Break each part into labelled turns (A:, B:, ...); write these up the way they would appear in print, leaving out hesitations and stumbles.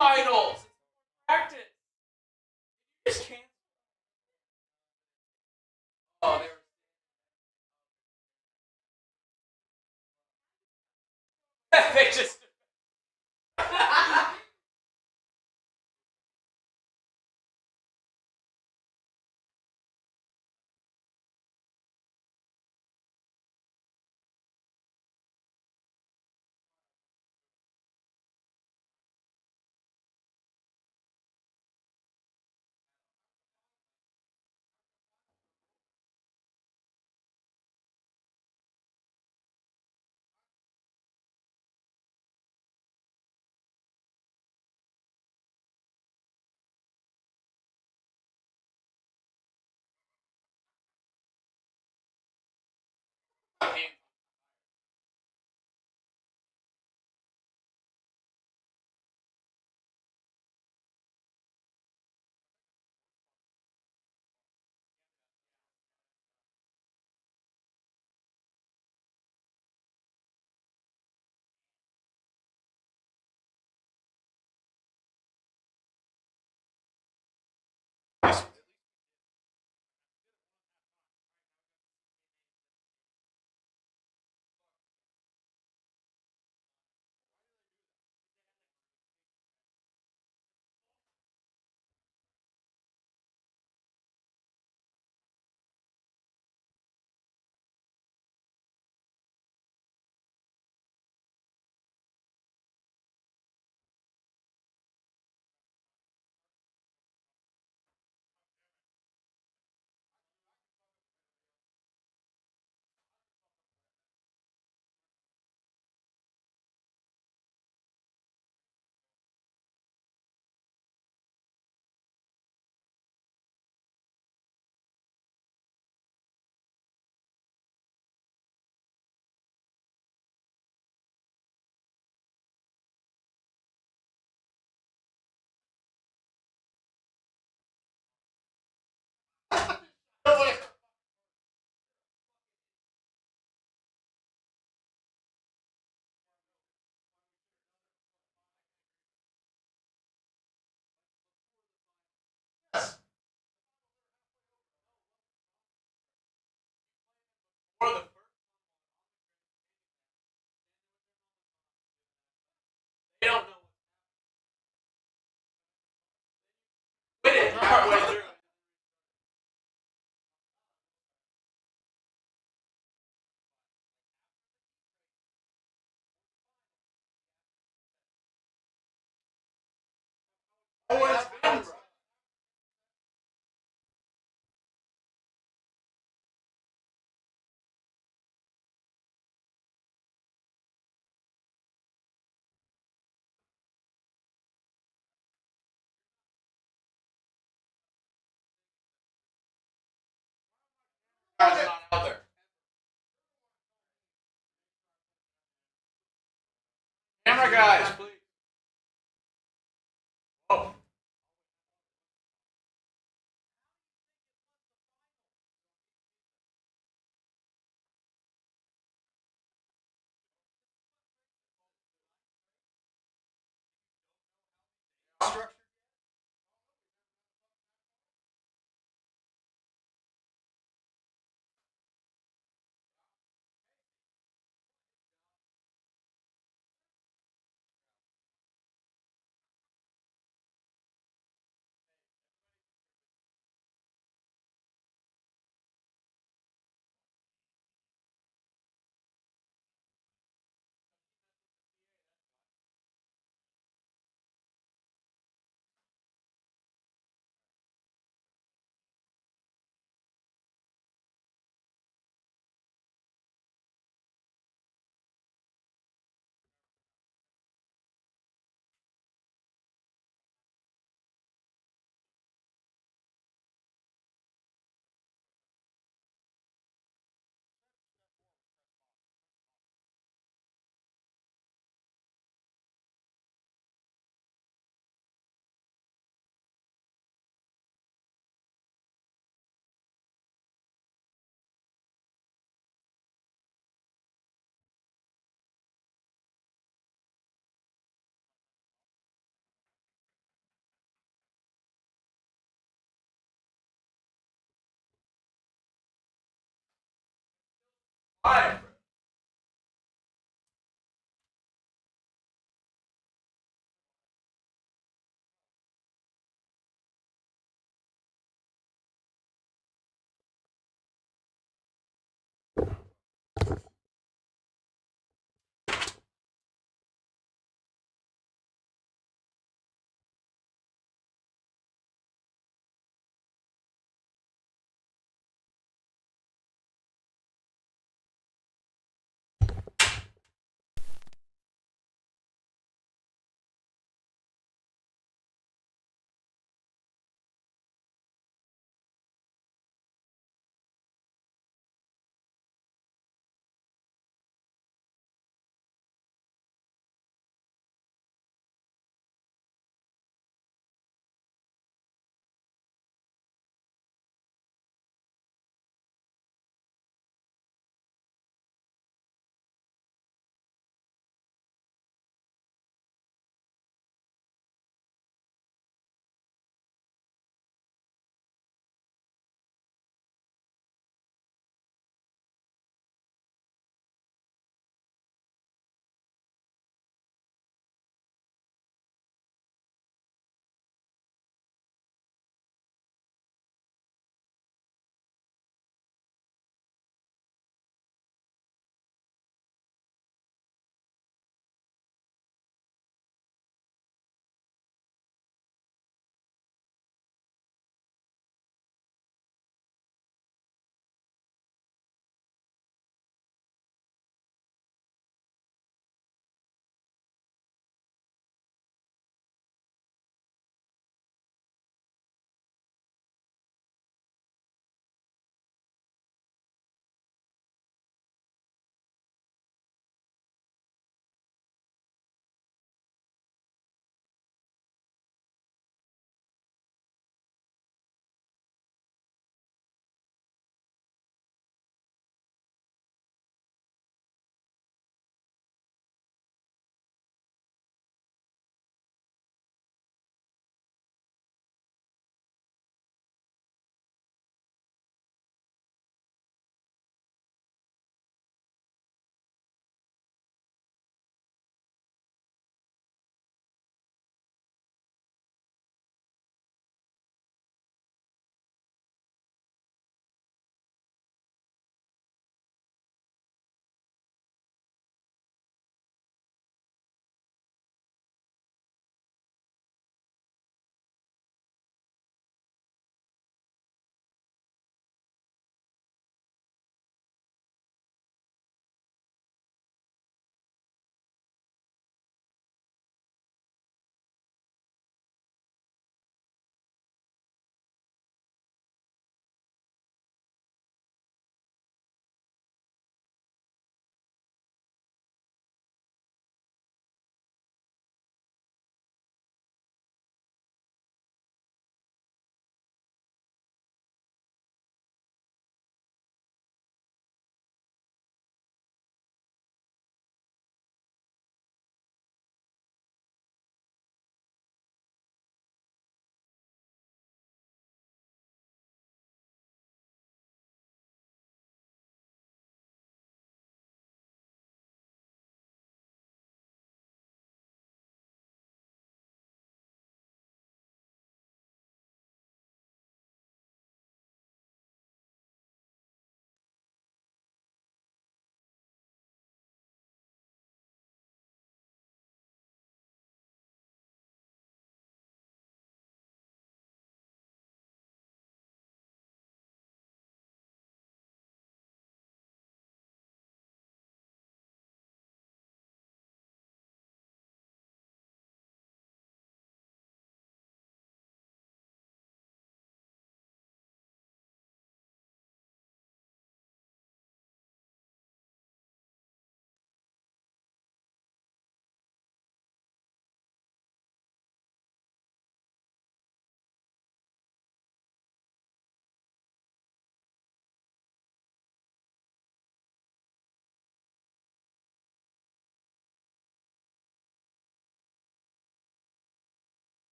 A: Finals. Practice. You just can't. Oh, they were. They just. Or the they don't know. Win it halfway through. Oh, it's been, bro. Guys not out there. Camera guys, please. Oh. Fine.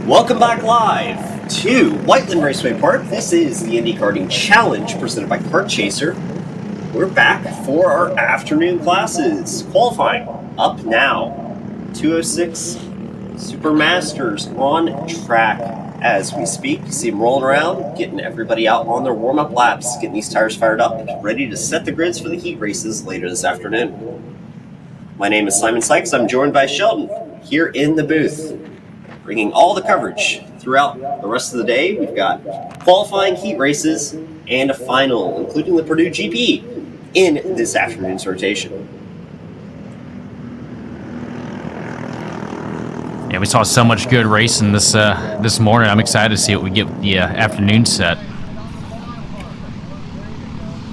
B: Welcome back live to Whiteland Raceway Park. This is the Indy Karting Challenge presented by Kart Chaser. We're back for our afternoon classes. Qualifying up now. 206 Supermasters on track as we speak. You see them rolling around, getting everybody out on their warm-up laps, getting these tires fired up, ready to set the grids for the heat races later this afternoon. My name is Simon Sykes. I'm joined by Sheldon here in the booth, bringing all the coverage throughout the rest of the day. We've got qualifying, heat races, and a final, including the Purdue GP in this afternoon's rotation.
C: Yeah, we saw so much good racing this morning. I'm excited to see what we get with the afternoon set.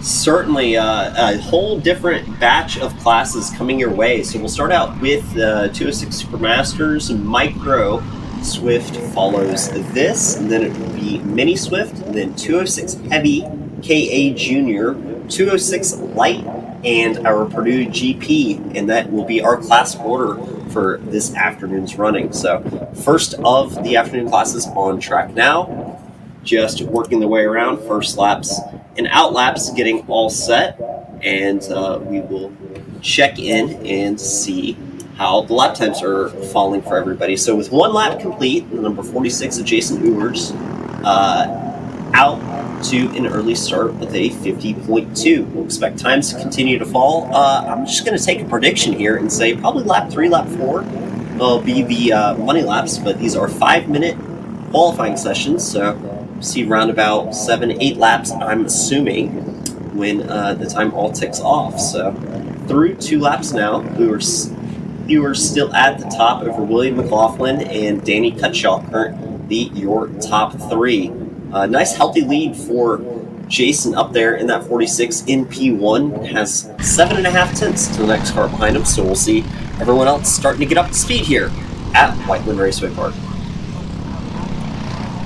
B: Certainly a whole different batch of classes coming your way. So we'll start out with 206 Supermasters Micro. Swift follows this, and then it will be Mini Swift, and then 206 Heavy KA Junior, 206 Light, and our Purdue GP, and that will be our class order for this afternoon's running. So first of the afternoon classes on track now, just working the way around, first laps and out laps getting all set, and we will check in and see how the lap times are falling for everybody. So with one lap complete, the number 46 of Jason Ewers out to an early start with a 50.2. We'll expect times to continue to fall. I'm just going to take a prediction here and say probably lap 3, lap 4 will be the money laps, but these are 5-minute qualifying sessions, so see around about 7-8 laps, I'm assuming, when the time all ticks off. So through 2 laps now, Ewers still at the top over William McLaughlin and Danny Cutshaw, currently your top 3. Nice healthy lead for Jason up there in that 46 in P1. Has 7.5 tenths to the next car behind him, so we'll see everyone else starting to get up to speed here at Whiteland Raceway Park.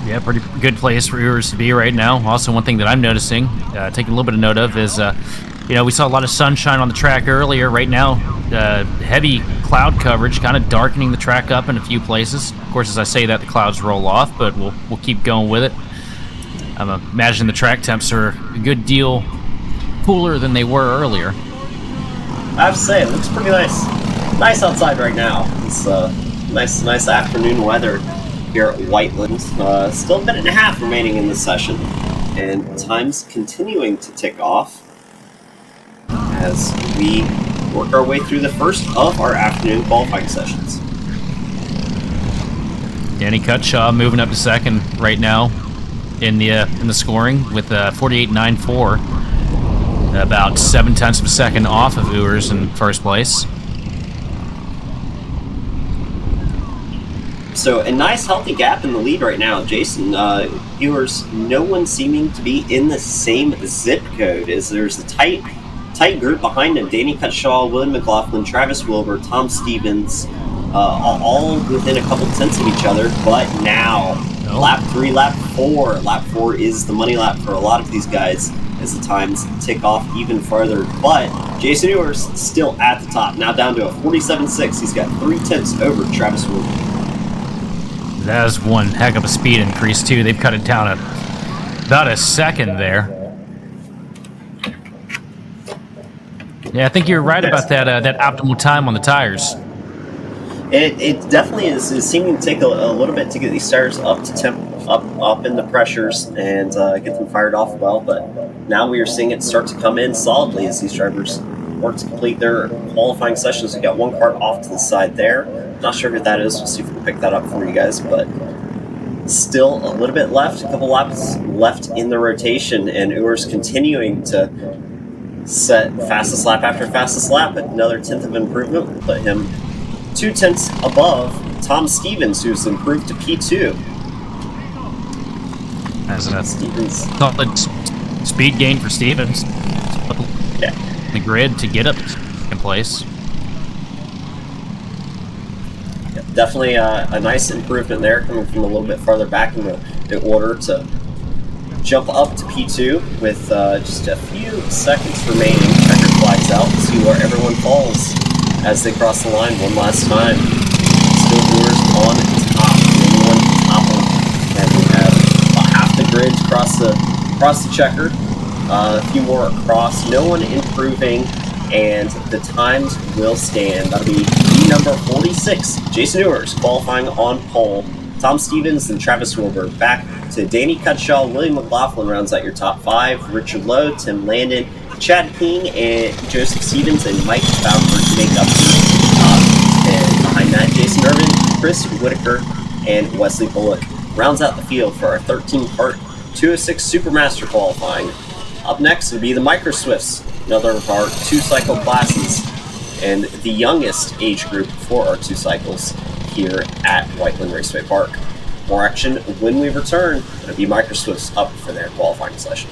C: Yeah, pretty good place for Ewers to be right now. Also, one thing that I'm noticing, taking a little bit of note of, is we saw a lot of sunshine on the track earlier. Right now, heavy cloud coverage, kind of darkening the track up in a few places. Of course, as I say that, the clouds roll off, but we'll keep going with it. I'm imagining the track temps are a good deal cooler than they were earlier.
B: I have to say, it looks pretty nice. Nice outside right now. It's nice afternoon weather here at Whiteland. Still a minute and a half remaining in this session, and time's continuing to tick off as we work our way through the first of our afternoon qualifying sessions.
C: Danny Cutshaw moving up to second right now in the scoring with 48.94, about 7 tenths of a second off of Ewers in first place.
B: So a nice healthy gap in the lead right now, Jason. Ewers, no one seeming to be in the same zip code, as there's a tight group behind him. Danny Cutshaw, William McLaughlin, Travis Wilbur, Tom Stevens, all within a couple tenths of each other. But now, lap 3, lap 4. Lap 4 is the money lap for a lot of these guys as the times tick off even further. But Jason Ewers still at the top, now down to a 47.6. He's got 3 tenths over Travis Wilbur.
C: That is one heck of a speed increase, too. They've cut it down about a second there. Yeah, I think you're right about that optimal time on the tires.
B: It definitely is seeming to take a little bit to get these tires up to temp, up in the pressures and get them fired off well. But now we are seeing it start to come in solidly as these drivers work to complete their qualifying sessions. We got one cart off to the side there. Not sure who that is. We'll see if we can pick that up for you guys. But still a little bit left, a couple laps left in the rotation, and Ewers continuing to set fastest lap after fastest lap. Another tenth of improvement will put him 2 tenths above Tom Stevens, who's improved to P2.
C: As a
B: Stevens,
C: solid speed gain for Stevens.
B: yeah,
C: The grid to get up in place.
B: yeah, definitely a nice improvement there, coming from a little bit farther back in the order to jump up to P2 with just a few seconds remaining. Checker flags out to see where everyone falls as they cross the line one last time. Still Ewers on top. The only one top grids across the checker. A few more across. No one improving, and the times will stand. That'll be number 46. Jason Ewers qualifying on pole. Tom Stevens and Travis Wilbur. Back to Danny Cutshaw, William McLaughlin rounds out your top 5. Richard Lowe, Tim Landon, Chad King, and Joseph Stevens, and Mike Bowford make up the top 10. Behind that, Jason Irvin, Chris Whitaker, and Wesley Bullock rounds out the field for our 13-part 206 Supermaster qualifying. Up next will be the Micro Swifts, another of our 2-cycle classes, and the youngest age group for our 2 cycles here at Whiteland Raceway Park. More action when we return. It'll be Micro Swifts up for their qualifying session.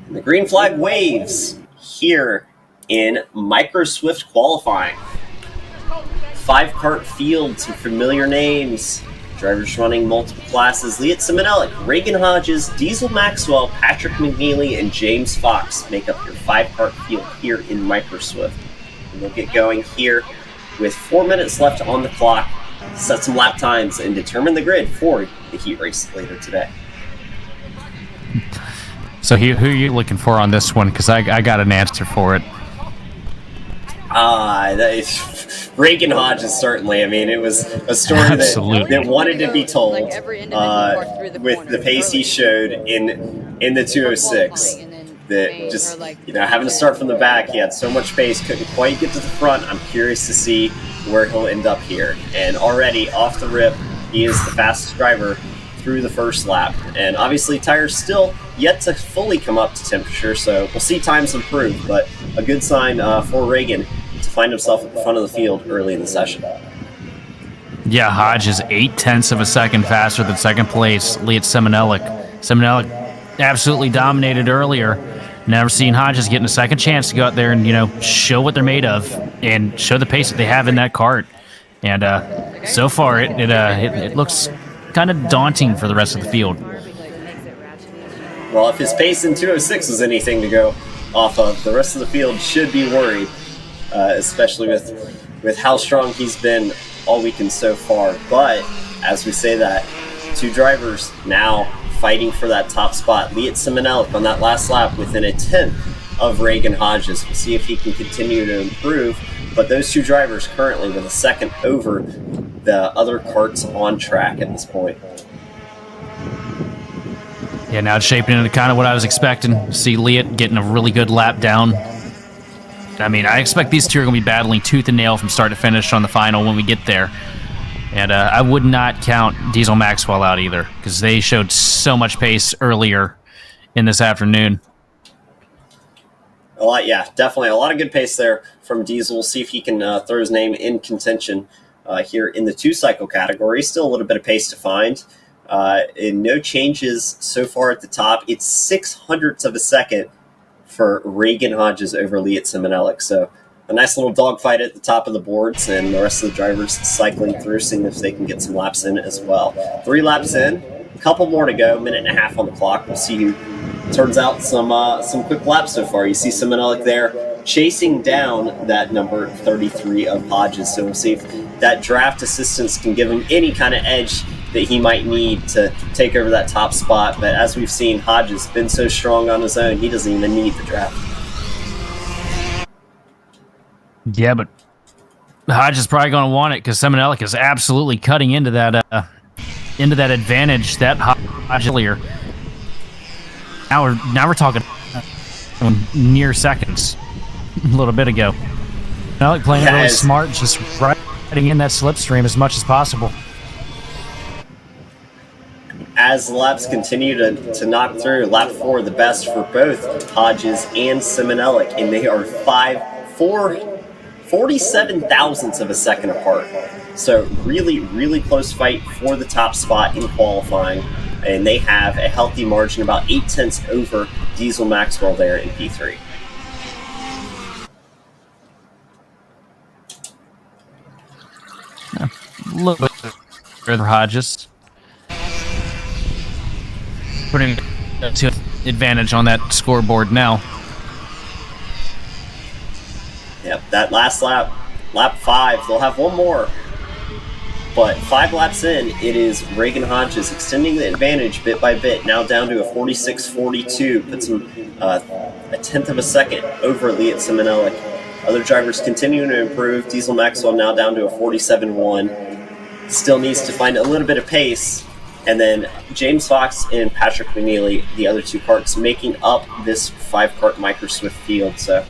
B: The green flag waves here in Micro Swift qualifying. 5-kart field, some familiar names. Drivers running multiple classes. Leah Simonelli, Reagan Hodges, Diesel Maxwell, Patrick McNeely, and James Fox make up your 5-kart field here in Micro Swift. And we'll get going here with 4 minutes left on the clock. Set some lap times and determine the grid for the heat race later today.
C: So who are you looking for on this one? Because I got an answer for it.
B: Reagan Hodges, certainly. I mean, it was a story that wanted to be told with the pace he showed in the 206. That just, having to start from the back, he had so much pace, couldn't quite get to the front. I'm curious to see where he'll end up here. And already, off the rip, he is the fastest driver through the first lap. And obviously, tires still yet to fully come up to temperature, so we'll see times improve, but a good sign for Reagan to find himself at the front of the field early in the session.
C: Yeah, Hodge is 0.8 of a second faster than second place, Leah Simonelli. Simonelli absolutely dominated earlier. Never seen Hodges getting a second chance to go out there and, show what they're made of and show the pace that they have in that kart. And so far, it looks kind of daunting for the rest of the field.
B: Well, if his pace in 206 is anything to go off of, the rest of the field should be worried, especially with how strong he's been all weekend so far. But as we say that, two drivers now fighting for that top spot. Leah Simonelli on that last lap within 1/10 of Reagan Hodges. We'll see if he can continue to improve. But those two drivers currently with a second over the other karts on track at this point.
C: Yeah, now it's shaping into kind of what I was expecting. See Leah getting a really good lap down. I mean, I expect these two are going to be battling tooth and nail from start to finish on the final when we get there. And I would not count Diesel Maxwell out either, because they showed so much pace earlier in this afternoon.
B: Definitely a lot of good pace there from Diesel. We'll see if he can throw his name in contention here in the 2-cycle category. Still a little bit of pace to find. And no changes so far at the top. It's 0.06 of a second for Reagan Hodges over Leah Simonelli. So a nice little dogfight at the top of the boards, and the rest of the drivers cycling through, seeing if they can get some laps in as well. 3 laps in, a couple more to go, 1.5 minutes on the clock. We'll see who turns out some quick laps so far. You see Simonelli there chasing down that number 33 of Hodges. So we'll see if that draft assistance can give him any kind of edge that he might need to take over that top spot. But as we've seen, Hodges been so strong on his own, he doesn't even need the draft.
C: Yeah, but Hodge is probably going to want it because Simonelli is absolutely cutting into that advantage that Hodge earlier. Now we're talking near seconds a little bit ago. Simonelli playing it really smart, just riding in that slipstream as much as possible.
B: As the laps continue to knock through, lap 4 the best for both Hodges and Simonelli, and they are 47 thousandths of a second apart. So really, really close fight for the top spot in qualifying, and they have a healthy margin, about 0.8 over Diesel Maxwell there in P3.
C: A little bit for Hodges. Putting to advantage on that scoreboard now.
B: Yep, that last lap, lap 5, they'll have one more. But 5 laps in, it is Reagan Hodges extending the advantage bit by bit, now down to a 46-42, puts him 1/10 of a second over Leah Simonelli. Other drivers continuing to improve. Diesel Maxwell now down to a 47-1. Still needs to find a little bit of pace. And then James Fox and Patrick McNeely, the other two karts, making up this 5-kart Micro Swift field. So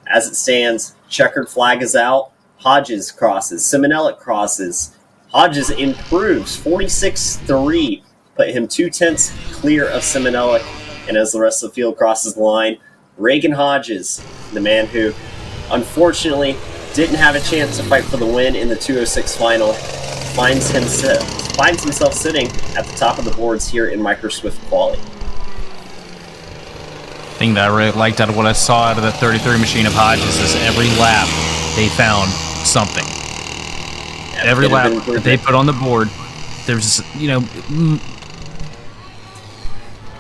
B: as it stands, checkered flag is out. Hodges crosses. Simonelli crosses. Hodges improves 46-3, put him 0.2 clear of Simonelli. And as the rest of the field crosses the line, Reagan Hodges, the man who unfortunately didn't have a chance to fight for the win in the 206 final, finds himself sitting at the top of the boards here in Micro Swift Qualy.
C: Thing that I really liked out of what I saw out of the 33 machine of Hodges is every lap they found something. Every lap that they put on the board, there's,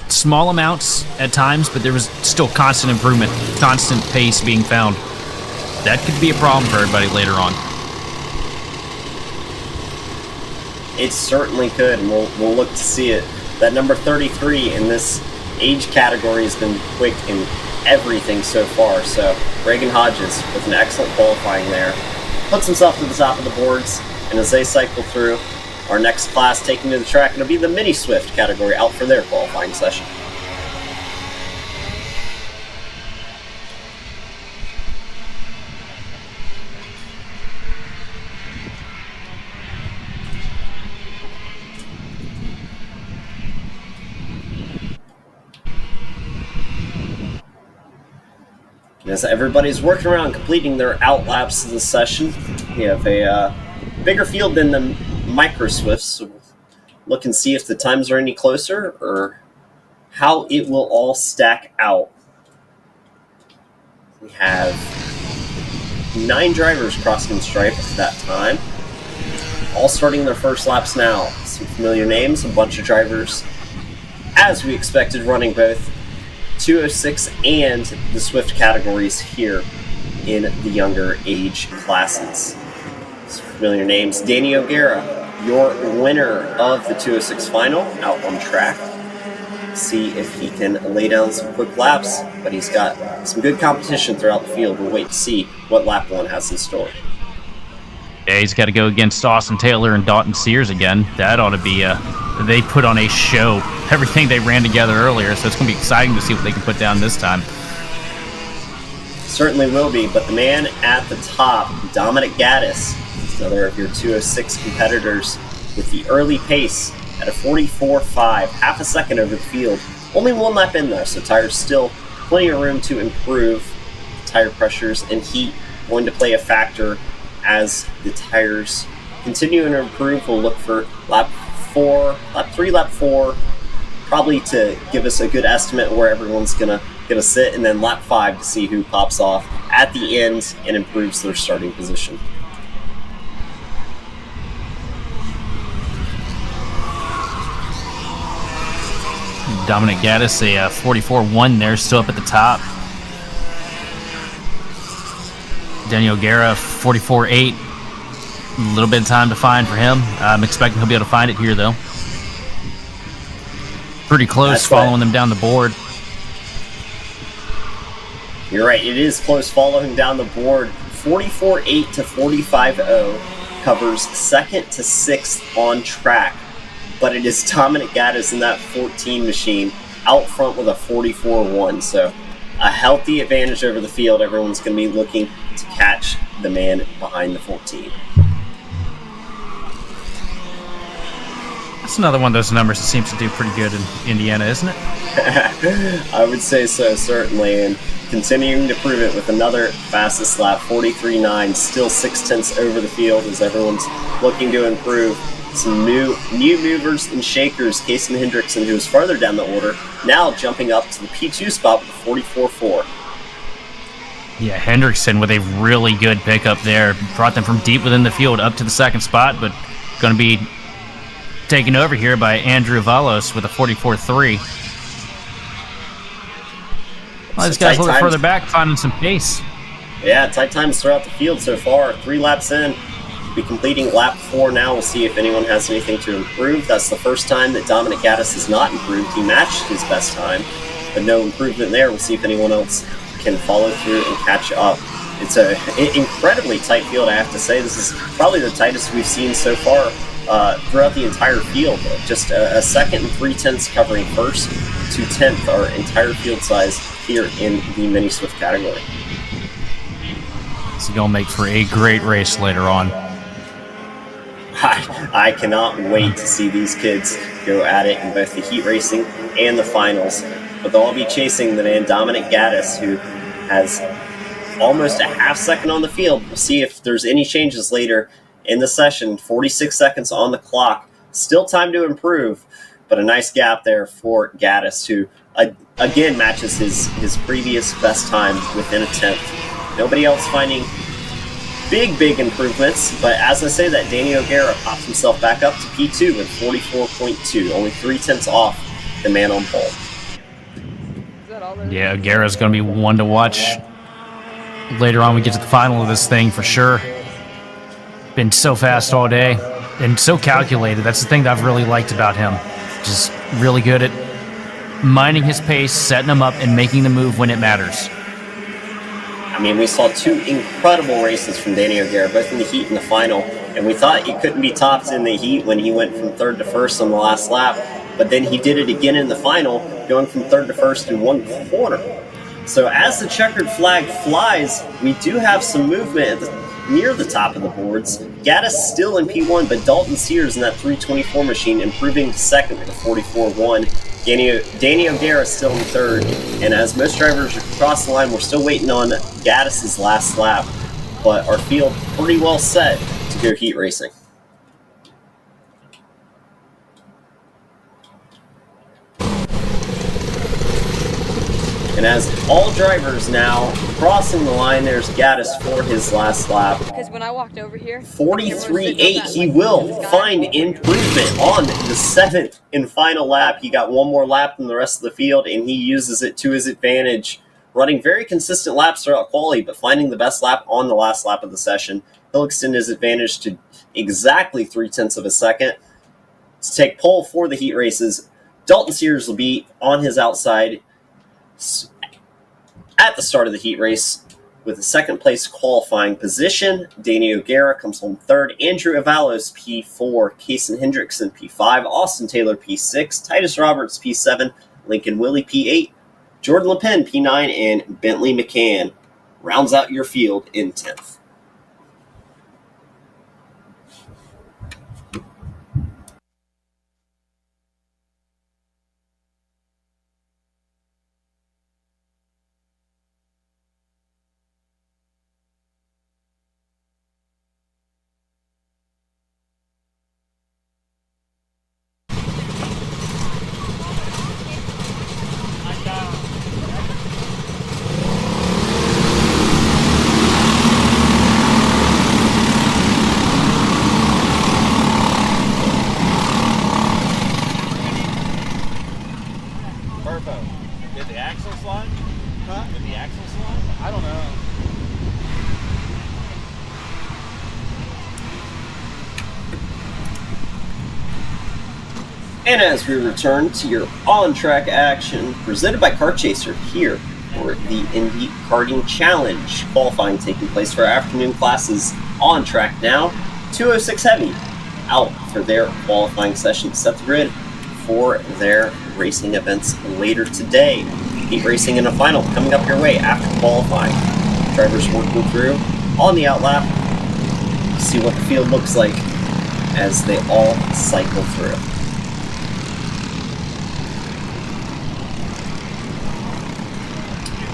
C: small amounts at times, but there was still constant improvement, constant pace being found. That could be a problem for everybody later on.
B: It certainly could, and we'll look to see it. That number 33 in this age category has been quick in everything so far. So Reagan Hodges with an excellent qualifying there. Puts himself to the top of the boards, and as they cycle through, our next class taking to the track, it'll be the Mini Swift category out for their qualifying session. As everybody's working around completing their out laps of the session, we have a bigger field than the Micro Swifts, so we'll look and see if the times are any closer or how it will all stack out. We have 9 drivers crossing the stripe at that time, all starting their first laps now. Some familiar names, a bunch of drivers, as we expected, running both 206 and the Swift categories here in the younger age classes. Some familiar names: Danny O'Gara, your winner of the 206 final, out on track. See if he can lay down some quick laps, but he's got some good competition throughout the field. We'll wait to see what lap 1 has in store.
C: Yeah, he's got to go against Austin Taylor and Dalton Sears again. That ought to be they put on a show. Everything they ran together earlier, so it's going to be exciting to see what they can put down this time.
B: Certainly will be, but the man at the top, Dominic Gaddis, another of your 206 competitors, with the early pace at a 44.5, half a second over the field. Only 1 lap in though, so tires still plenty of room to improve. Tire pressures and heat going to play a factor as the tires continue to improve. We'll look for lap 3, lap 4, probably to give us a good estimate where everyone's gonna sit, and then lap 5 to see who pops off at the end and improves their starting position.
C: Dominic Gaddis, a 44.1 there, still up at the top. Daniel O'Gara, 44.8. A little bit of time to find for him. I'm expecting he'll be able to find it here, though. Pretty close, following them down the board.
B: You're right, it is close following down the board. 44.8 to 45.0 covers 2nd to 6th on track. But it is Dominic Gaddis in that 14 machine out front with a 44.1. So a healthy advantage over the field. Everyone's going to be looking to catch the man behind the 14.
C: That's another one of those numbers that seems to do pretty good in Indiana, isn't it?
B: I would say so, certainly. And continuing to prove it with another fastest lap, 43.9, still 0.6 over the field as everyone's looking to improve. Some new movers and shakers. Kason Hendrickson, who is farther down the order, now jumping up to the P2 spot with a 44.4.
C: Yeah, Hendrickson with a really good pickup there. Brought them from deep within the field up to the 2nd spot, but going to be taken over here by Andrew Valos with a 44.3. Well, these guys a little further back, finding some pace.
B: Yeah, tight times throughout the field so far. 3 laps in. Be completing lap 4 now. We'll see if anyone has anything to improve. That's the first time that Dominic Gaddis has not improved. He matched his best time, but no improvement there. We'll see if anyone else can follow through and catch up. It's an incredibly tight field, I have to say. This is probably the tightest we've seen so far throughout the entire field. Just a 2nd and 3/10 covering 1st to 10th, our entire field size here in the Mini Swift category.
C: It's going to make for a great race later on.
B: I cannot wait to see these kids go at it in both the heat racing and the finals. But they'll all be chasing the man Dominic Gaddis, who has almost a half second on the field. We'll see if there's any changes later in the session. 46 seconds on the clock. Still time to improve. but a nice gap there for Gaddis, who again matches his previous best time within a tenth. Nobody else finding big improvements, but as I say that, Danny O'Gara pops himself back up to P2 with 44.2, only 3/10 off the man on pole.
C: Yeah, O'Gara's going to be one to watch later on. We get to the final of this thing for sure. Been so fast all day and so calculated. That's the thing that I've really liked about him. Just really good at minding his pace, setting him up, and making the move when it matters.
B: I mean, we saw two incredible races from Danny O'Gara, both in the heat and the final, and we thought he couldn't be topped in the heat when he went from third to first on the last lap, but then he did it again in the final, going from third to first in 1 corner. So as the checkered flag flies, we do have some movement near the top of the boards. Gaddis still in P1, but Dalton Sears in that 324 machine improving to second with a 44.1. Danny O'Gara still in third, and as most drivers across the line, we're still waiting on Gaddis' last lap, but our field pretty well set to go heat racing. And as all drivers now crossing the line, there's Gaddis for his last lap.
D: Because when I walked over here,
B: 43.8, he will find improvement on the 7th and final lap. He got one more lap than the rest of the field, and he uses it to his advantage, running very consistent laps throughout quality, but finding the best lap on the last lap of the session. He'll extend his advantage to exactly 0.3 of a second to take pole for the heat races. Dalton Sears will be on his outside at the start of the heat race with a second place qualifying position. Danny O'Gara comes home third. Andrew Avalos, P4. Kason Hendrickson, P5. Austin Taylor, P6. Titus Roberts, P7. Lincoln Willie, P8. Jordan LePen, P9. And Bentley McCann rounds out your field in 10th.
A: Did the axle slide? Huh? Did the axle slide? I don't know.
B: And as we return to your on-track action, presented by Kart Chaser here for the Indy Karting Challenge, qualifying taking place for our afternoon classes on track now. 206 Heavy out for their qualifying session to set the grid for their racing events later today. Heat racing in a final coming up your way after qualifying. Drivers working through on the outlap. See what the field looks like as they all cycle through.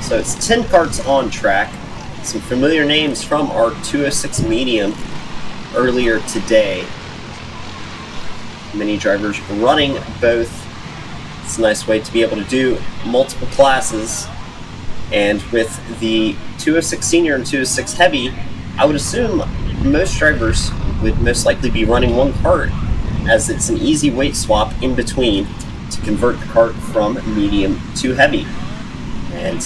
B: So it's 10 karts on track. Some familiar names from our 206 medium earlier today. Many drivers running both. It's a nice way to be able to do multiple classes. And with the 206 Senior and 206 Heavy, I would assume most drivers would most likely be running one kart, as it's an easy weight swap in between to convert the kart from medium to heavy. And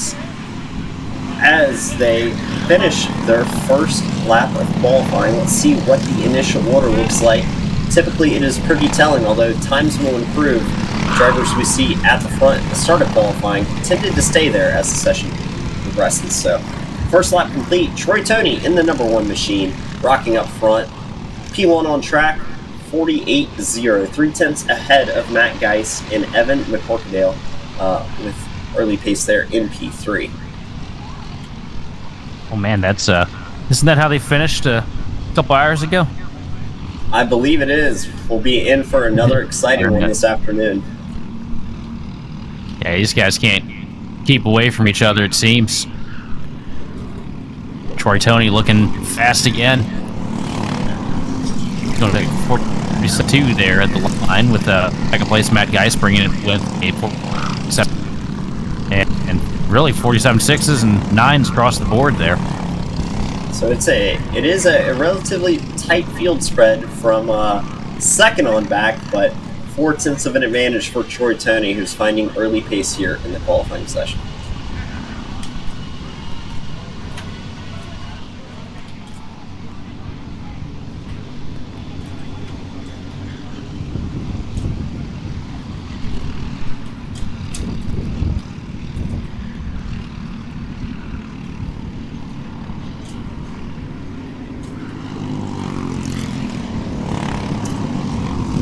B: as they finish their first lap of qualifying, let's see what the initial order looks like. Typically it is pretty telling, although times will improve. Drivers we see at the front at the start of qualifying tended to stay there as the session progresses. So first lap complete. Troy Toney in the number one machine, rocking up front. P1 on track, 48.0, 3/10 ahead of Matt Geis and Evan McCorkadale with early pace there in P3.
C: Oh man, that's isn't that how they finished a couple hours ago?
B: I believe it is. We'll be in for another exciting one this afternoon.
C: Yeah, these guys can't keep away from each other, it seems. Troy Toney looking fast again. Going to take 46 42 there at the line with second place Matt Geis bringing it with a 47 and really 47 sixes and 9s across the board there.
B: So it is a relatively tight field spread from second on back, but 0.4 of an advantage for Troy Tony, who's finding early pace here in the qualifying session.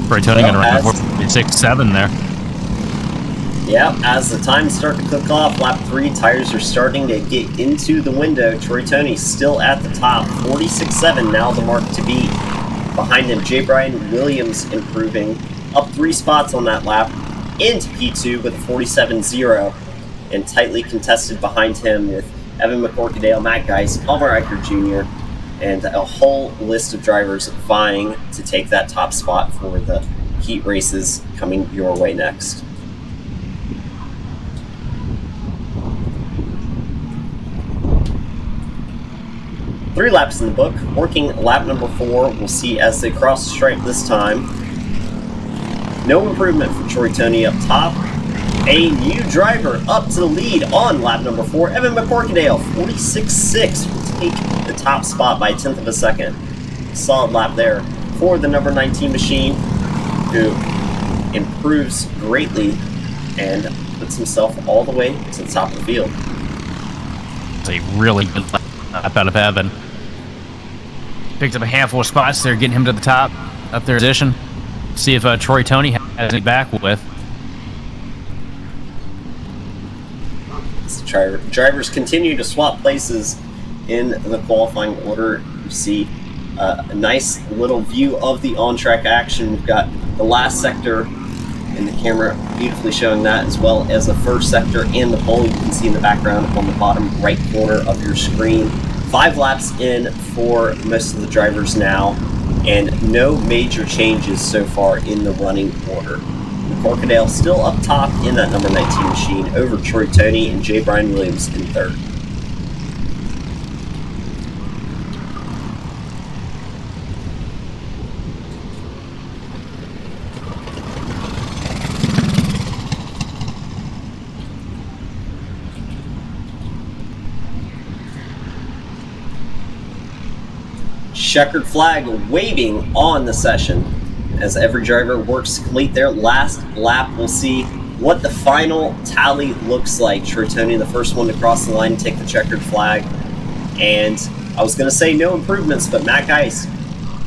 C: Troy Tony going to run 46.7 there.
B: Yeah, as the times start to click off, lap 3, tires are starting to get into the window. Troy Tony still at the top, 46.7, now the mark to beat. Behind him, J. Brian Williams improving, up 3 spots on that lap, into P2 with a 47.0, and tightly contested behind him with Evan McCorkadale, Matt Geis, Palmer Eicher Jr., and a whole list of drivers vying to take that top spot for the heat races coming your way next. Three laps in the book. Working lap number 4, we'll see as they cross the stripe this time. No improvement for Troy Tony up top. A new driver up to the lead on lap number 4. Evan McCorkadale, 46.6, will take the top spot by 1/10 of a second. Solid lap there for the number 19 machine, who improves greatly and puts himself all the way to the top of the field.
C: It's a really good lap out of Evan. Picked up a handful of spots there, getting him to the top, up their position. See if Troy Tony has any back with.
B: Drivers continue to swap places in the qualifying order. You see a nice little view of the on-track action. We've got the last sector in the camera beautifully showing that, as well as the first sector and the pole you can see in the background on the bottom right corner of your screen. 5 laps in for most of the drivers now, and no major changes so far in the running order. McCorkadale still up top in that number 19 machine over Troy Tony and J. Brian Williams in third. Checkered flag waving on the session as every driver works to complete their last lap. We'll see what the final tally looks like. Troy Tony, the first one to cross the line and take the checkered flag. And I was going to say no improvements, but Matt Geis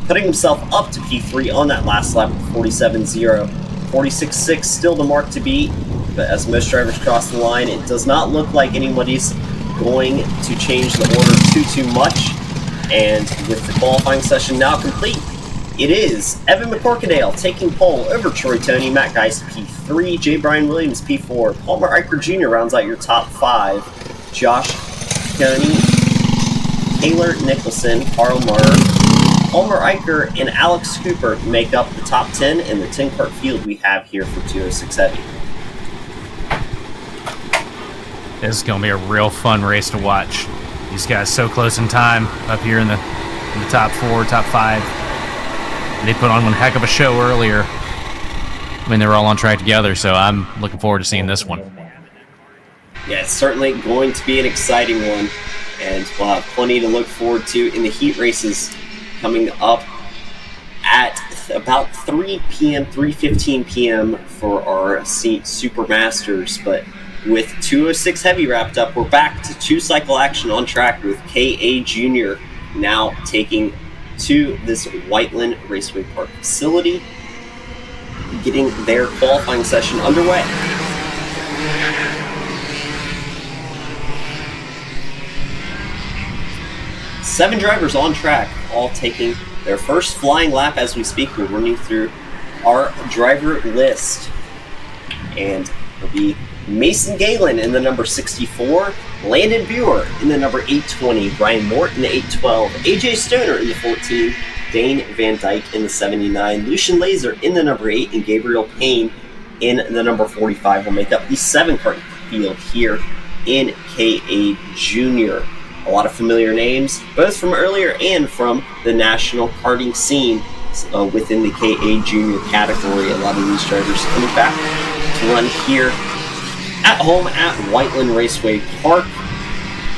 B: putting himself up to P3 on that last lap with 47.0. 46.6 still the mark to beat, but as most drivers cross the line, it does not look like anybody's going to change the order too much. And with the qualifying session now complete, it is Evan McCorkadale taking pole over Troy Tony, Matt Geis P3, J. Brian Williams P4, Palmer Eicher Jr. rounds out your top 5, Josh Coney, Taylor Nicholson, Carl Marr, Palmer Eicher, and Alex Cooper make up the top 10 in the 10-cart field we have here for 206 Heavy.
C: This is going to be a real fun race to watch. These guys so close in time up here in the top 4, top 5. They put on one heck of a show earlier when they were all on track together, so I'm looking forward to seeing this one.
B: Yeah, it's certainly going to be an exciting one, and we'll have plenty to look forward to in the heat races coming up at about 3 p.m., 3:15 p.m. for our Super Masters, but with 206 Heavy wrapped up, we're back to 2-cycle action on track with K.A. Jr. now taking to this Whiteland Raceway Park facility, getting their qualifying session underway. Seven drivers on track, all taking their first flying lap as we speak. We're running through our driver list, and it'll be Mason Galen in the number 64, Landon Buer in the number 820, Brian Morton in the 812, AJ Stoner in the 14, Dane Van Dyke in the 79. Lucian Laser in the number 8, and Gabriel Payne in the number 45 will make up the 7-car field here in KA Junior. A lot of familiar names, both from earlier and from the national karting scene within the KA Junior category. A lot of these drivers coming back to run here at home at Whiteland Raceway Park.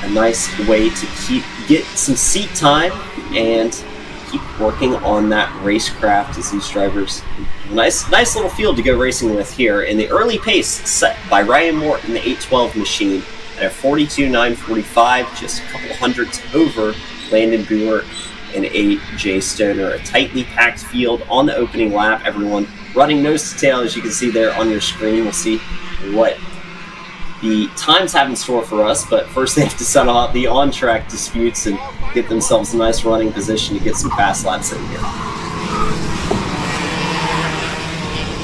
B: A nice way to get some seat time and keep working on that racecraft as these drivers. Nice little field to go racing with here. And the early pace set by Ryan Moore in the 812 machine at a 42.945, just a couple hundredths over Landon Buer and AJ Stoner. A tightly packed field on the opening lap. Everyone running nose to tail, as you can see there on your screen. We'll see what the times have in store for us, but first they have to settle out the on-track disputes and get themselves a nice running position to get some fast laps in here.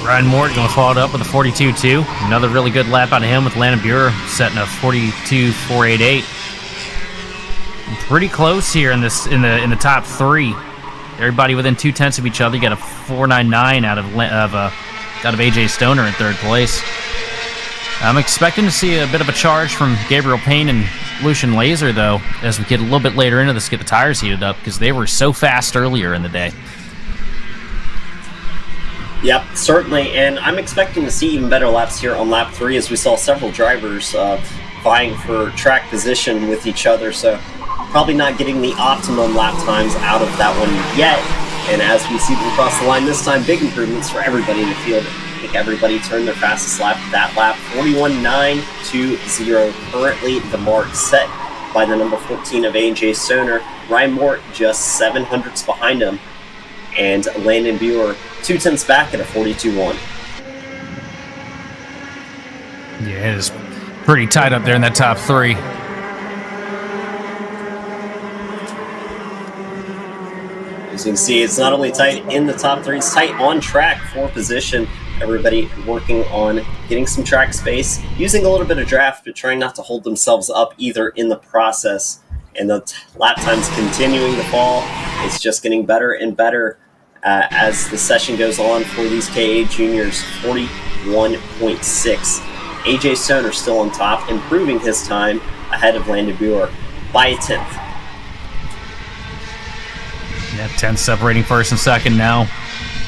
C: Ryan Mort going to follow it up with a 42.2. Another really good lap out of him with Landon Buer setting a 42.488. Pretty close here in the top three. Everybody within 0.2 of each other. You got a 4.99 out of AJ Stoner in third place. I'm expecting to see a bit of a charge from Gabriel Payne and Lucian Laser, though, as we get a little bit later into this, get the tires heated up, because they were so fast earlier in the day.
B: Yep, certainly, and I'm expecting to see even better laps here on lap 3, as we saw several drivers vying for track position with each other, so probably not getting the optimum lap times out of that one yet. And as we see them cross the line this time, big improvements for everybody in the field. I think everybody turned their fastest lap that lap, 41.920, currently the mark set by the number 14 of AJ Stoner. Ryan Mort just 7 hundredths behind him, and Landon Buer 0.2 back at a 42.1.
C: Yeah, it is pretty tight up there in that top three.
B: As you can see, it's not only tight in the top three, it's tight on track for position. Everybody working on getting some track space, using a little bit of draft, but trying not to hold themselves up either in the process. And the lap times continuing to fall. It's just getting better and better as the session goes on for these KA juniors. 41.6. AJ Stoner still on top, improving his time ahead of Landon Buer by a 10th.
C: Yeah, 10 separating first and second now.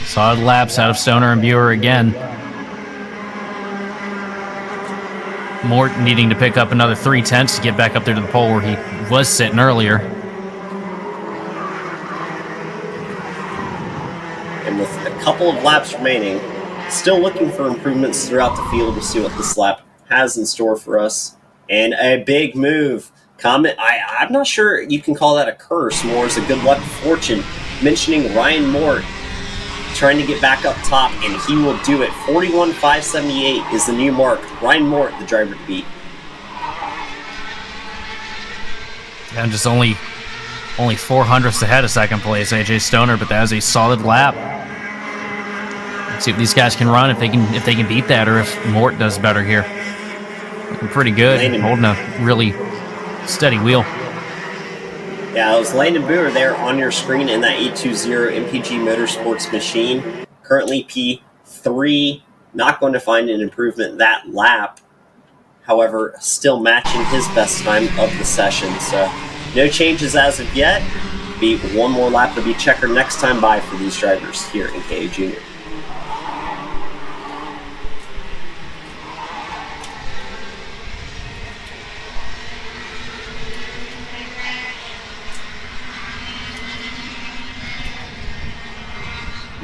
C: Solid laps out of Stoner and Buer again. Mort needing to pick up another 0.3 to get back up there to the pole where he was sitting earlier.
B: And with a couple of laps remaining, still looking for improvements throughout the field to see what this lap has in store for us. And a big move. I'm not sure you can call that a curse, more as a good luck fortune. Mentioning Ryan Mort trying to get back up top, and he will do it. 41.578 is the new mark. Ryan Mort, the driver to beat.
C: And just only 4 hundredths ahead of second place, AJ Stoner, but that is a solid lap. Let's see if these guys can run, if they can beat that, or if Mort does better here. Looking pretty good, holding a really steady wheel.
B: Yeah, it was Landon Buer there on your screen in that 820 MPG Motorsports machine. Currently P3, not going to find an improvement that lap. However, still matching his best time of the session. So no changes as of yet. Be one more lap to be checkered next time by for these drivers here in KA Junior.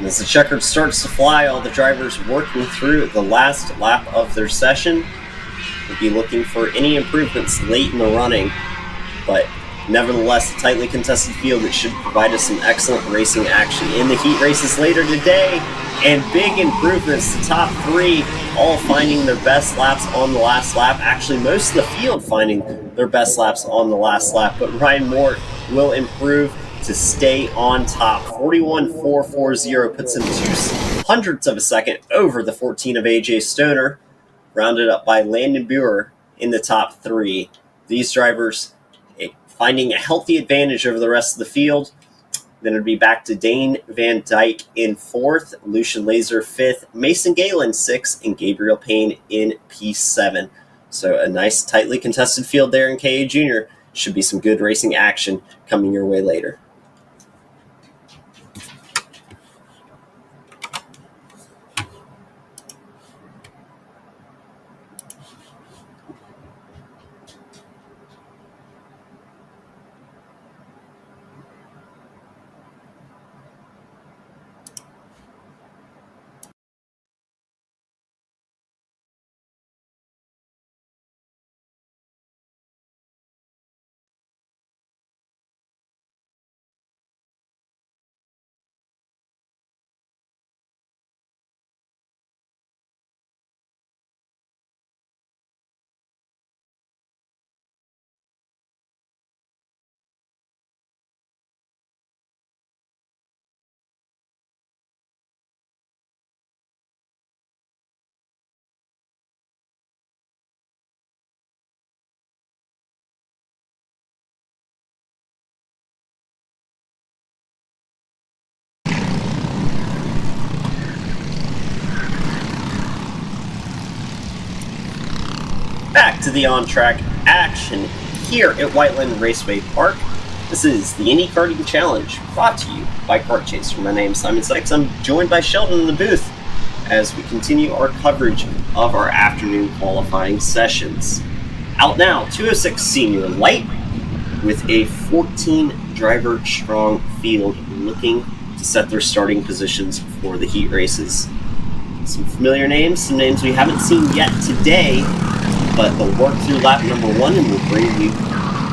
B: As the checkered starts to fly, all the drivers working through the last lap of their session. We'll be looking for any improvements late in the running, but nevertheless, a tightly contested field that should provide us some excellent racing action in the heat races later today. And big improvements. The top three all finding their best laps on the last lap. Actually, most of the field finding their best laps on the last lap, but Ryan Mort will improve to stay on top. 41.440 puts him 0.02 of a second over the 14 of AJ Stoner, rounded up by Landon Buer in the top three. These drivers finding a healthy advantage over the rest of the field. Then it'd be back to Dane Van Dyke in 4th, Lucian Laser 5th, Mason Galen 6th, and Gabriel Payne in P7. So a nice, tightly contested field there in KA Junior. Should be some good racing action coming your way later. Back to the on-track action here at Whiteland Raceway Park. This is the Indy Karting Challenge, brought to you by Kart Chaser. My name is Simon Sykes. I'm joined by Sheldon in the booth as we continue our coverage of our afternoon qualifying sessions. Out now, 206 Senior Light with a 14-driver strong field looking to set their starting positions for the heat races. Some familiar names, some names we haven't seen yet today, but they'll work through lap number 1 and we'll bring you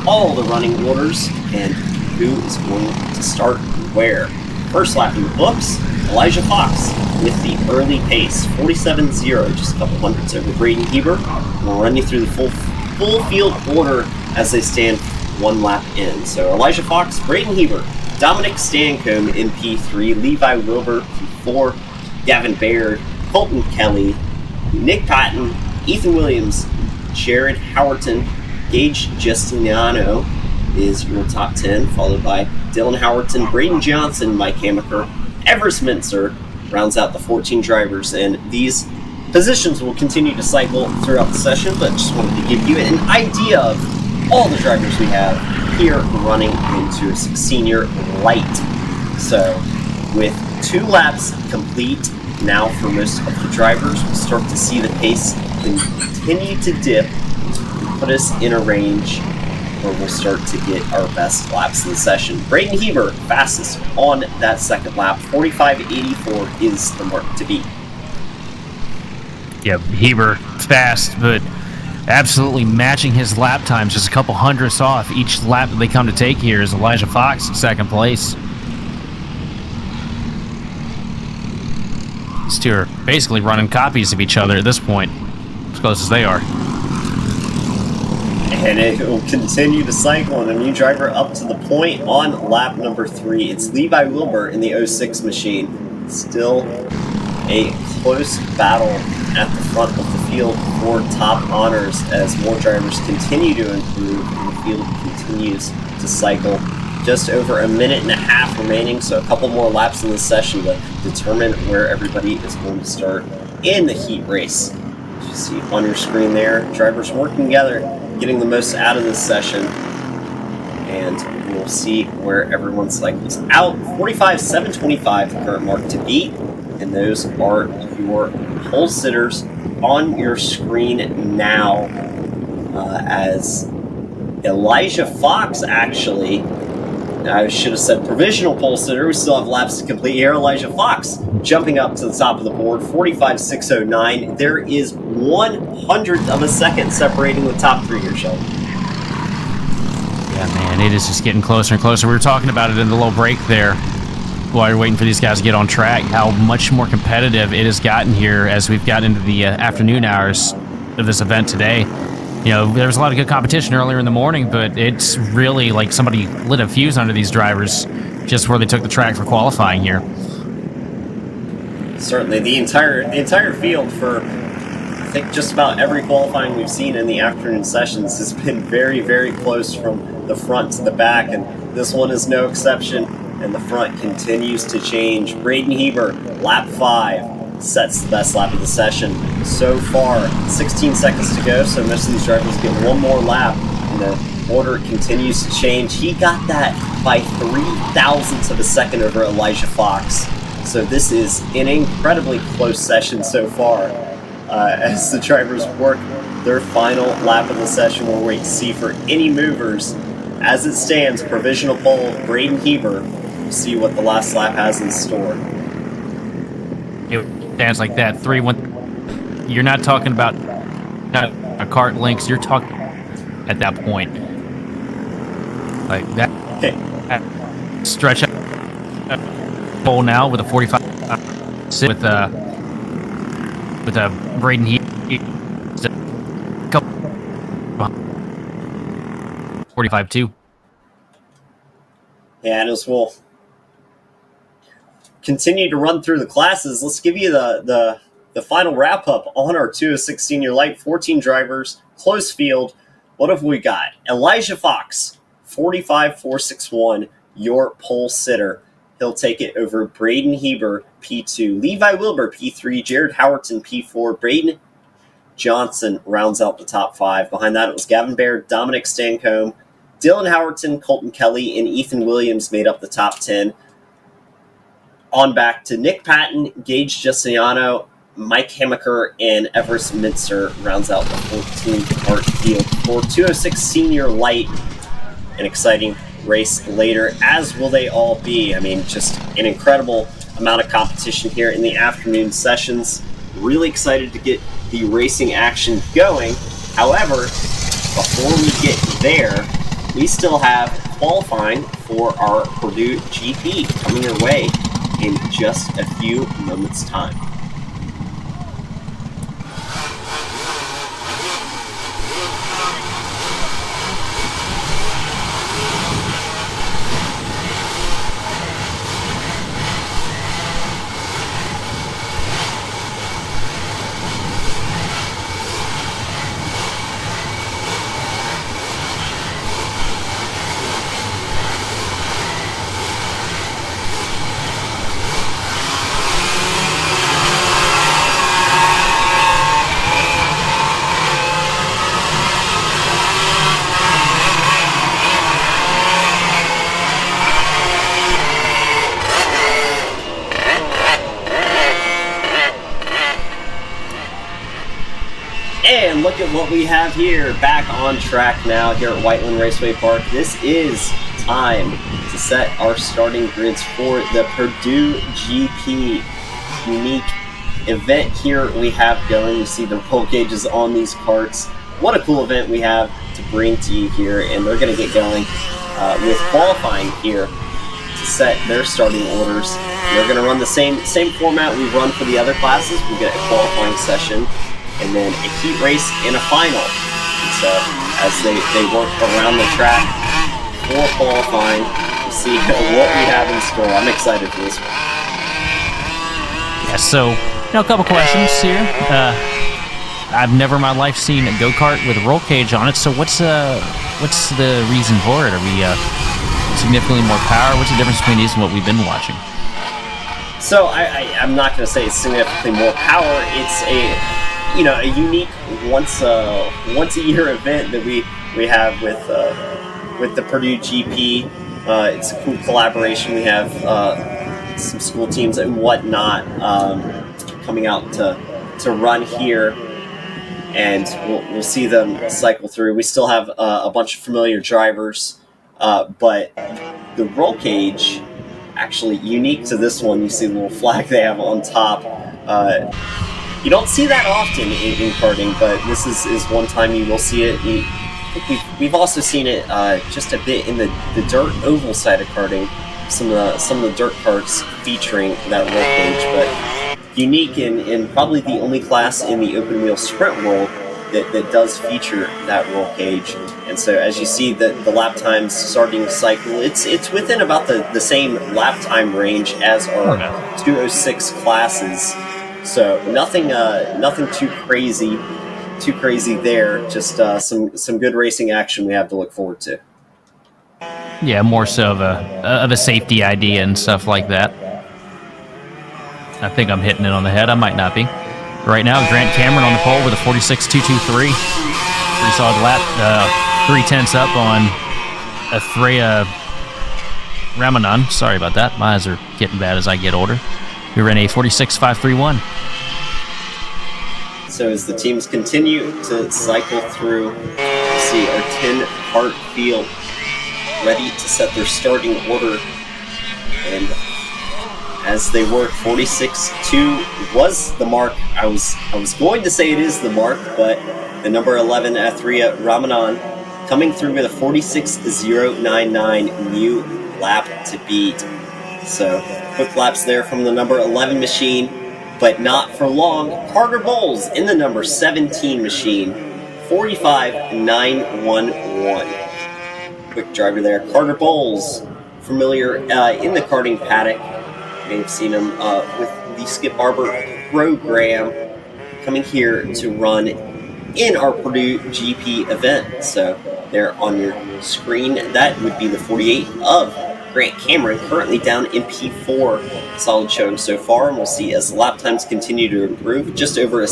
B: all the running orders and who is going to start where. First lap in the books, Elijah Fox with the early pace, 47.0, just a couple hundredths over Braden Heber. We'll run you through the full field order as they stand one lap in. So Elijah Fox, Braden Heber, Dominic Stancombe in P3, Levi Wilbur P4, Gavin Baird, Colton Kelly, Nick Patton, Ethan Williams, Jared Howerton, Gage Justiniano is your top 10, followed by Dylan Howerton, Braden Johnson, Mike Hamaker, Everest Mintzer rounds out the 14 drivers, and these positions will continue to cycle throughout the session, but just wanted to give you an idea of all the drivers we have here running into Senior Light. So with 2 laps complete now for most of the drivers, we'll start to see the pace continue to dip and put us in a range where we'll start to get our best laps in the session. Braden Heber, fastest on that second lap, 45.84 is the mark to beat.
C: Yeah, Heber fast, but absolutely matching his lap times, just a couple hundredths off each lap that they come to take here is Elijah Fox in second place. These two are basically running copies of each other at this point, as close as they are.
B: And it will continue to cycle, and a new driver up to the point on lap number 3. It's Levi Wilbur in the 06 machine. Still a close battle at the front of the field for top honors as more drivers continue to improve and the field continues to cycle. Just over a minute and a half remaining, so a couple more laps in this session to determine where everybody is going to start in the heat race. As you see on your screen there, drivers working together, getting the most out of this session, and we'll see where everyone cycles out. 45.725, the current mark to beat, and those are your pole sitters on your screen now, as Elijah Fox actually, I should have said provisional pole sitter, we still have laps to complete here. Elijah Fox jumping up to the top of the board, 45.609. There is 1/100th of a second separating the top 3 here, Sheldon.
C: Yeah, man, it is just getting closer and closer. We were talking about it in the little break there while you're waiting for these guys to get on track, how much more competitive it has gotten here as we've gotten into the afternoon hours of this event today. You know, there was a lot of good competition earlier in the morning, but it's really like somebody lit a fuse under these drivers just where they took the track for qualifying here.
B: Certainly, the entire field for, I think, just about every qualifying we've seen in the afternoon sessions has been very, very close from the front to the back, and this one is no exception and the front continues to change. Braden Heber, lap 5, sets the best lap of the session so far. 16 seconds to go, so most of these drivers get one more lap, and the order continues to change. He got that by 0.003 of a second over Elijah Fox. So this is an incredibly close session so far as the drivers work their final lap of the session. We'll wait to see for any movers. As it stands, provisional pole, Braden Heber. We'll see what the last lap has in store.
C: It stands like that. 3-1. You're not talking about a kart links. You're talking at that point. Like that.
B: Okay.
C: Stretch out pole now with a 45. Sit with a Braden Heber. 45-2.
B: Yeah, and as we'll continue to run through the classes, let's give you the final wrap-up on our 206 Senior Light. 14 drivers, close field. What have we got? Elijah Fox, 45.461, your pole sitter. He'll take it over Braden Heber, P2. Levi Wilbur, P3. Jared Howerton, P4. Braden Johnson rounds out the top 5. Behind that, it was Gavin Baird, Dominic Stancombe, Dylan Howerton, Colton Kelly, and Ethan Williams made up the top 10. On back to Nick Patton, Gage Giussiano, Mike Hamaker, and Everest Mintzer rounds out the 14 kart field for 206 Senior Light. An exciting race later, as will they all be. I mean, just an incredible amount of competition here in the afternoon sessions. Really excited to get the racing action going. However, before we get there, we still have qualifying for our Purdue GP coming your way in just a few moments' time. And look at what we have here, back on track now here at Whiteland Raceway Park. This is time to set our starting grids for the Purdue GP. Unique event here we have going. You see the roll gauges on these karts. What a cool event we have to bring to you here, and they're going to get going with qualifying here to set their starting orders. They're going to run the same format we've run for the other classes. We get a qualifying session, and then a heat race and a final. And so as they work around the track for qualifying, we'll see what we have in store. I'm excited for this one.
C: Yeah, so a couple questions here. I've never in my life seen a go-kart with a roll cage on it, so what's the reason for it? Are we significantly more power? What's the difference between these and what we've been watching?
B: So I'm not going to say it's significantly more power. It's a unique once a year event that we have with the Purdue GP. It's a cool collaboration. We have some school teams and whatnot coming out to run here, and we'll see them cycle through. We still have a bunch of familiar drivers, but the roll cage, actually unique to this one. You see the little flag they have on top. You don't see that often in karting, but this is one time you will see it. I think we've also seen it just a bit in the dirt oval side of karting. Some of the dirt karts featuring that roll cage, but unique in probably the only class in the open wheel sprint world that does feature that roll cage. And so as you see the lap times starting cycle, it's within about the same lap time range as our 206 classes. So nothing too crazy there. Just some good racing action we have to look forward to.
C: Yeah, more so of a safety idea and stuff like that. I think I'm hitting it on the head. I might not be. Right now, Grant Cameron on the pole with a 46.223. Pretty solid lap. 3/10 up on Athrea Ramanan. Sorry about that. My eyes are getting bad as I get older. We ran a 46.531.
B: So as the teams continue to cycle through, you see our 10-part field ready to set their starting order. And as they work, 46.2 was the mark. I was going to say it is the mark, but the number 11, Athrea Ramanan, coming through with a 46.099 new lap to beat. So quick laps there from the number 11 machine, but not for long. Carter Bowles in the number 17 machine, 45.911. Quick driver there. Carter Bowles, familiar in the karting paddock. You may have seen him with the Skip Barber program, coming here to run in our Purdue GP event. So there on your screen, that would be the 48 of Grant Cameron, currently down in P4. Solid showing so far, and we'll see as the lap times continue to improve. Just over a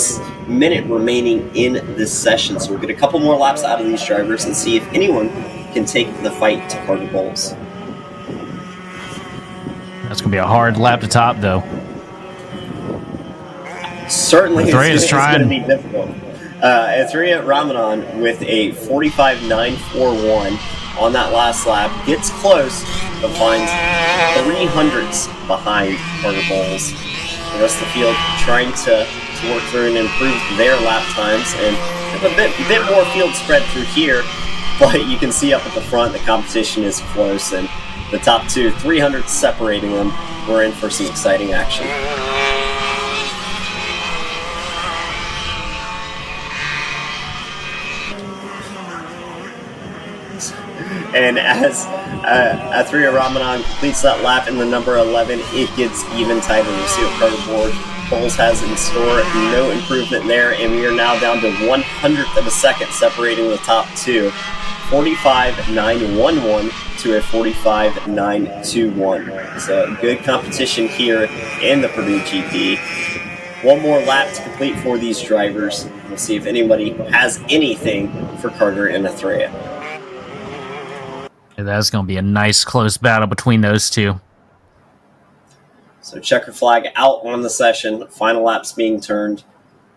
B: minute remaining in this session, so we'll get a couple more laps out of these drivers and see if anyone can take the fight to Carter Bowles.
C: That's going to be a hard lap to top, though.
B: Certainly,
C: Athrea
B: it's going to
C: trying.
B: be difficult. Athrea Ramanan with a 45.941 on that last lap, gets close, but finds 300ths behind Carter Bowles. The rest of the field trying to work through and improve their lap times, and a bit more field spread through here, but you can see up at the front the competition is close, and the top two, 300 separating them. We're in for some exciting action. And as Athrea Ramanan completes that lap in the number 11, it gets even tighter. You see what Carter Bowles has in store. No improvement there, and we are now down to 100th of a second separating the top two. 45.911 to a 45.921. So good competition here in the Purdue GP. One more lap to complete for these drivers. We'll see if anybody has anything for Carter and Athrea.
C: Yeah, that's going to be a nice close battle between those two.
B: So checker flag out on the session. Final laps being turned.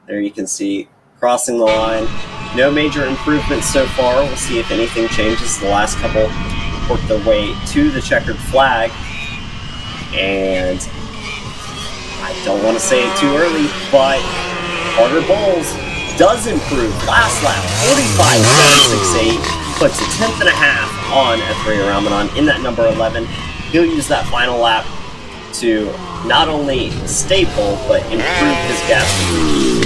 B: There you can see crossing the line. No major improvements so far. We'll see if anything changes. The last couple work their way to the checkered flag. And I don't want to say it too early, but Carter Bowles does improve. Last lap, 45.768. Puts a 10th and a half on Athrea Ramanan in that number 11. He'll use that final lap to not only stay pole, but improve his gas speed.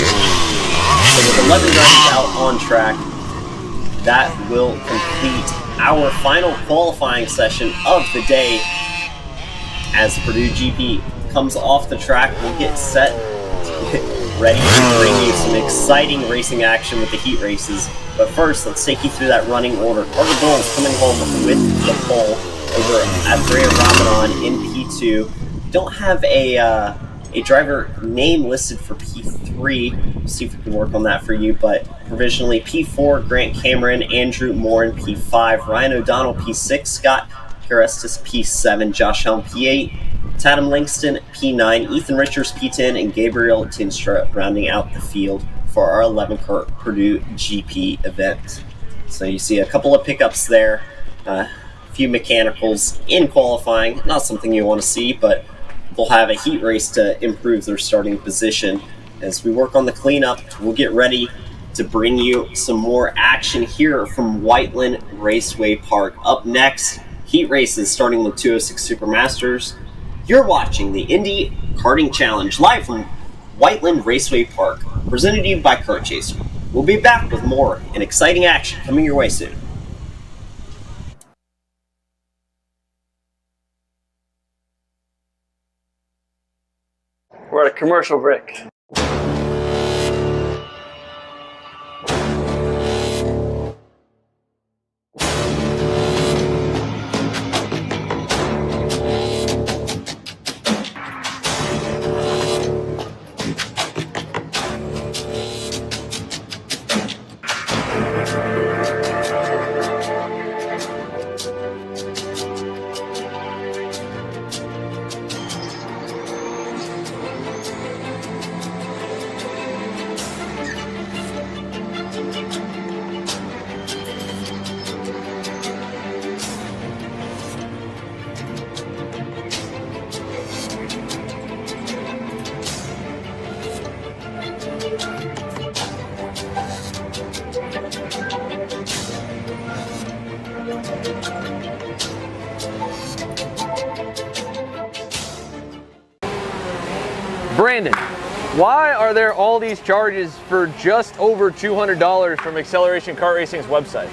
B: So with 11 drivers out on track, that will complete our final qualifying session of the day. As the Purdue GP comes off the track, we'll get set to get ready to bring you some exciting racing action with the heat races. But first, let's take you through that running order. Carter Bowles coming home with the pole over Athrea Ramanan in P2. Don't have a driver name listed for P3. We'll see if we can work on that for you. But provisionally, P4, Grant Cameron, Andrew Morin, P5, Ryan O'Donnell, P6, Scott Carestis, P7, Josh Helm, P8, Tatum Langston, P9, Ethan Richards, P10, and Gabriel Tinstra rounding out the field for our 11 Kart Purdue GP event. So you see a couple of pickups there, a few mechanicals in qualifying. Not something you want to see, but they'll have a heat race to improve their starting position. As we work on the cleanup, we'll get ready to bring you some more action here from Whiteland Raceway Park. Up next, heat races starting with 206 Supermasters. You're watching the Indy Karting Challenge live from Whiteland Raceway Park, presented to you by Kart Chaser. We'll be back with more and exciting action coming your way soon.
D: We're at a commercial break. Brandon, why are there all these charges for just over $200 from Acceleration Kart Racing's website?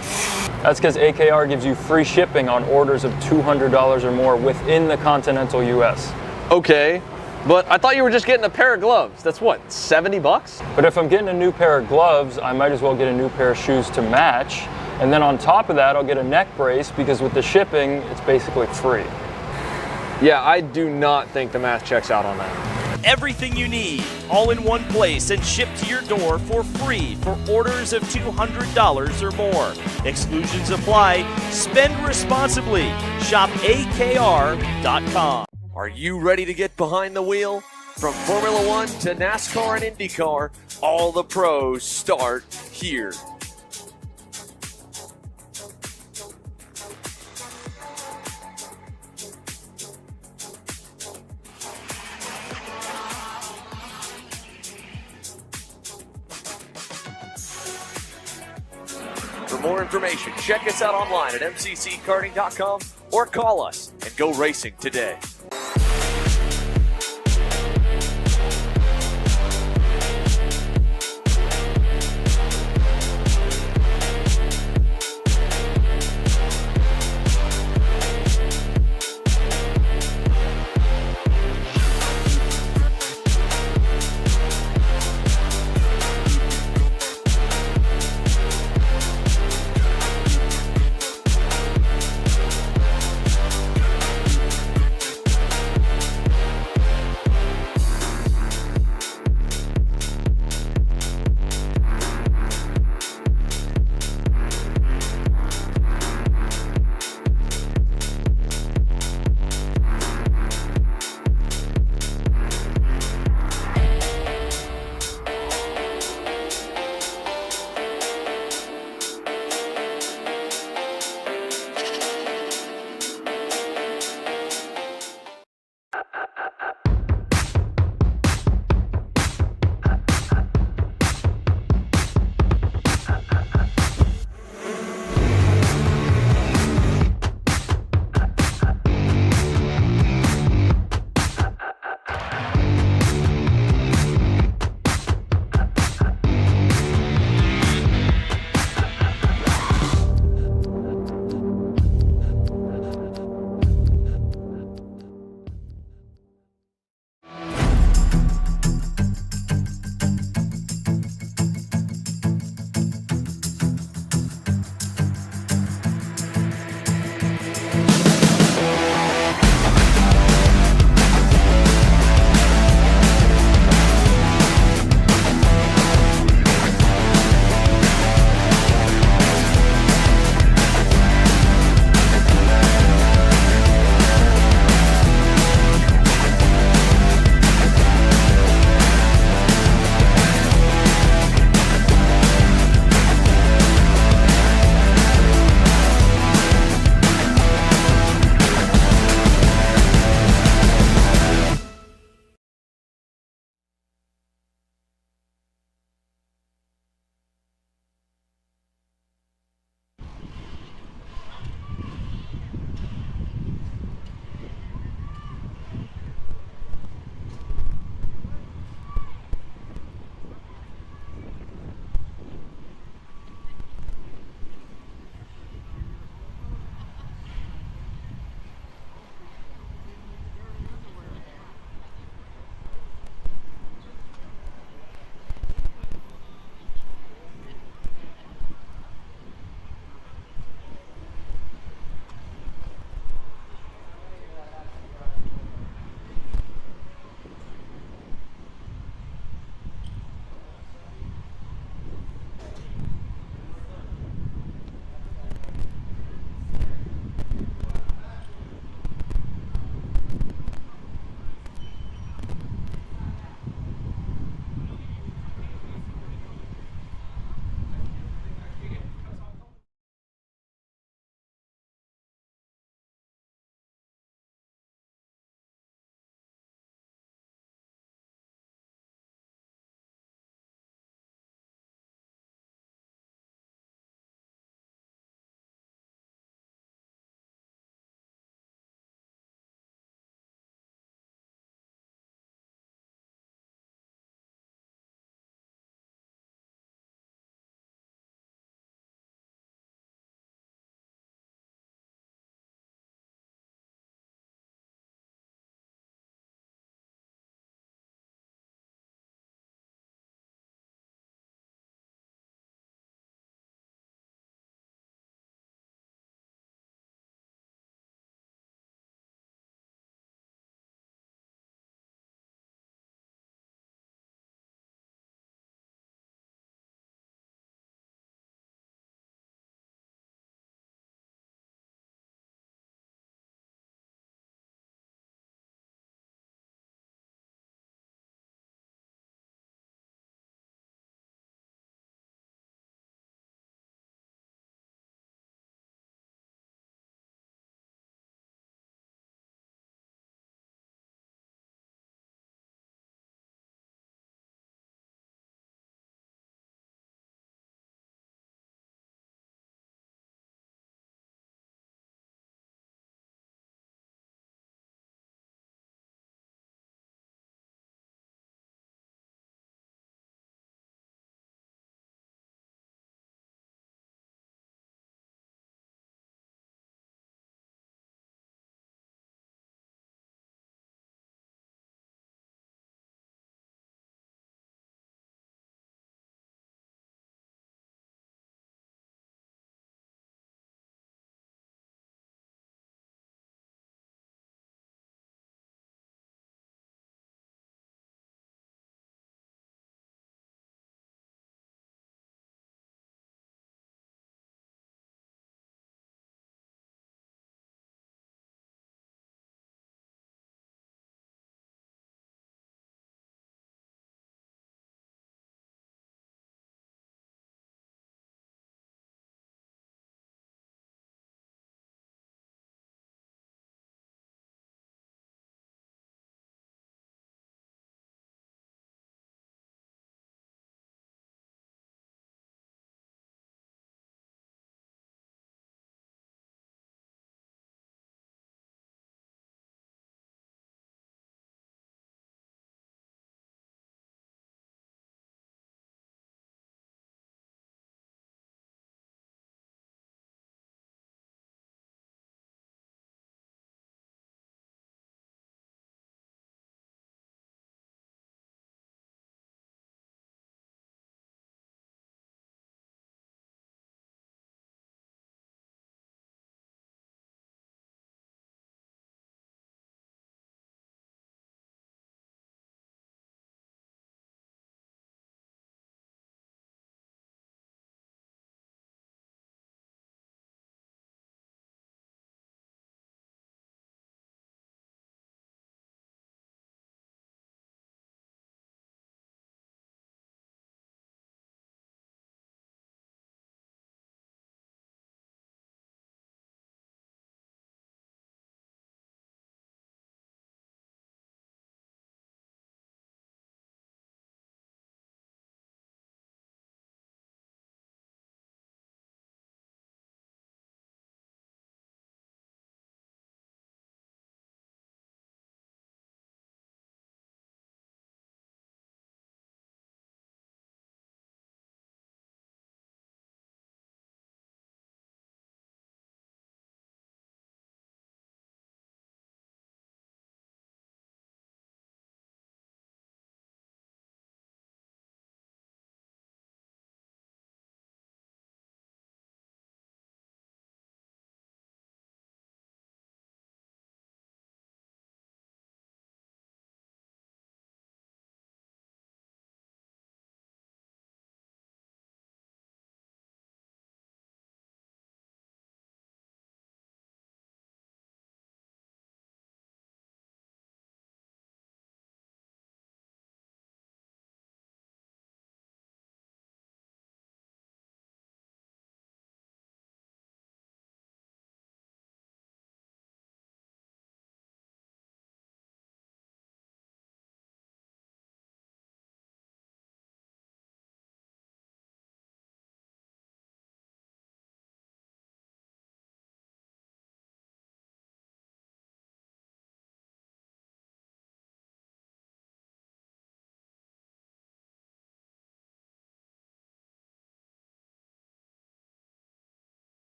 E: That's because AKR gives you free shipping on orders of $200 or more within the continental US.
D: Okay, but I thought you were just getting a pair of gloves. That's what, 70 bucks?
E: But if I'm getting a new pair of gloves, I might as well get a new pair of shoes to match. And then on top of that, I'll get a neck brace because with the shipping, it's basically free.
D: Yeah, I do not think the math checks out on that.
F: Everything you need, all in one place and shipped to your door for free for orders of $200 or more. Exclusions apply. Spend responsibly. Shop AKR.com.
G: Are you ready to get behind the wheel? From Formula One to NASCAR and IndyCar, all the pros start here. For more information, check us out online at mcckarting.com or call us and go racing today.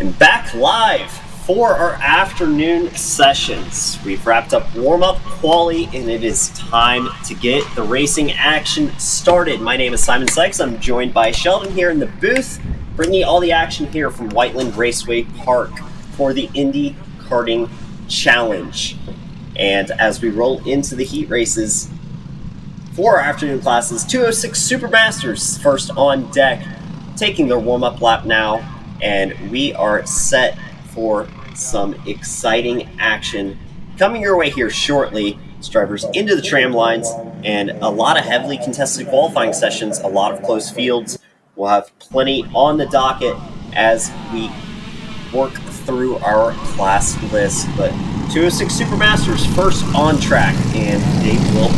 B: And back live for our afternoon sessions. We've wrapped up warm-up, quali, and it is time to get the racing action started. My name is Simon Sykes. I'm joined by Sheldon here in the booth, bringing all the action here from Whiteland Raceway Park for the Indy Karting Challenge. And as we roll into the heat races for our afternoon classes, 206 Supermasters first on deck, taking their warm-up lap now. And we are set for some exciting action coming your way here shortly. Drivers into the tram lines and a lot of heavily contested qualifying sessions, a lot of close fields. We'll have plenty on the docket as we work through our class list. But 206 Supermasters first on track, and they will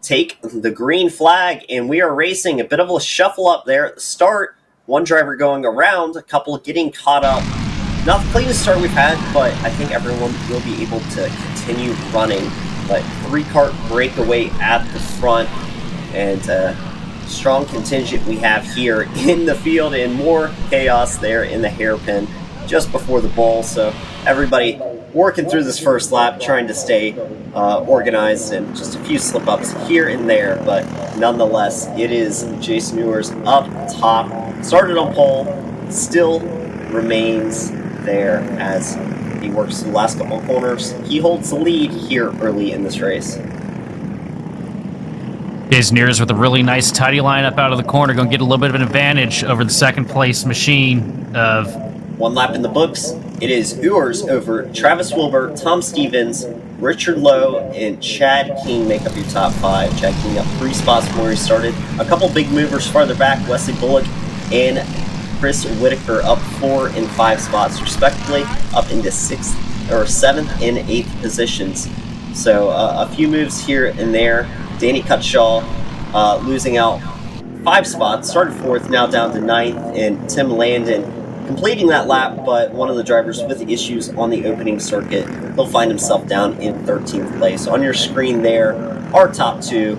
B: take the green flag, and we are racing a bit of a shuffle up there at the start. One driver going around, a couple getting caught up. Not the cleanest start we've had, but I think everyone will be able to continue running. But 3-kart breakaway at the front, and strong contingent we have here in the field, and more chaos there in the hairpin just before the bowl. So everybody working through this first lap, trying to stay organized, and just a few slip-ups here and there, but nonetheless, it is Jason Ewers up top. Started on pole, still remains there as he works the last couple of corners. He holds the lead here early in this race.
C: Jason Ewers with a really nice tidy lineup out of the corner, going to get a little bit of an advantage over the second place machine of...
B: One lap in the books. It is Ewers over Travis Wilbur, Tom Stevens, Richard Lowe, and Chad King make up your top 5. Chad King up 3 spots from where he started. A couple big movers farther back, Wesley Bullock and Chris Whitaker up 4 and 5 spots respectively, up into 6th or 7th and 8th positions. So a few moves here and there. Danny Cutshaw losing out 5 spots, started 4th, now down to 9th, and Tim Landon completing that lap, but one of the drivers with issues on the opening circuit. He'll find himself down in 13th place. On your screen there, our top 2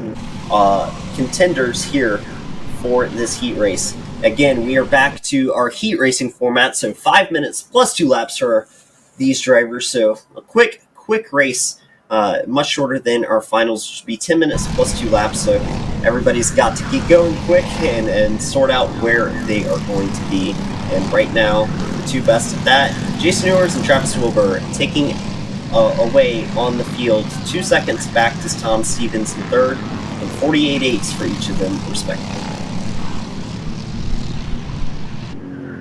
B: contenders here for this heat race. Again, we are back to our heat racing format, so 5 minutes plus 2 laps for these drivers. So a quick race, much shorter than our finals, which would be 10 minutes plus 2 laps. So everybody's got to get going quick and sort out where they are going to be. And right now, the 2 best at that, Jason Ewers and Travis Wilbur, taking away on the field. 2 seconds back to Tom Stevens in 3rd, and 48.8 for each of them, respectively.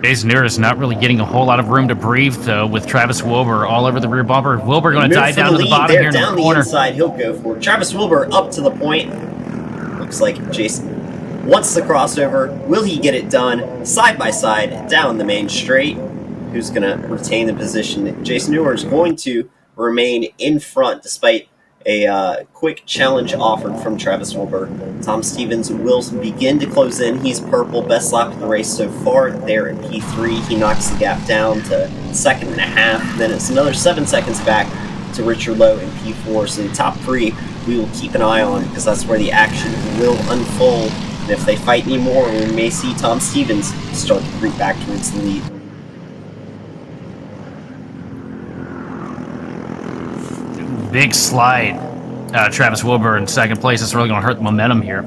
C: Jason Ewers not really getting a whole lot of room to breathe, though, with Travis Wilbur all over the rear bumper. Wilbur going to dive down to the bottom here in the corner.
B: Down the inside, he'll go for it. Travis Wilbur up to the point. Looks like Jason wants the crossover. Will he get it done? Side by side, down the main straight. Who's going to retain the position? Jason Ewers going to remain in front despite a quick challenge offered from Travis Wilbur. Tom Stevens will begin to close in. He's purple, best lap of the race so far there in P3. He knocks the gap down to 2.5. Then it's another 7 seconds back to Richard Lowe in P4. So the top 3 we will keep an eye on, because that's where the action will unfold. And if they fight any more, we may see Tom Stevens start to creep back towards the lead.
C: Big slide. Travis Wilbur in second place. That's really going to hurt the momentum here.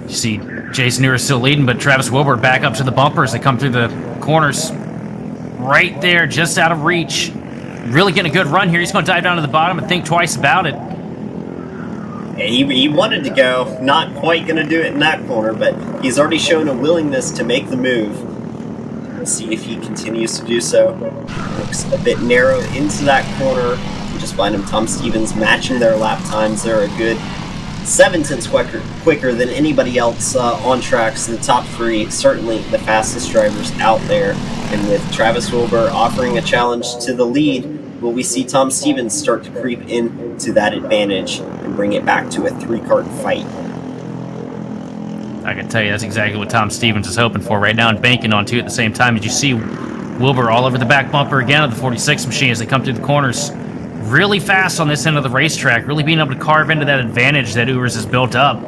C: You see Jason Ewers still leading, but Travis Wilbur back up to the bumper as they come through the corners. Right there, just out of reach. Really getting a good run here. He's going to dive down to the bottom and think twice about it.
B: He wanted to go, not quite going to do it in that corner, but he's already shown a willingness to make the move. We'll see if he continues to do so. Looks a bit narrow into that corner. You just find him, Tom Stevens, matching their lap times. They're a good 7/10 quicker than anybody else on track. So the top 3, certainly the fastest drivers out there. And with Travis Wilbur offering a challenge to the lead, will we see Tom Stevens start to creep into that advantage and bring it back to a 3-kart fight?
C: I can tell you that's exactly what Tom Stevens is hoping for right now and banking on, too, at the same time. As you see Wilbur all over the back bumper again of the 46 machine as they come through the corners. Really fast on this end of the racetrack, really being able to carve into that advantage that Ewers has built up.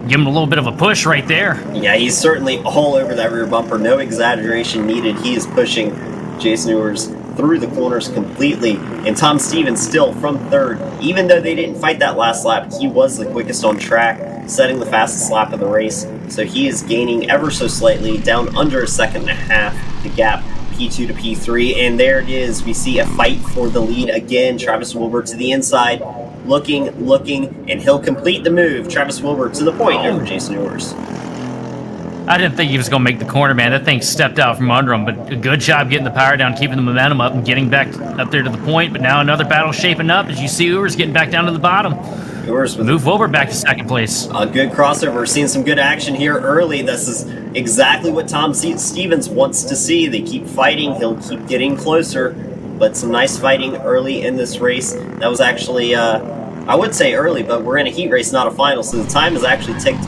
C: give him a little bit of a push right there.
B: Yeah, he's certainly all over that rear bumper. No exaggeration needed. He is pushing Jason Ewers through the corners completely. And Tom Stevens still from third. Even though they didn't fight that last lap, he was the quickest on track, setting the fastest lap of the race. So he is gaining ever so slightly, down under a second and a half, the gap P2 to P3. And there it is. We see a fight for the lead again. Travis Wilbur to the inside, looking, and he'll complete the move. Travis Wilbur to the point over Jason Ewers.
C: I didn't think he was going to make the corner, man. That thing stepped out from under him, but a good job getting the power down, keeping the momentum up, and getting back up there to the point. But now another battle shaping up as you see Ewers getting back down to the bottom.
B: Ewers with
C: move Wilbur back to second place.
B: A good crossover. We're seeing some good action here early. This is exactly what Tom Stevens wants to see. They keep fighting. He'll keep getting closer, but some nice fighting early in this race. That was actually, I would say early, but we're in a heat race, not a final, so the time has actually ticked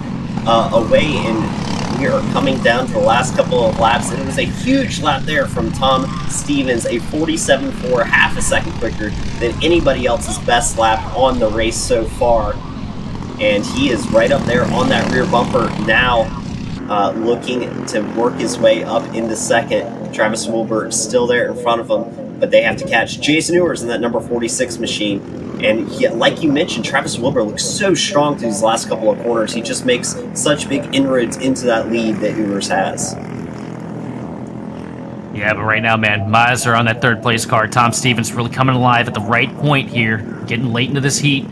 B: away, and we are coming down to the last couple of laps, and it was a huge lap there from Tom Stevens, a 47.4, half a second quicker than anybody else's best lap on the race so far. And he is right up there on that rear bumper now, looking to work his way up into second. Travis Wilbur is still there in front of him, but they have to catch Jason Ewers in that number 46 machine. And like you mentioned, Travis Wilbur looks so strong through these last couple of corners. He just makes such big inroads into that lead that Ewers has.
C: Yeah, but right now, man, my eyes are on that third place car. Tom Stevens really coming alive at the right point here, getting late into this heat.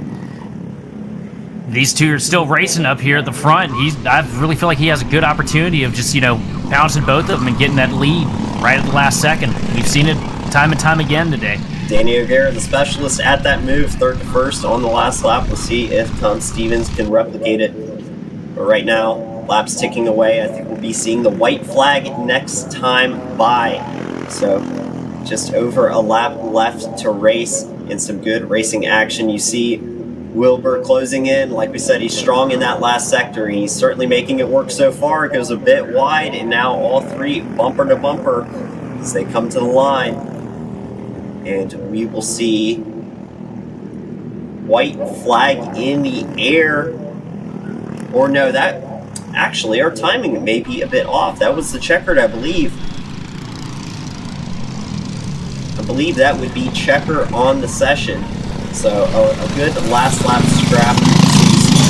C: These two are still racing up here at the front. I really feel like he has a good opportunity of just, pouncing both of them and getting that lead right at the last second. We've seen it time and time again today.
B: Danny O'Gara, the specialist at that move, third to first on the last lap. We'll see if Tom Stevens can replicate it. But right now, laps ticking away. I think we'll be seeing the white flag next time by. So just over a lap left to race and some good racing action. You see Wilbur closing in. Like we said, he's strong in that last sector. He's certainly making it work so far. It goes a bit wide, and now all three bumper to bumper as they come to the line. And we will see white flag in the air. Or no, that actually our timing may be a bit off. That was the checkered, I believe. I believe that would be checker on the session. So a good last lap scrap.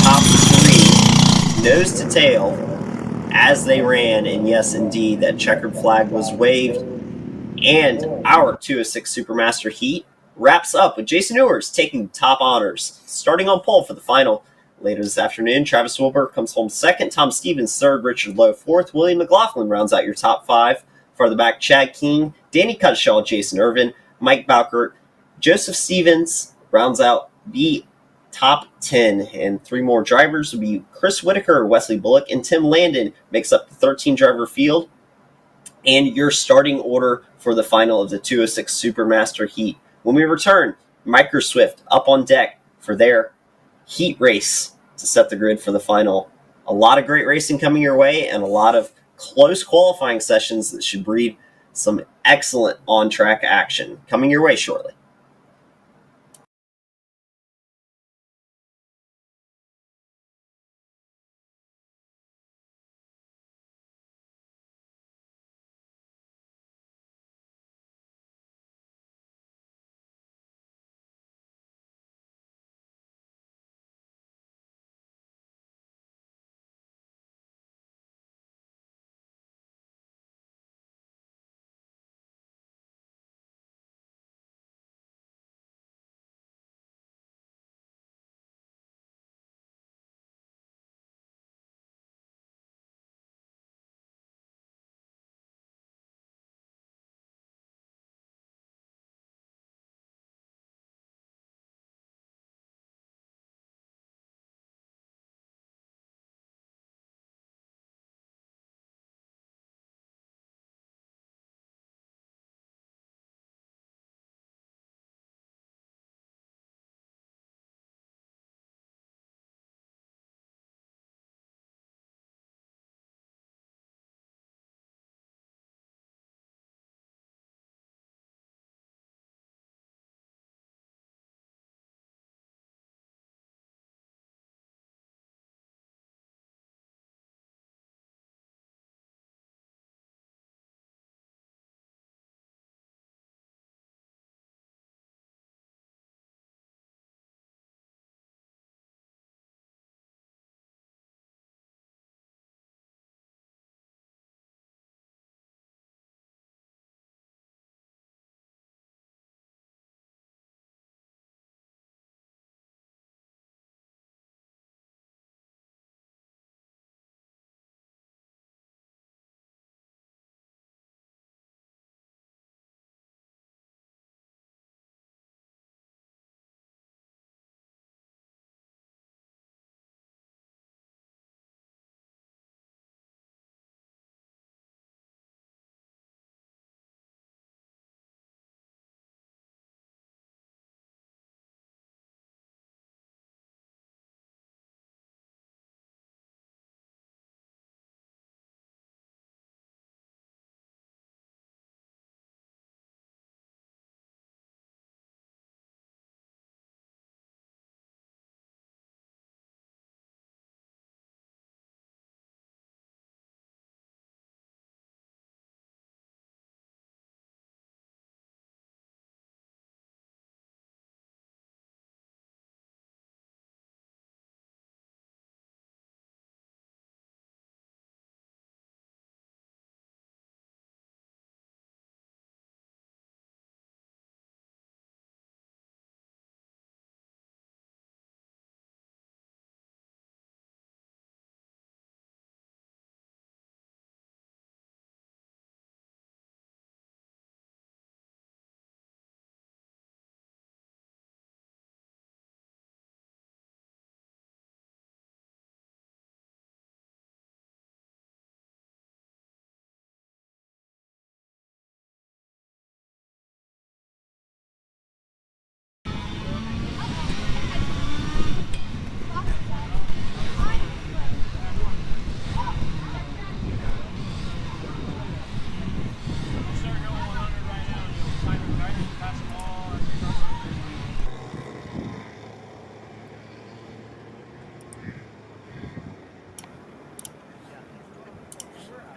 B: Top three, nose to tail, as they ran. And yes, indeed, that checkered flag was waved. And our 206 Supermaster Heat wraps up with Jason Ewers taking top honors, starting on pole for the final. Later this afternoon, Travis Wilbur comes home second, Tom Stevens third, Richard Lowe fourth, William McLaughlin rounds out your top five. Farther back, Chad King, Danny Cutshaw, Jason Irvin, Mike Bowkert, Joseph Stevens rounds out the top 10. And three more drivers will be Chris Whitaker, Wesley Bullock, and Tim Landon makes up the 13-driver field. And your starting order for the final of the 206 Supermaster Heat. When we return, Micro Swift up on deck for their heat race to set the grid for the final. A lot of great racing coming your way, and a lot of close qualifying sessions that should breed some excellent on-track action coming your way shortly.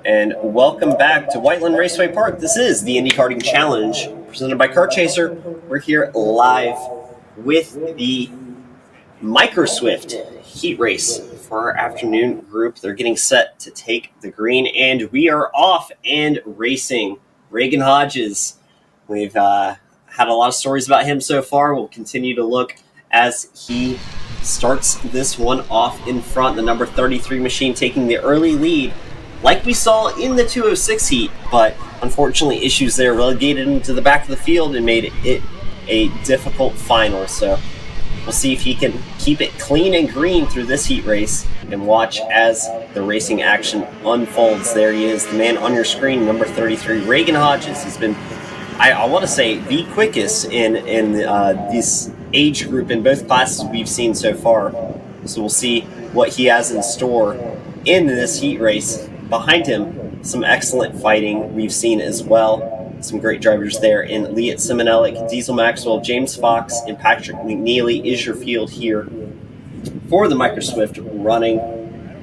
B: And welcome back to Whiteland Raceway Park. This is the Indy Karting Challenge presented by Kart Chaser. We're here live with the Micro Swift heat race for our afternoon group. They're getting set to take the green, and we are off and racing. Reagan Hodges, we've had a lot of stories about him so far. We'll continue to look as he starts this one off in front. The number 33 machine taking the early lead, like we saw in the 206 heat, but unfortunately issues there relegated him to the back of the field and made it a difficult final. So we'll see if he can keep it clean and green through this heat race and watch as the racing action unfolds. There he is, the man on your screen, number 33, Reagan Hodges. He's been, I want to say, the quickest in this age group in both classes we've seen so far. So we'll see what he has in store in this heat race. Behind him, some excellent fighting we've seen as well. Some great drivers there in Liat Simonelli, Diesel Maxwell, James Fox, and Patrick McNeely is your field here for the Micro Swift running.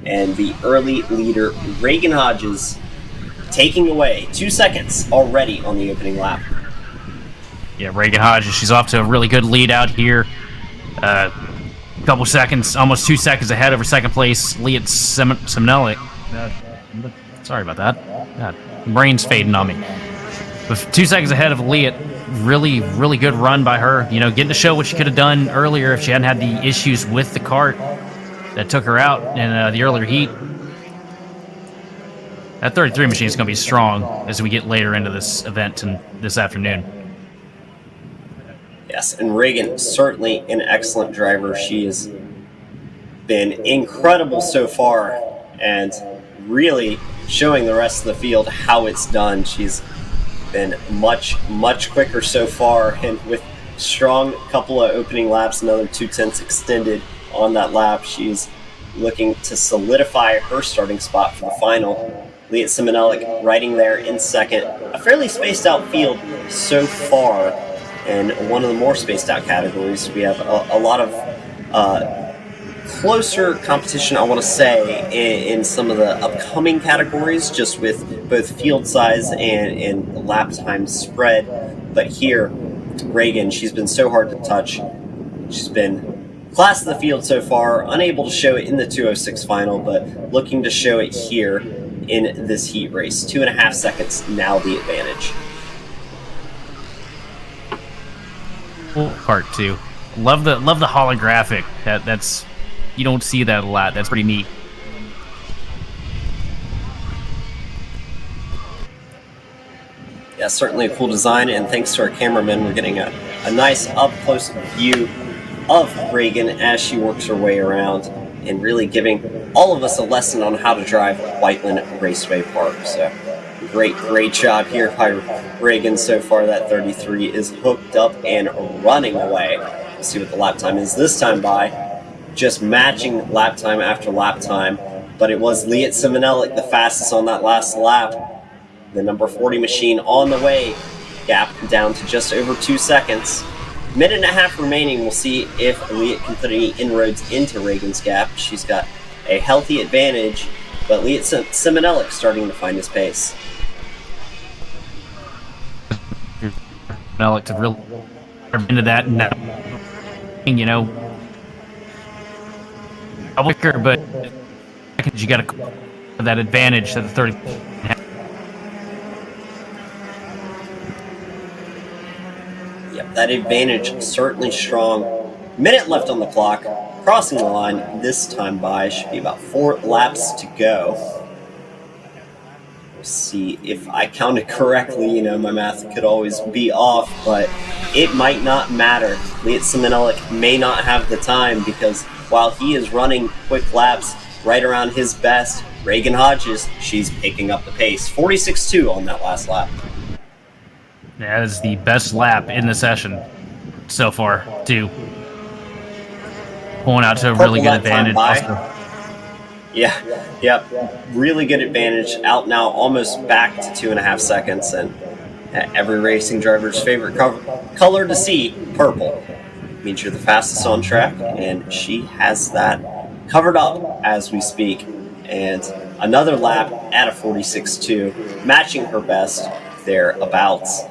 B: And the early leader, Reagan Hodges, taking away 2 seconds already on the opening lap.
C: Yeah, Reagan Hodges, she's off to a really good lead out here. Couple seconds, almost 2 seconds ahead of her second place, Liat Simonelli. Sorry about that. God, brain's fading on me. With 2 seconds ahead of Liat, really good run by her. You know, getting to show what she could have done earlier if she hadn't had the issues with the kart that took her out in the earlier heat. That 33 machine is going to be strong as we get later into this event and this afternoon.
B: Yes, and Reagan, certainly an excellent driver. She has been incredible so far and really showing the rest of the field how it's done. She's been much quicker so far, and with strong couple of opening laps, another 2/10 extended on that lap, she's looking to solidify her starting spot for the final. Liat Simonelli riding there in second. A fairly spaced out field so far, and one of the more spaced out categories. We have a lot of closer competition, I want to say, in some of the upcoming categories, just with both field size and lap time spread. But here, Reagan, she's been so hard to touch. She's been class of the field so far, unable to show it in the 206 final, but looking to show it here in this heat race. 2.5 seconds, now the advantage.
C: Part two. Love the holographic. That's you don't see that a lot. That's pretty neat.
B: Yeah, certainly a cool design, and thanks to our cameraman, we're getting a nice up-close view of Reagan as she works her way around and really giving all of us a lesson on how to drive Whiteland Raceway Park. So great job here by Reagan so far. That 33 is hooked up and running away. Let's see what the lap time is this time by. Just matching lap time after lap time, but it was Liat Simonelli the fastest on that last lap. The number 40 machine on the way, gap down to just over 2 seconds. Minute and a half remaining. We'll see if Liat can put any inroads into Reagan's gap. She's got a healthy advantage, but Liat Simonelli starting to find his pace.
C: I like to really into that, and you know, quicker, but you got to that advantage that the 30.
B: Yep, that advantage certainly strong. Minute left on the clock. Crossing the line this time by. Should be about 4 laps to go. See if I counted correctly. You know, my math could always be off, but it might not matter. Liat Simonelli may not have the time, because while he is running quick laps right around his best, Reagan Hodges, she's picking up the pace. 46.2 on that last lap.
C: That is the best lap in the session so far, too. Pulling out to a really good advantage.
B: Yeah, really good advantage. Out now, almost back to 2.5 seconds, and every racing driver's favorite color to see, purple, means you're the fastest on track, and she has that covered up as we speak. And another lap at a 46.2, matching her best thereabouts.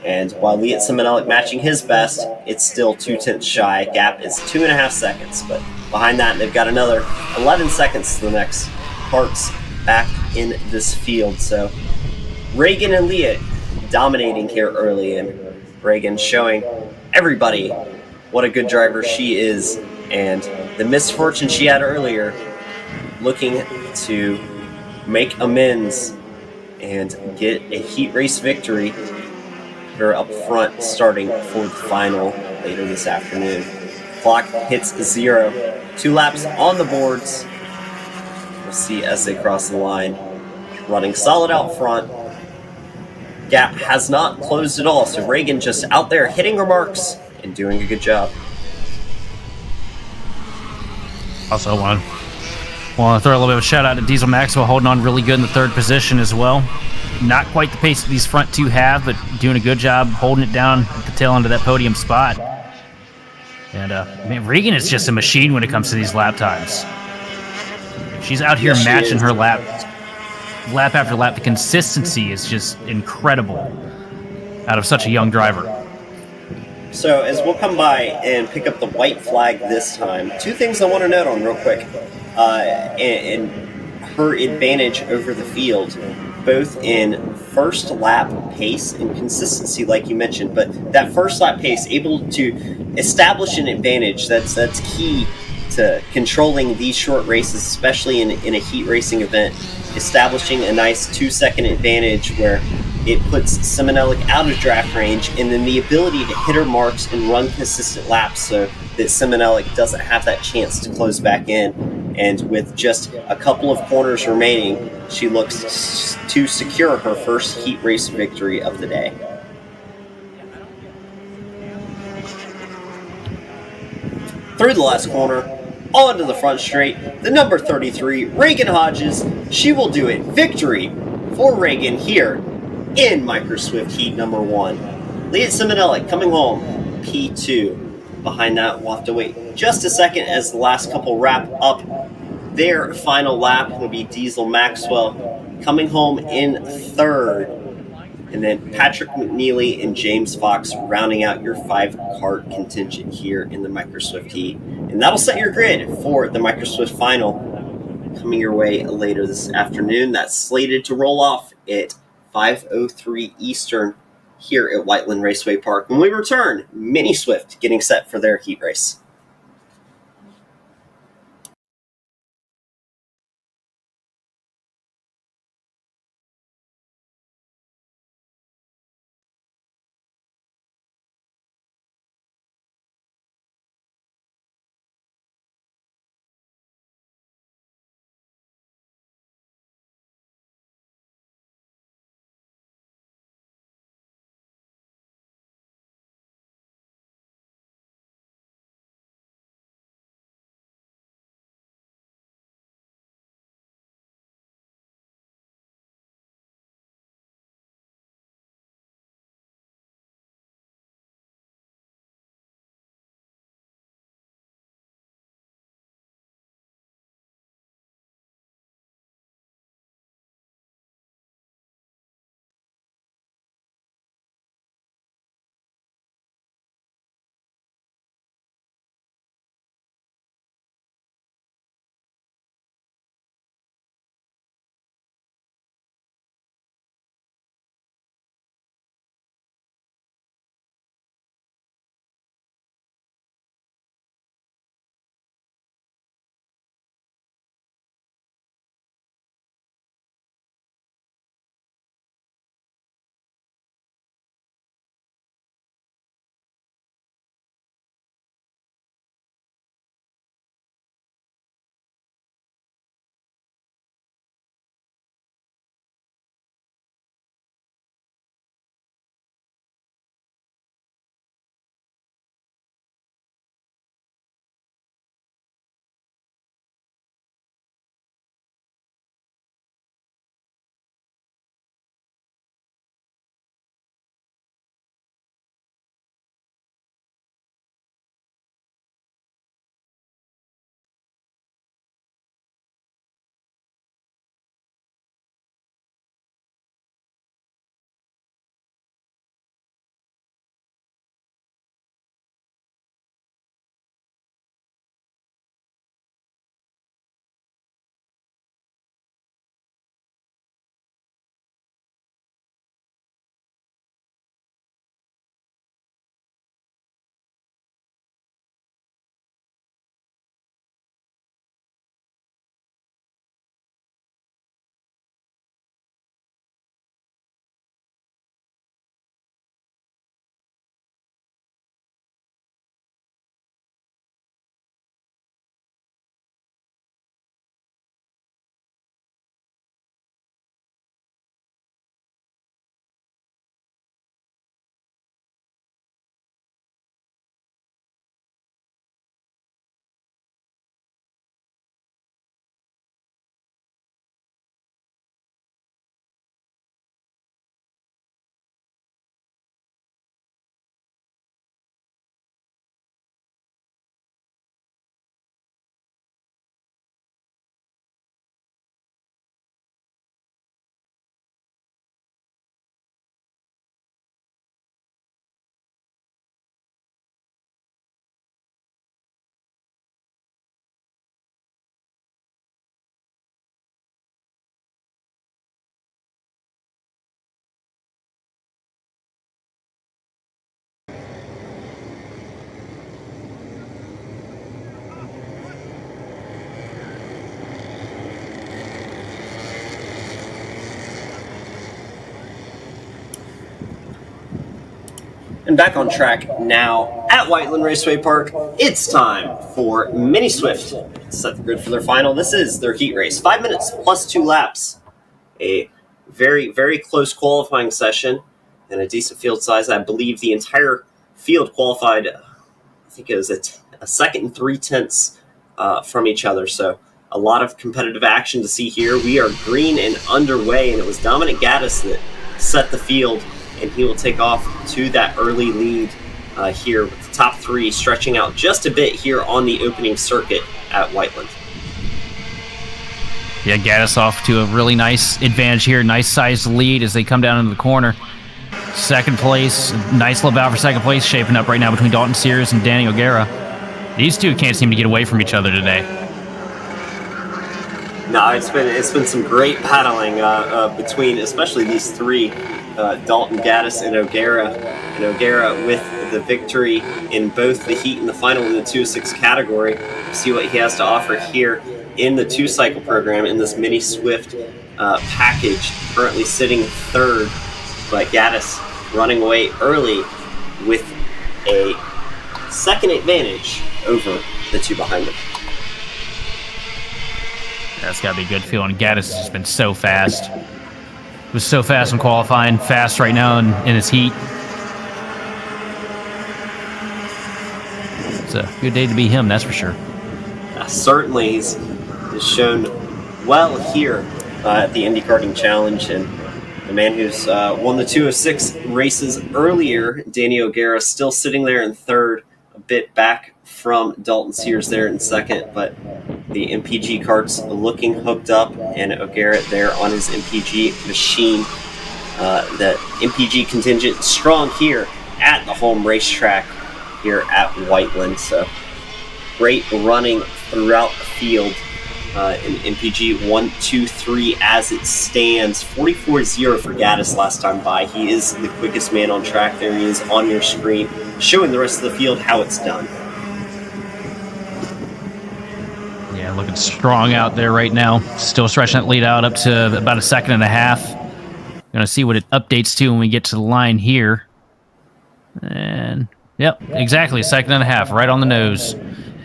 B: And while Liat Simonelli matching his best, it's still 2/10 shy. Gap is 2.5 seconds, but behind that, they've got another 11 seconds to the next karts back in this field. So Reagan and Liat dominating here early, and Reagan showing everybody what a good driver she is, and the misfortune she had earlier, looking to make amends and get a heat race victory. Her up front starting for the final later this afternoon. Clock hits 0. 2 laps on the boards. We'll see as they cross the line. Running solid out front. Gap has not closed at all, so Reagan just out there hitting her marks and doing a good job.
C: Also want to throw a little bit of a shout out to Diesel Maxwell, holding on really good in the 3rd position as well. Not quite the pace that these front 2 have, but doing a good job holding it down at the tail end of that podium spot. And man, Regan is just a machine when it comes to these lap times. She's out here matching her lap after lap. The consistency is just incredible out of such a young driver.
B: So as we'll come by and pick up the white flag this time, 2 things I want to note on real quick. And her advantage over the field, both in first lap pace and consistency, like you mentioned. But that first lap pace, able to establish an advantage, that's key to controlling these short races, especially in a heat racing event. Establishing a nice 2-second advantage where it puts Simonelli out of draft range, and then the ability to hit her marks and run consistent laps so that Simonelli doesn't have that chance to close back in. And with just a couple of corners remaining, she looks to secure her first heat race victory of the day. Through the last corner, onto the front straight, the number 33, Reagan Hodges. She will do it. Victory for Reagan here in Micro Swift Heat number 1. Liat Simonelli coming home, P2. Behind that, we'll have to wait just a second as the last couple wrap up their final lap. It'll be Diesel Maxwell coming home in 3rd. And then Patrick McNeely and James Fox rounding out your 5 kart contingent here in the Micro Swift Heat. And that'll set your grid for the Micro Swift final coming your way later this afternoon. That's slated to roll off at 5:03 Eastern here at Whiteland Raceway Park. When we return, Mini Swift getting set for their heat race. And back on track now at Whiteland Raceway Park, it's time for Mini Swift to set the grid for their final. This is their heat race. 5 minutes plus 2 laps. A very, very close qualifying session and a decent field size. I believe the entire field qualified, I think it was a second and 3/10 from each other. So a lot of competitive action to see here. We are green and underway, and it was Dominic Gaddis that set the field, and he will take off to that early lead here with the top 3 stretching out just a bit here on the opening circuit at Whiteland.
C: Yeah, Gaddis off to a really nice advantage here. Nice sized lead as they come down into the corner. Second place, nice little battle for second place shaping up right now between Dalton Sears and Danny O'Gara. These two can't seem to get away from each other today.
B: No, it's been some great battling between especially these 3, Dalton, Gaddis, and O'Gara. And O'Gara with the victory in both the heat and the final in the 2-6 category. See what he has to offer here in the 2-cycle program in this Mini Swift package. Currently sitting 3rd, but Gaddis running away early with a second advantage over the 2 behind him.
C: That's got to be a good feeling. Gaddis has just been so fast. He was so fast in qualifying, fast right now in his heat. It's a good day to be him, that's for sure.
B: Certainly, he's shown well here at the Indy Karting Challenge, and the man who's won the 206 races earlier, Danny O'Gara, still sitting there in 3rd, a bit back from Dalton Sears there in 2nd, but the MPG karts looking hooked up, and O'Gara there on his MPG machine. The MPG contingent strong here at the home racetrack here at Whiteland, so great running throughout the field in MPG 1, 2, 3 as it stands. 44.0 for Gaddis last time by. He is the quickest man on track. There he is on your screen, showing the rest of the field how it's done.
C: Yeah, looking strong out there right now. Still stretching that lead out up to about a 1.5 seconds. Going to see what it updates to when we get to the line here. And, yep, exactly, 1.5 seconds, right on the nose.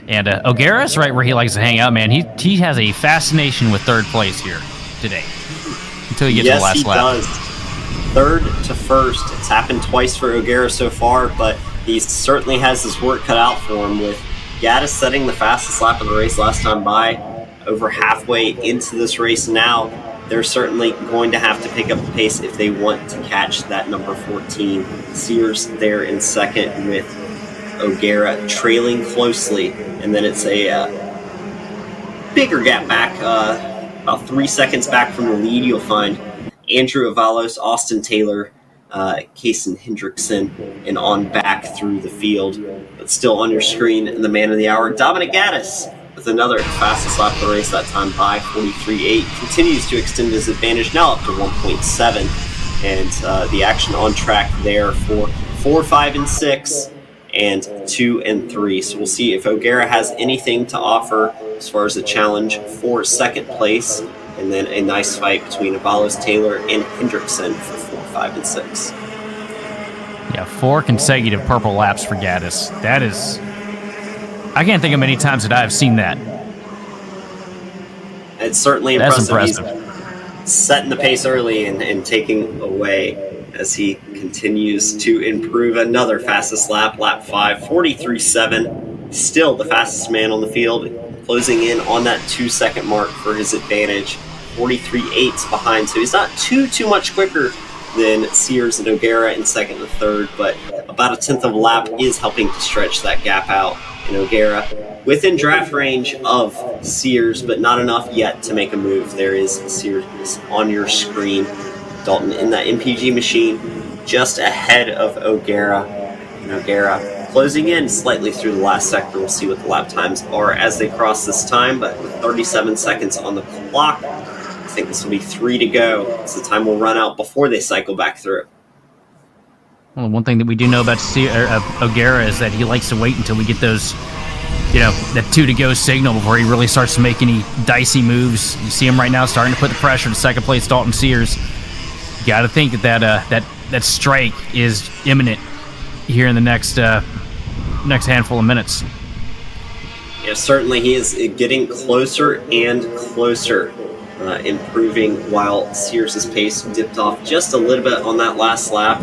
C: And O'Gara's right where he likes to hang out, man. He has a fascination with 3rd place here today. Until he gets to the last lap.
B: Yes, he does. 3rd to 1st. It's happened twice for O'Gara so far, but he certainly has his work cut out for him with Gaddis setting the fastest lap of the race last time by. Over halfway into this race now, they're certainly going to have to pick up the pace if they want to catch that number 14. Sears there in 2nd with O'Gara trailing closely, and then it's a bigger gap back, about 3 seconds back from the lead. You'll find Andrew Avalos, Austin Taylor, Kason Hendrickson, and on back through the field. But still on your screen, the man of the hour, Dominic Gaddis, with another fastest lap of the race that time by 43.8. Continues to extend his advantage now up to 1.7. And the action on track there for 4, 5, and 6. And 2 and 3. So we'll see if O'Gara has anything to offer as far as a challenge for 2nd place. And then a nice fight between Avalos, Taylor, and Hendrickson for 4, 5, and 6.
C: Yeah, 4 consecutive purple laps for Gaddis. That is... I can't think of many times that I've seen that.
B: It's certainly
C: That's
B: impressive.
C: impressive.
B: He's setting the pace early and taking away as he continues to improve. Another fastest lap, lap 5, 43.7. Still the fastest man on the field, closing in on that 2-second mark for his advantage. 43.8 behind, so he's not too much quicker than Sears and O'Gara in 2nd and 3rd, but about a 1/10 of a lap is helping to stretch that gap out. And O'Gara within draft range of Sears, but not enough yet to make a move. There is Sears on your screen. Dalton in that MPG machine, just ahead of O'Gara. And O'Gara closing in slightly through the last sector. We'll see what the lap times are as they cross this time, but with 37 seconds on the clock, I think this will be 3 to go. So the time will run out before they cycle back through.
C: Well, one thing that we do know about O'Gara is that he likes to wait until we get those, that 2 to go signal before he really starts to make any dicey moves. You see him right now starting to put the pressure to 2nd place Dalton Sears. You got to think that strike is imminent here in the next handful of minutes.
B: Yeah, certainly he is getting closer and closer, improving while Sears' pace dipped off just a little bit on that last lap.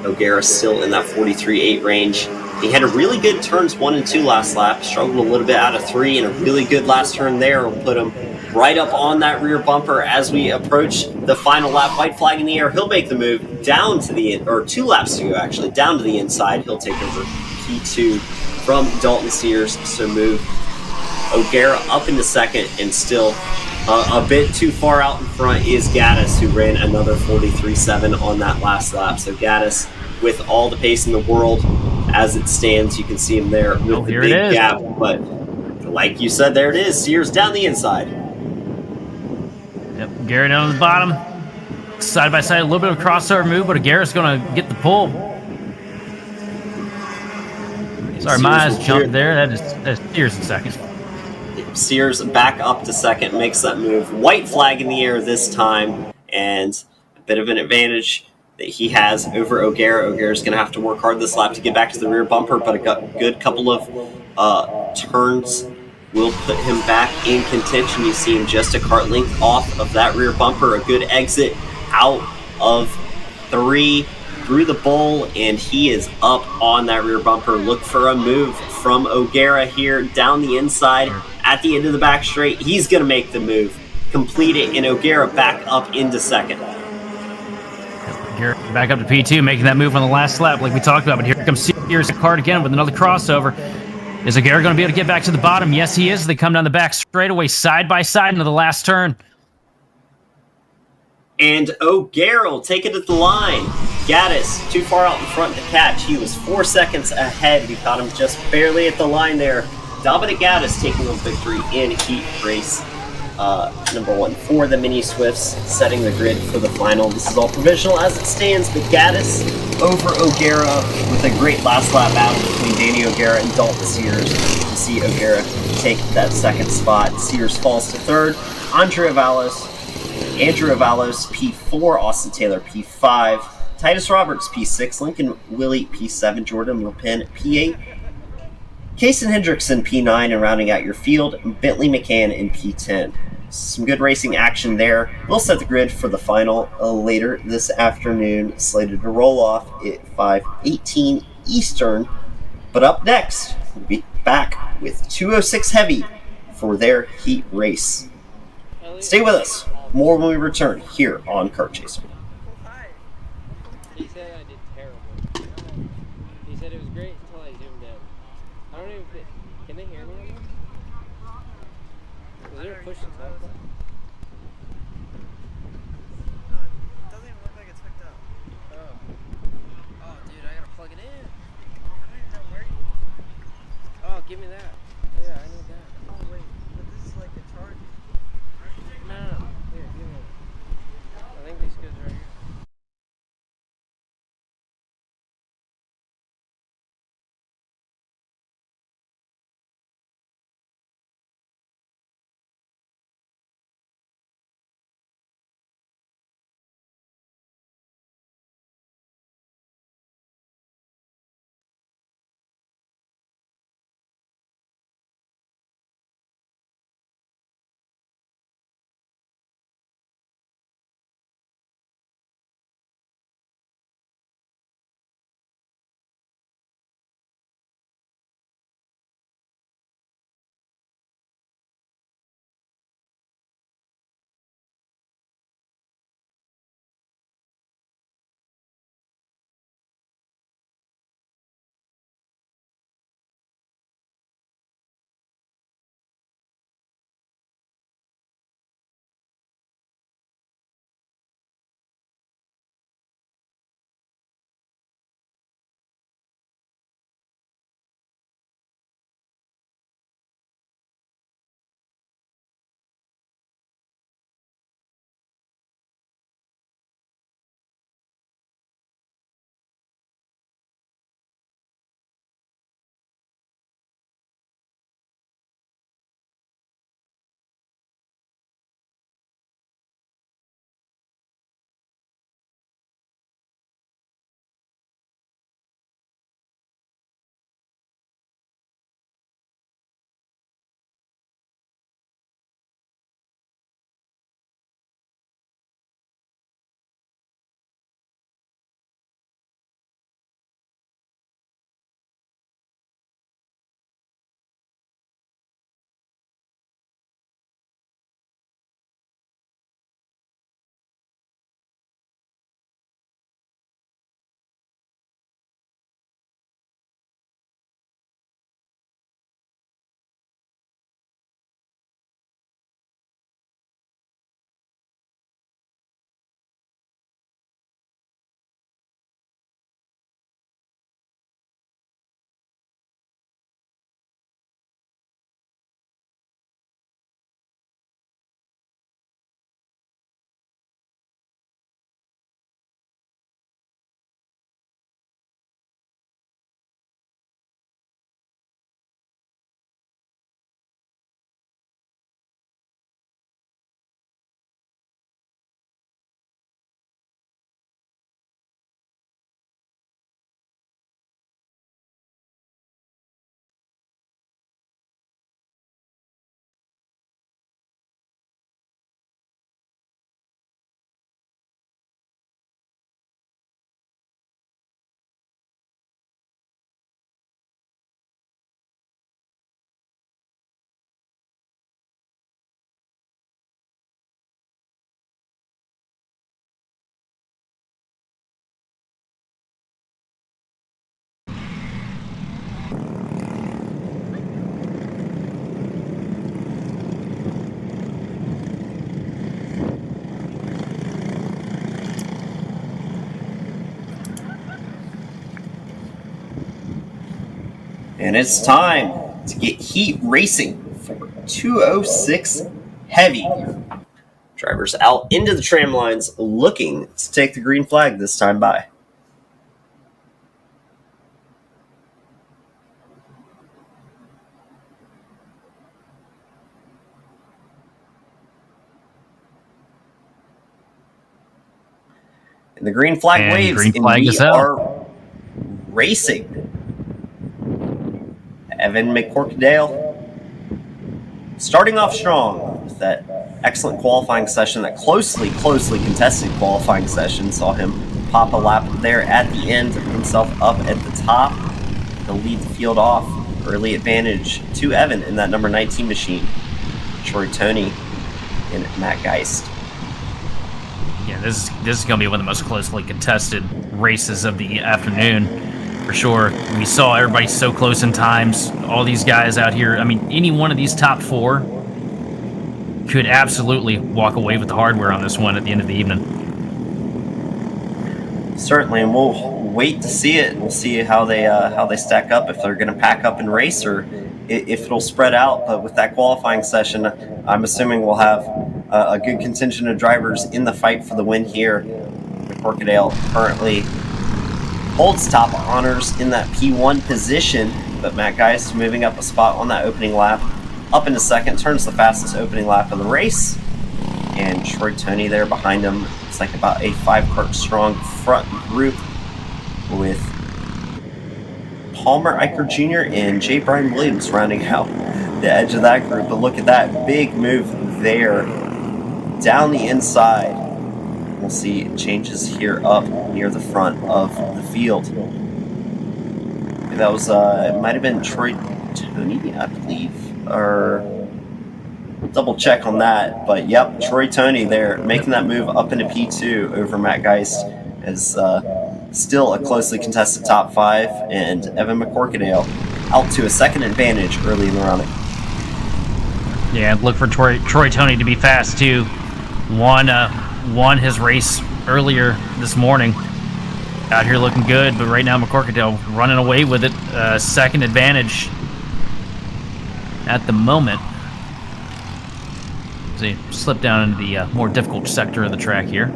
B: O'Gara still in that 43.8 range. He had a really good turns 1 and 2 last lap, struggled a little bit out of 3, and a really good last turn there will put him right up on that rear bumper as we approach the final lap. White flag in the air. He'll make the move down to the, or 2 laps to go actually, down to the inside. He'll take over P2 from Dalton Sears, so move O'Gara up into second, and still a bit too far out in front is Gaddis, who ran another 43.7 on that last lap. So Gaddis, with all the pace in the world, as it stands, you can see him there with the big gap. But like you said, there it is. Sears down the inside.
C: Yep, Gary down on the bottom. Side by side, a little bit of a crossover move, but Garrett's going to get the pull. Sorry, my eyes jumped there. That's Sears in second.
B: Sears back up to second, makes that move. White flag in the air this time, and a bit of an advantage that he has over O'Gara. O'Gara's going to have to work hard this lap to get back to the rear bumper, but a good couple of turns will put him back in contention. You see him just a kart length off of that rear bumper. A good exit out of 3 through the bowl, and he is up on that rear bumper. Look for a move from O'Gara here down the inside at the end of the back straight. He's going to make the move, complete it, and O'Gara back up into second.
C: Garrett back up to P2, making that move on the last lap like we talked about. But here comes Sears Kart again with another crossover. Is O'Gara going to be able to get back to the bottom? Yes, he is. They come down the back straightaway side by side into the last turn.
B: And O'Gara will take it at the line. Gaddis too far out in front to catch. He was 4 seconds ahead. We caught him just barely at the line there. Dominic Gaddis taking home victory in heat race number 1 for the Mini Swifts, setting the grid for the final. This is all provisional as it stands, but Gaddis over O'Gara with a great last lap battle between Danny O'Gara and Dalton Sears. To see O'Gara take that second spot. Sears falls to third. Andrew Avalos P4, Austin Taylor P5, Titus Roberts P6, Lincoln Willie P7, Jordan Lepin P8, Kason Hendrickson P9, and rounding out your field, Bentley McCann in P10. Some good racing action there. We'll set the grid for the final later this afternoon, slated to roll off at 5:18 Eastern. But up next, we'll be back with 206 Heavy for their heat race. Stay with us. More when we return here on Kart Chaser.
H: He said I did terrible. He said it was great until I zoomed in. I don't even think, can they hear me? Was there a push to talk?
I: It doesn't even look like it's hooked up.
H: Oh, dude, I gotta plug it in.
I: I don't even know where you.
H: Oh, give me that. Yeah, I need that.
I: Oh wait, but this is like a charge.
H: No. Here, give me that. I think these goods right here.
B: And it's time to get heat racing for 206 heavy. Drivers out into the tram lines looking to take the green flag this time by. And the green flag
C: And
B: waves,
C: green flag
B: and we
C: is out.
B: are racing. Evan McCorkdale starting off strong with that excellent qualifying session, that closely contested qualifying session. Saw him pop a lap there at the end, himself up at the top. He'll lead the field off. Early advantage to Evan in that number 19 machine. Troy Toney and Matt Geist.
C: Yeah, this is going to be one of the most closely contested races of the afternoon, for sure. We saw everybody so close in times. All these guys out here. I mean, any one of these top four could absolutely walk away with the hardware on this one at the end of the evening.
B: Certainly, and we'll wait to see it. We'll see how they stack up, if they're going to pack up and race, or if it'll spread out. But with that qualifying session, I'm assuming we'll have a good contingent of drivers in the fight for the win here. McCorkdale currently holds top honors in that P1 position, but Matt Geist moving up a spot on that opening lap, up into second, turns the fastest opening lap of the race, and Troy Toney there behind him. It's like about a 5-kart strong front group with Palmer Eicher Jr. and J. Brian Williams rounding out the edge of that group. But look at that big move there down the inside. We'll see changes here up near the front of the field. That was, it might have been Troy Toney, I believe, or double check on that. But yep, Troy Toney there making that move up into P2 over Matt Geist is still a closely contested top 5, and Evan McCorkdale out to a second advantage early in the running.
C: Yeah, look for Troy Toney to be fast too. Won his race earlier this morning. Out here looking good, but right now McCorkdale running away with it. Second advantage at the moment. So he slipped down into the more difficult sector of the track here.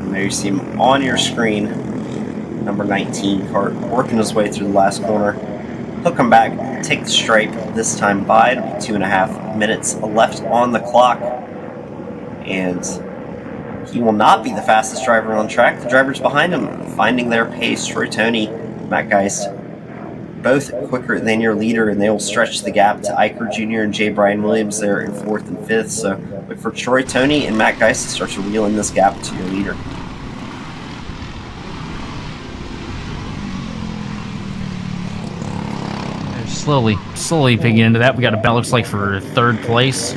B: And there you see him on your screen. Number 19 Kart working his way through the last corner. He'll come back, take the stripe this time by. It'll be 2.5 minutes left on the clock. And he will not be the fastest driver on track. The drivers behind him finding their pace. Troy Toney, Matt Geist, both quicker than your leader, and they will stretch the gap to Eicher Jr. and J. Brian Williams there in 4th and 5th. So look for Troy Toney and Matt Geist to start to reel in this gap to your leader.
C: They're slowly picking into that. We got a bell, looks like, for 3rd place.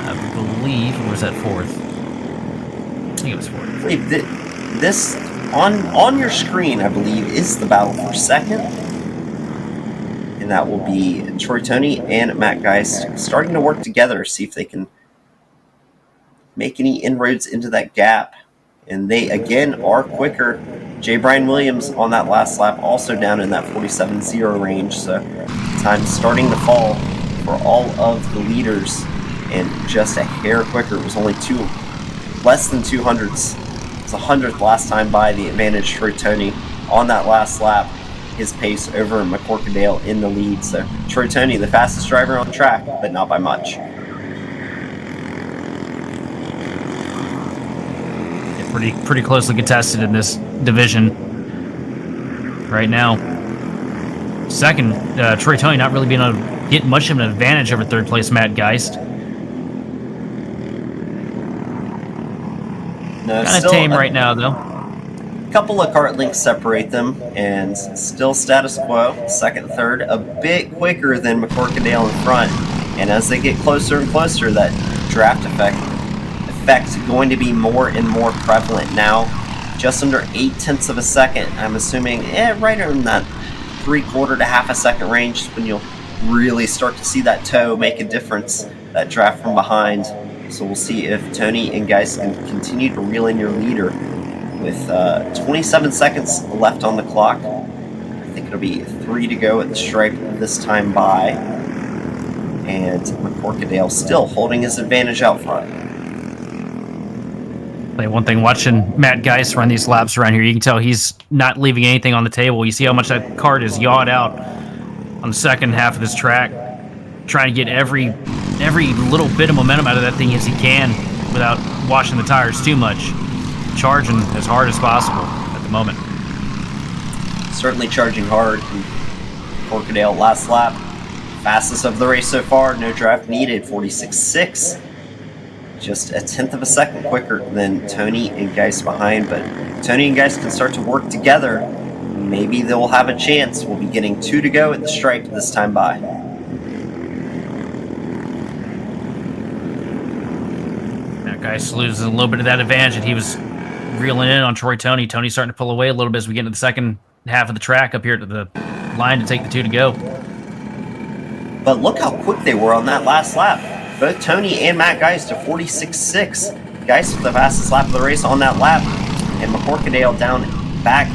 C: I believe, or was that 4th? I think it was 4th.
B: I believe this on your screen, I believe, is the battle for 2nd. And that will be Troy Toney and Matt Geist starting to work together, see if they can make any inroads into that gap. And they, again, are quicker. J. Brian Williams on that last lap also down in that 47.0 range. So time starting to fall for all of the leaders, and just a hair quicker. It was only less than 200ths. It was 100th last time by. The advantage Troy Toney on that last lap. His pace over McCorkdale in the lead. So Troy Toney, the fastest driver on track, but not by much.
C: Yeah, pretty closely contested in this division right now. Second, Troy Toney not really being able to get much of an advantage over 3rd place Matt Geist.
B: No,
C: kind of tame right now, though.
B: A couple of kart links separate them, and still status quo. 2nd, 3rd, a bit quicker than McCorkdale in front. And as they get closer and closer, that draft effect going to be more and more prevalent now. Just under 0.8 of a second. I'm assuming right around that 3/4 to half a second range when you'll really start to see that toe make a difference. That draft from behind. So we'll see if Toney and Geist can continue to reel in your leader with 27 seconds left on the clock. It'll be 3 to go at the stripe this time by. And McCorkadale still holding his advantage out front.
C: One thing, watching Matt Geist run these laps around here, you can tell he's not leaving anything on the table. You see how much that kart is yawed out on the second half of this track, trying to get every little bit of momentum out of that thing as he can without washing the tires too much. Charging as hard as possible at the moment.
B: Certainly charging hard. McCorkadale last lap. Fastest of the race so far. No draft needed. 46.6. Just a 1/10 of a second quicker than Tony and Geist behind. But Tony and Geist can start to work together. Maybe they'll have a chance. We'll be getting 2 to go at the stripe this time by.
C: That Geist loses a little bit of that advantage that he was reeling in on Troy Tony. Tony's starting to pull away a little bit as we get into the second half of the track up here to the line to take the 2 to go.
B: But look how quick they were on that last lap. Both Tony and Matt Geist to 46.6. Geist with the fastest lap of the race on that lap. And McCorkadale down back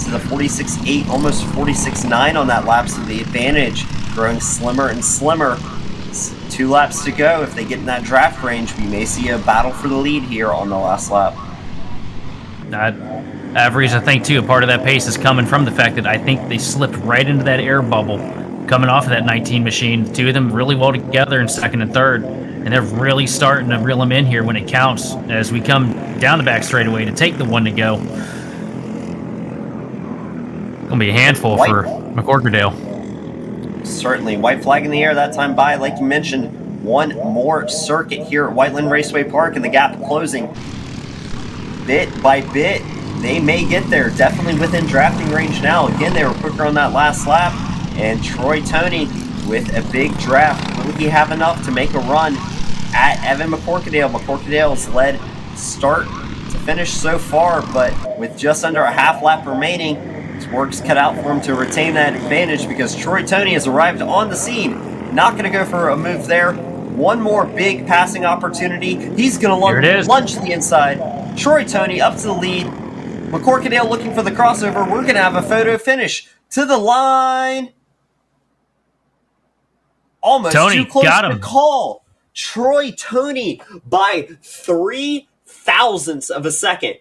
B: to the 46.8, almost 46.9 on that lap. So the advantage growing slimmer and slimmer. 2 laps to go. If they get in that draft range, we may see a battle for the lead here on the last lap.
C: Avery's, I think, too, a part of that pace is coming from the fact that I think they slipped right into that air bubble coming off of that 19 machine. The 2 of them really well together in second and third, and they're really starting to reel them in here when it counts as we come down the back straightaway to take the 1 to go. Gonna be a handful for McCorkadale.
B: Certainly. White flag in the air that time by. Like you mentioned, one more circuit here at Whiteland Raceway Park, and the gap closing bit by bit. They may get there, definitely within drafting range now. Again, they were quicker on that last lap, and Troy Tony with a big draft. Will he have enough to make a run at Evan McCorkadale? McCorkadale's led start to finish so far, but with just under a half lap remaining, his work's cut out for him to retain that advantage because Troy Tony has arrived on the scene. Not going to go for a move there. One more big passing opportunity. He's going to lunge to the inside. Troy Tony up to the lead. McCorkadale looking for the crossover. We're going to have a photo finish to the line. Almost
C: Tony,
B: too close
C: got
B: to
C: him.
B: call. Troy Tony by 0.003 of a second.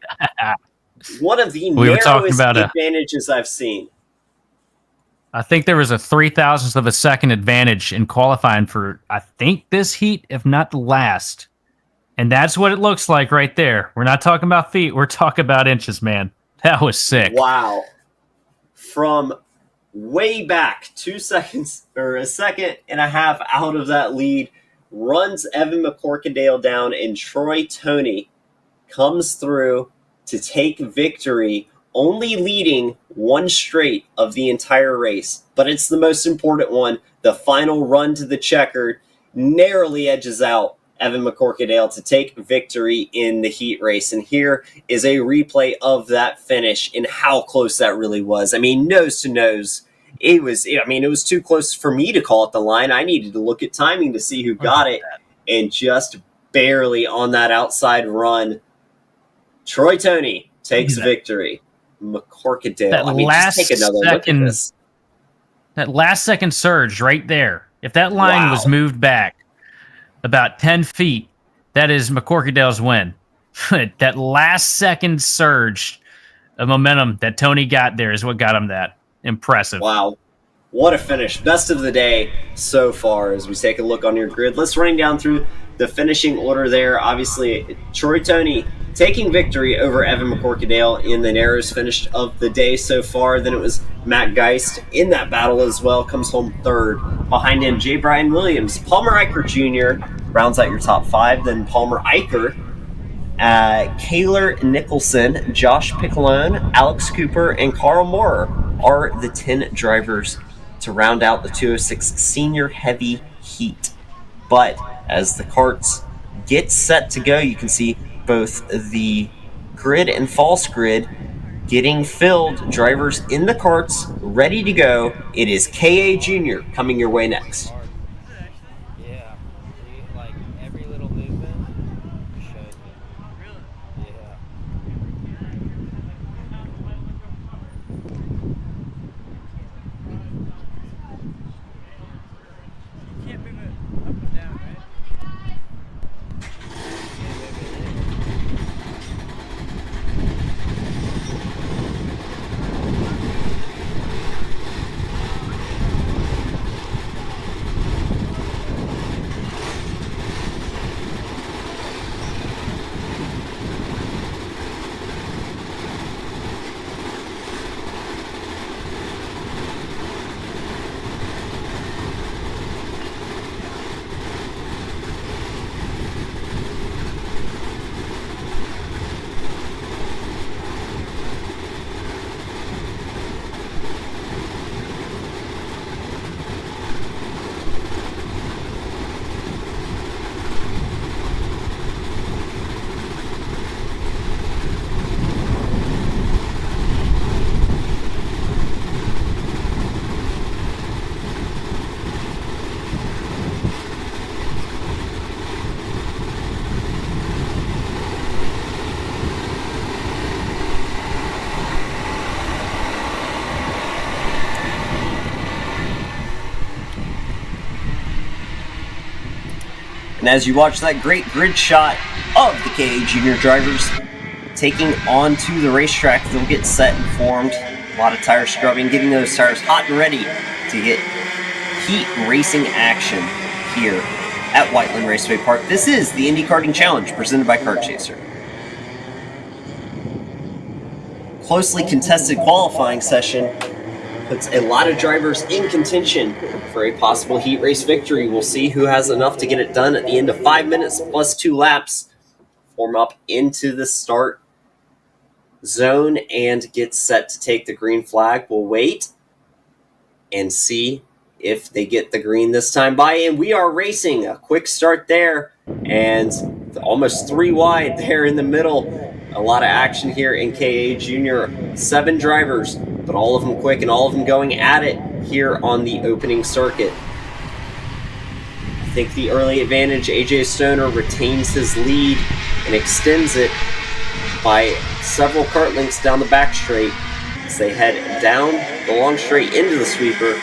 B: One of the narrowest advantages I've seen.
C: I think there was a 0.003 of a second advantage in qualifying for, I think, this heat, if not the last. And that's what it looks like right there. We're not talking about feet. We're talking about inches, man. That was sick.
B: Wow. From way back 2 seconds or a second and a half out of that lead, runs Evan McCorkadale down, and Troy Tony comes through to take victory, only leading 1 straight of the entire race. But it's the most important one. The final run to the checkered narrowly edges out Evan McCorkadale to take victory in the heat race. And here is a replay of that finish and how close that really was. I mean, nose to nose. It was too close for me to call it the line. I needed to look at timing to see who got it. And just barely on that outside run, Troy Tony takes victory. McCorkadale. Just take another look at this.
C: That last second surge right there. If that line was moved back about 10 feet, that is McCorkadale's win. That last second surge of momentum that Tony got there is what got him that. Impressive.
B: Wow. What a finish. Best of the day so far as we take a look on your grid. Let's run down through the finishing order there. Obviously, Troy Tony taking victory over Evan McCorkadale in the narrows finish of the day so far. Then it was Matt Geist in that battle as well, comes home third. Behind him, J. Brian Williams. Palmer Eicher Jr. rounds out your top 5. Then Palmer Eicher, Kaylor Nicholson, Josh Piccolone, Alex Cooper, and Carl Moore are the 10 drivers to round out the 206 senior heavy heat. But as the karts get set to go, you can see both the grid and false grid getting filled. Drivers in the karts ready to go. It is K.A. Jr. coming your way next.
H: Yeah. Like every little movement shows me. Really? Yeah.
B: And as you watch that great grid shot of the KA Junior drivers taking onto the racetrack, they'll get set and formed. A lot of tire scrubbing, getting those tires hot and ready to get heat racing action here at Whiteland Raceway Park. This is the Indy Karting Challenge presented by Kart Chaser. Closely contested qualifying session puts a lot of drivers in contention for a possible heat race victory. We'll see who has enough to get it done at the end of 5 minutes plus 2 laps. Form up into the start zone and get set to take the green flag. We'll wait and see if they get the green this time by. And we are racing. A quick start there and almost 3 wide there in the middle. A lot of action here in KA Junior. 7 drivers, but all of them quick and all of them going at it here on the opening circuit. I think the early advantage, AJ Stoner retains his lead and extends it by several kart lengths down the back straight as they head down the long straight into the sweeper.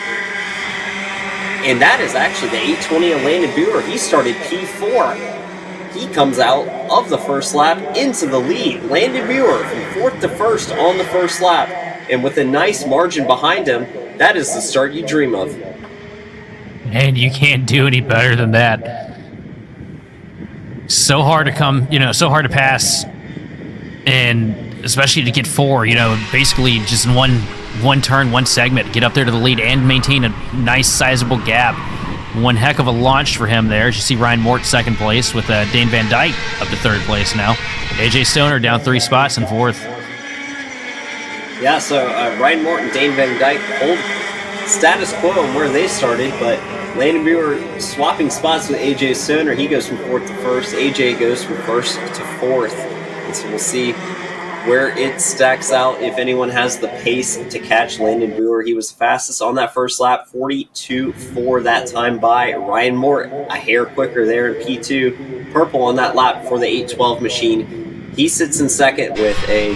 B: And that is actually the 820 of Landon Buer. He started P4. He comes out of the first lap into the lead. Landon Buer from 4th to 1st on the first lap. And with a nice margin behind him, that is the start you dream of.
C: And you can't do any better than that. So hard to come, so hard to pass. And especially to get 4, basically just in one turn, one segment, get up there to the lead and maintain a nice sizable gap. One heck of a launch for him there. As you see Ryan Mort 2nd place with Dane Van Dyke up to 3rd place now. AJ Stoner down 3 spots in 4th.
B: Yeah, so Ryan Mort and Dane Van Dyke hold status quo on where they started, but Landon Buer swapping spots with AJ Stoner. He goes from 4th to 1st. AJ goes from 1st to 4th. And so we'll see where it stacks out, if anyone has the pace to catch Landon Buer. He was the fastest on that first lap, 42.4 that time by. Ryan Mort, a hair quicker there in P2. Purple on that lap for the 812 machine. He sits in 2nd with a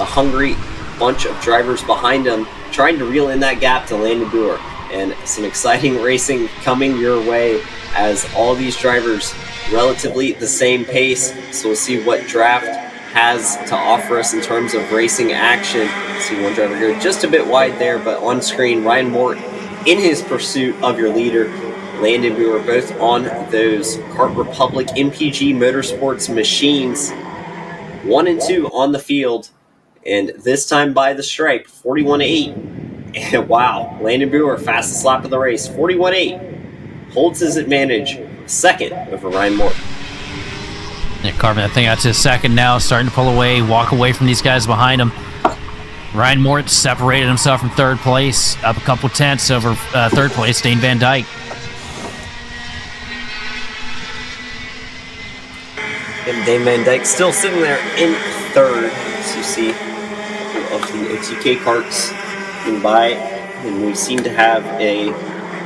B: hungry bunch of drivers behind him, trying to reel in that gap to Landon Buer. And some exciting racing coming your way as all these drivers relatively the same pace. So we'll see what draft has to offer us in terms of racing action. See one driver go just a bit wide there, but on screen, Ryan Mort in his pursuit of your leader. Landon Buer both on those Kart Republic MPG Motorsports machines. 1 and 2 on the field, and this time by the stripe, 41.8. And wow, Landon Buer, fastest lap of the race, 41.8. Holds his advantage, 2nd over Ryan Mort.
C: Yeah, carving that thing out to his 2nd now, starting to pull away, walk away from these guys behind him. Ryan Mort separated himself from 3rd place, up a couple tenths over 3rd place, Dane Van Dyke.
B: And Dane Van Dyke still sitting there in 3rd. So you see a couple of the OTK karts moving by, and we seem to have a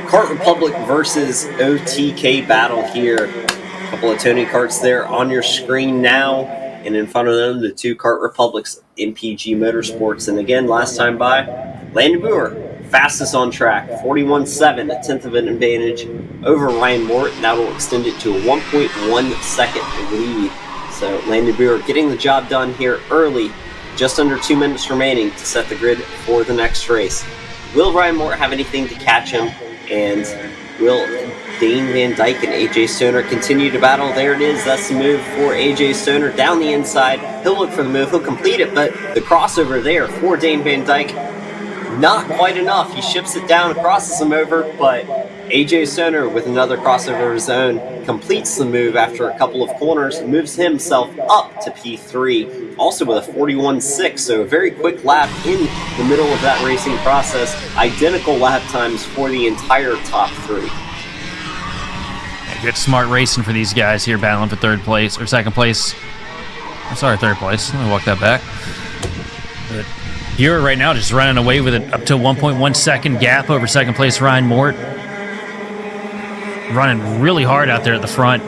B: Kart Republic versus OTK battle here. A couple of Tony karts there on your screen now, and in front of them, the 2 Kart Republics MPG Motorsports. And again, last time by, Landon Buer, fastest on track, 41.7, a 10th of an advantage over Ryan Mort. That will extend it to a 1.1 second lead. So Landon Buer getting the job done here early, just under 2 minutes remaining to set the grid for the next race. Will Ryan Mort have anything to catch him? And will Dane Van Dyke and AJ Stoner continue to battle? There it is. That's the move for AJ Stoner down the inside. He'll look for the move. He'll complete it, but the crossover there for Dane Van Dyke, not quite enough. He ships it down, crosses him over, but AJ Stoner with another crossover of his own completes the move after a couple of corners, moves himself up to P3, also with a 41.6, so a very quick lap in the middle of that racing process. Identical lap times for the entire top 3.
C: Yeah, good smart racing for these guys here, battling for 3rd place, or 2nd place. I'm sorry, 3rd place. Let me walk that back. But Buer right now just running away with it up to a 1.1 second gap over 2nd place Ryan Mort. Running really hard out there at the front.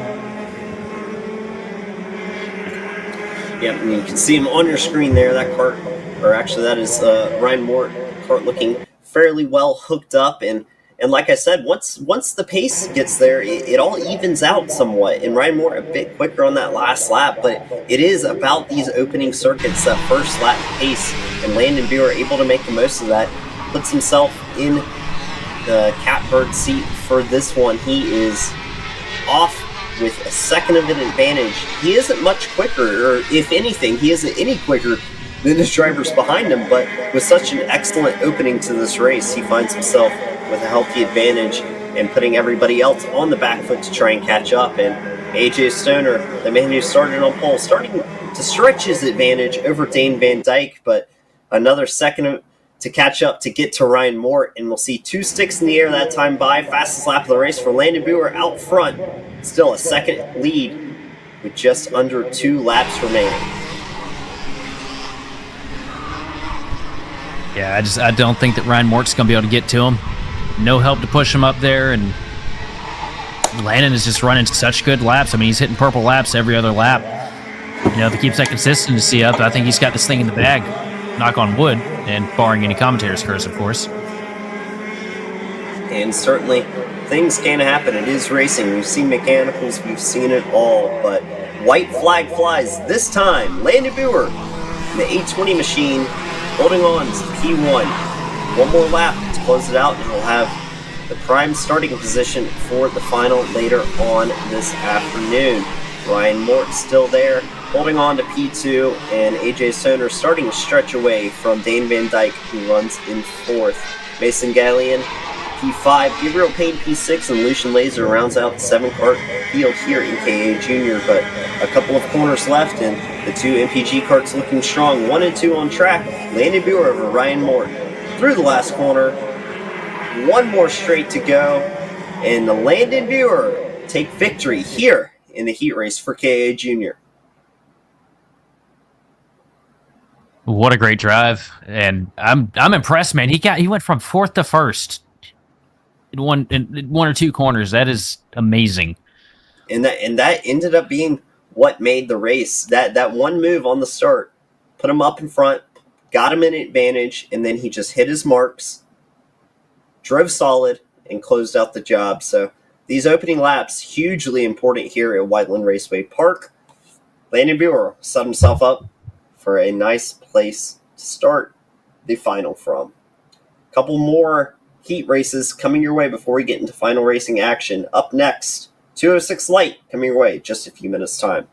B: Yep, and you can see him on your screen there, that cart, or actually that is Ryan Mort, cart looking fairly well hooked up, and And like I said, once the pace gets there, it all evens out somewhat. And Ryan Moore a bit quicker on that last lap, but it is about these opening circuits, that first lap pace, and Landon Buer able to make the most of that. Puts himself in the catbird seat for this one. He is off with a second of an advantage. He isn't much quicker, or if anything, he isn't any quicker than his drivers behind him, but with such an excellent opening to this race, he finds himself with a healthy advantage and putting everybody else on the back foot to try and catch up. And AJ Stoner, the man who started on pole, starting to stretch his advantage over Dane Van Dyke, but another second to catch up to get to Ryan Moore, and we'll see 2 sticks in the air that time by. Fastest lap of the race for Landon Buer out front. Still a second lead with just under 2 laps remaining.
C: Yeah, I don't think that Ryan Mort's going to be able to get to him. No help to push him up there, and Landon is just running such good laps. I mean, he's hitting purple laps every other lap. You know, if he keeps that consistency up, I think he's got this thing in the bag. Knock on wood, and barring any commentator's curse, of course.
B: And certainly, things can happen. It is racing. We've seen mechanicals, we've seen it all, but white flag flies this time. Landon Buer in the 820 machine, holding on to P1. One more lap to close it out, and he'll have the prime starting position for the final later on this afternoon. Ryan Mort still there, holding on to P2, and AJ Stoner starting to stretch away from Dane Van Dyke, who runs in 4th. Mason Gallion, P5, Gabriel Payne, P6, and Lucian Laser rounds out the 7-kart field here in KA Junior, but a couple of corners left, and the 2 MPG karts looking strong. 1 and 2 on track. Landon Buer over Ryan Mort through the last corner. One more straight to go, and the Landon Buer take victory here in the heat race for KA Junior.
C: What a great drive, and I'm impressed, man. He went from 4th to 1st in one or 2 corners. That is amazing.
B: And that ended up being what made the race. That one move on the start put him up in front, got him an advantage, and then he just hit his marks, drove solid, and closed out the job. So these opening laps, hugely important here at Whiteland Raceway Park. Landon Buer set himself up for a nice place to start the final from. A couple more heat races coming your way before we get into final racing action. Up next, 206 Light coming your way just a few minutes' time.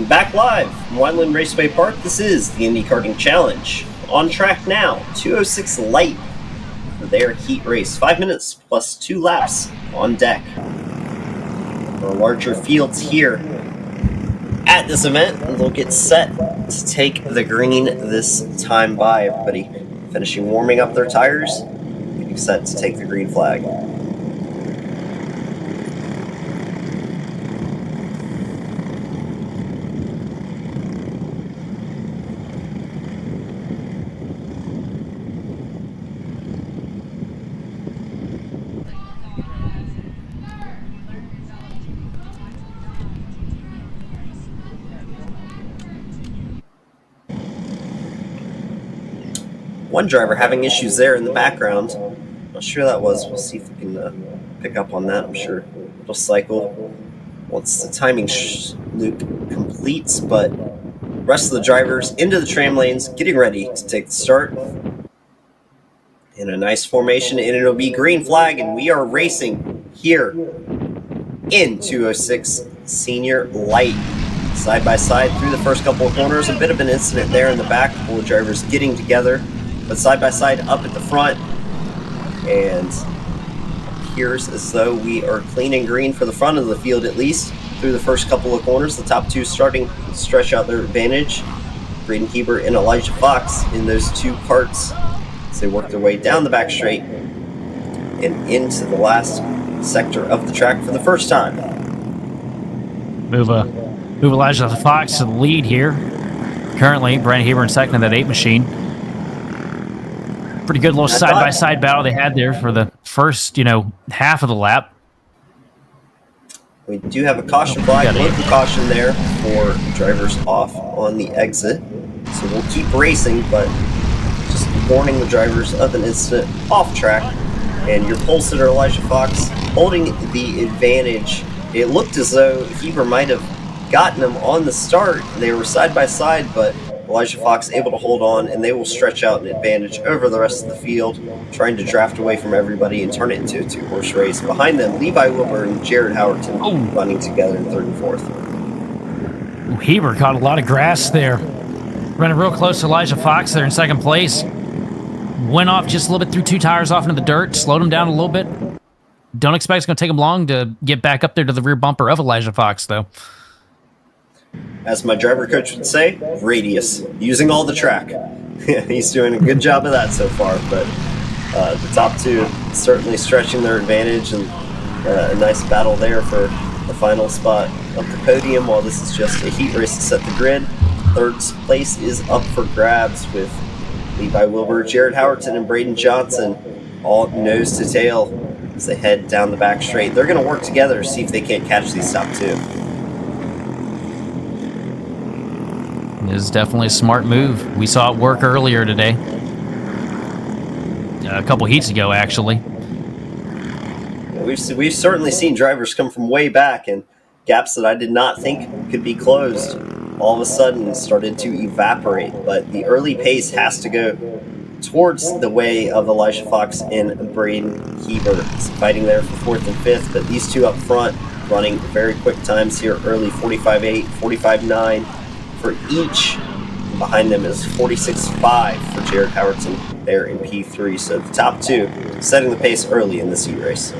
B: Back live from Whiteland Raceway Park, this is the Indy Karting Challenge. On track now, 206 light for their heat race. 5 minutes plus 2 laps on deck. For larger fields here at this event, they'll get set to take the green this time by. Everybody finishing warming up their tires, getting set to take the green flag. One driver having issues there in the background. Not sure who that was. We'll see if we can pick up on that. I'm sure it'll cycle once the timing loop completes. But the rest of the drivers into the tram lanes, getting ready to take the start. In a nice formation, and it'll be green flag, and we are racing here in 206 Senior Light. Side by side through the first couple of corners. A bit of an incident there in the back. A couple of drivers getting together. But side by side up at the front, and appears as though we are clean and green for the front of the field, at least through the first couple of corners. The top two starting to stretch out their advantage. Braden Heber and Elijah Fox in those two karts as they work their way down the back straight and into the last sector of the track for the first time.
C: Move Elijah Fox to the lead here. Currently, Braden Heber in second in that 8 machine. Pretty good little side-by-side battle they had there for the first, half of the lap.
B: We do have a caution flag, local caution there for drivers off on the exit. So we'll keep racing, but just warning the drivers of an incident off track. And your pole sitter, Elijah Fox, holding the advantage. It looked as though Heber might have gotten him on the start. They were side-by-side, but Elijah Fox able to hold on, and they will stretch out an advantage over the rest of the field, trying to draft away from everybody and turn it into a two-horse race. Behind them, Levi Wilbur and Jared Howerton running together in third and fourth.
C: Heber caught a lot of grass there. Running real close to Elijah Fox there in second place. Went off just a little bit through 2 tires off into the dirt, slowed him down a little bit. Don't expect it's going to take him long to get back up there to the rear bumper of Elijah Fox, though.
B: As my driver coach would say, radius, using all the track. He's doing a good job of that so far, but the top two certainly stretching their advantage, and a nice battle there for the final spot of the podium. While this is just a heat race to set the grid, third place is up for grabs with Levi Wilbur, Jared Howerton, and Braden Johnson all nose to tail as they head down the back straight. They're going to work together to see if they can't catch these top two.
C: It is definitely a smart move. We saw it work earlier today. A couple heats ago, actually.
B: We've certainly seen drivers come from way back, and gaps that I did not think could be closed all of a sudden started to evaporate. But the early pace has to go towards the way of Elijah Fox and Braden Heber. Fighting there for fourth and fifth, but these two up front running very quick times here early, 45.8, 45.9. For each. Behind them is 46.5 for Jared Howerton there in P3. So the top two setting the pace early in this heat race.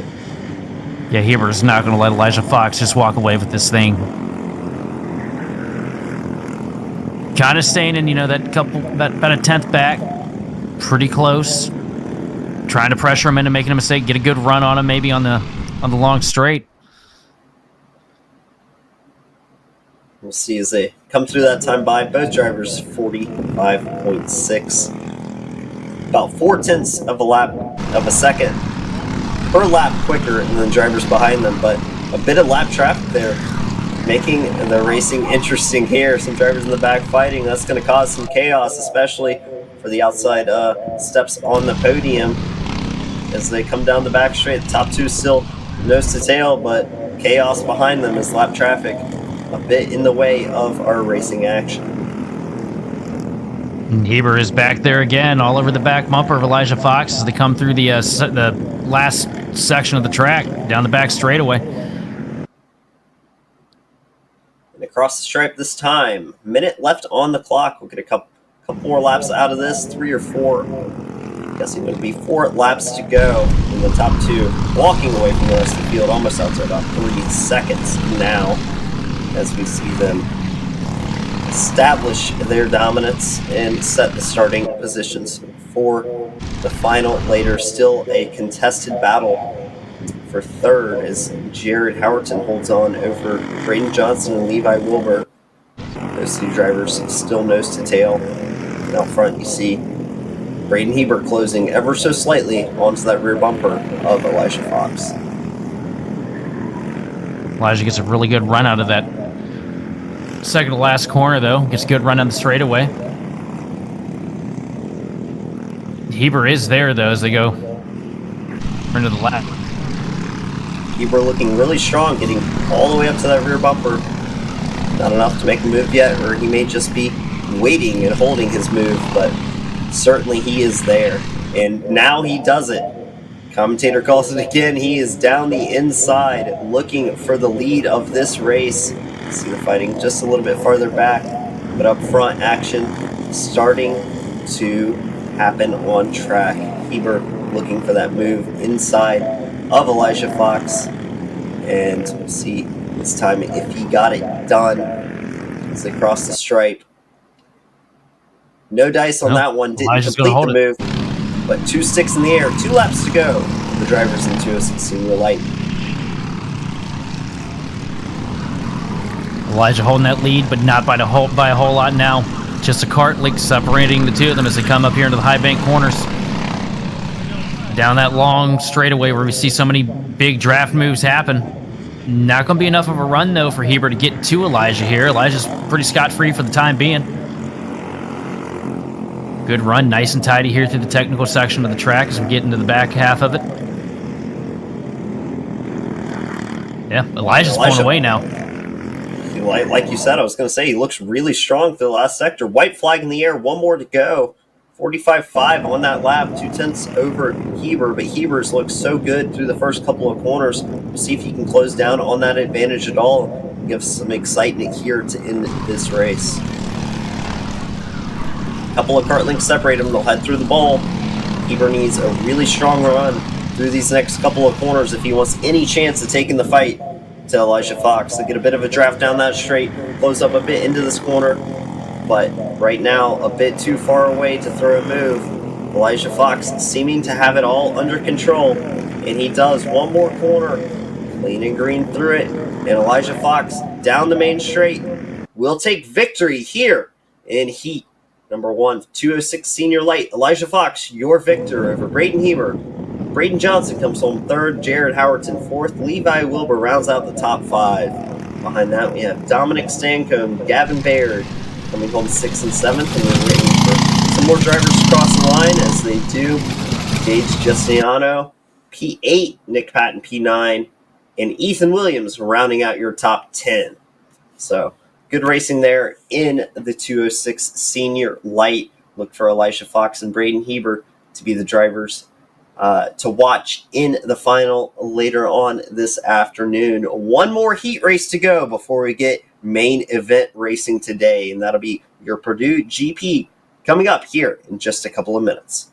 C: Yeah, Heber's not going to let Elijah Fox just walk away with this thing. Kind of staying in, about a 10th back. Pretty close. Trying to pressure him into making a mistake. Get a good run on him maybe on the long straight.
B: We'll see as they come through that time by. Both drivers 45.6. About 0.4 of a second per lap quicker than the drivers behind them, but a bit of lap traffic there, making the racing interesting here. Some drivers in the back fighting. That's going to cause some chaos, especially for the outside steps on the podium as they come down the back straight. The top two still nose to tail, but chaos behind them as lap traffic a bit in the way of our racing action.
C: And Heber is back there again, all over the back bumper of Elijah Fox as they come through the last section of the track, down the back straightaway.
B: And a across the stripe this time. Minute left on the clock. We'll get a couple more laps out of this, 3 or 4. Guessing going to be 4 laps to go in the top 2. Walking away from the rest of the field, almost out to about 3 seconds now, as we see them establish their dominance and set the starting positions for the final. Later, still a contested battle for third as Jared Howerton holds on over Braden Johnson and Levi Wilbur. Those two drivers still nose to tail. And out front, you see Braden Hebert closing ever so slightly onto that rear bumper of Elijah Fox.
C: Elijah gets a really good run out of that second to last corner, though. Gets a good run on the straightaway. Hebert is there, though, as they go into the lap.
B: Hebert looking really strong, getting all the way up to that rear bumper. Not enough to make a move yet, or he may just be waiting and holding his move, but certainly he is there. And now he does it. Commentator calls it again. He is down the inside looking for the lead of this race. See the fighting just a little bit farther back, but up front action starting to happen on track. Hebert looking for that move inside of Elijah Fox, and we'll see this time if he got it done as they cross the stripe. No dice on that one, didn't
C: Elijah's
B: complete the
C: gonna hold
B: move, but 2 sticks in the air, 2 laps to go. The drivers in 206 Senior Light.
C: Elijah holding that lead, but not by a whole lot now. Just a kart leak separating the two of them as they come up here into the high bank corners. Down that long straightaway where we see so many big draft moves happen. Not going to be enough of a run, though, for Hebert to get to Elijah here. Elijah's pretty scot-free for the time being. Good run, nice and tidy here through the technical section of the track as we get into the back half of it. Yeah, Elijah's pulling away now.
B: Like you said, I was going to say, he looks really strong for the last sector. White flag in the air, 1 more to go. 45.5 on that lap, 0.2 over Hebert, but Hebert's looks so good through the first couple of corners. We'll see if he can close down on that advantage at all and give some excitement here to end this race. A couple of kart links separate them. They'll head through the bowl. Hebert needs a really strong run through these next couple of corners if he wants any chance of taking the fight to Elijah Fox. They get a bit of a draft down that straight, close up a bit into this corner, but right now a bit too far away to throw a move. Elijah Fox seeming to have it all under control, and he does. 1 more corner, clean and green through it, and Elijah Fox down the main straight will take victory here in heat number 1, 206 Senior Light. Elijah Fox, your victor over Braden Hebert. Braden Johnson comes home 3rd, Jared Howerton 4th, Levi Wilbur rounds out the top 5. Behind that, we have Dominic Stancombe, Gavin Baird coming home 6th and 7th, and we're waiting for some more drivers to cross the line as they do. Gage Giustiano, P8, Nick Patton, P9, and Ethan Williams rounding out your top 10. So, good racing there in the 206 Senior Light. Look for Elijah Fox and Braden Hebert to be the drivers to watch in the final later on this afternoon. 1 more heat race to go before we get main event racing today, and that'll be your Purdue GP coming up here in just a couple of minutes.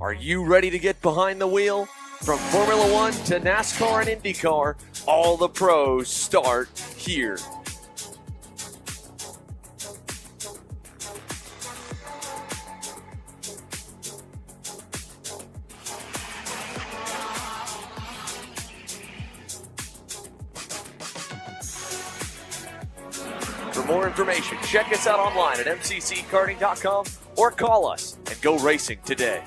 G: Are you ready to get behind the wheel? From Formula One to NASCAR and IndyCar, all the pros start here. For more information, check us out online at mcckarting.com or call us and go racing today.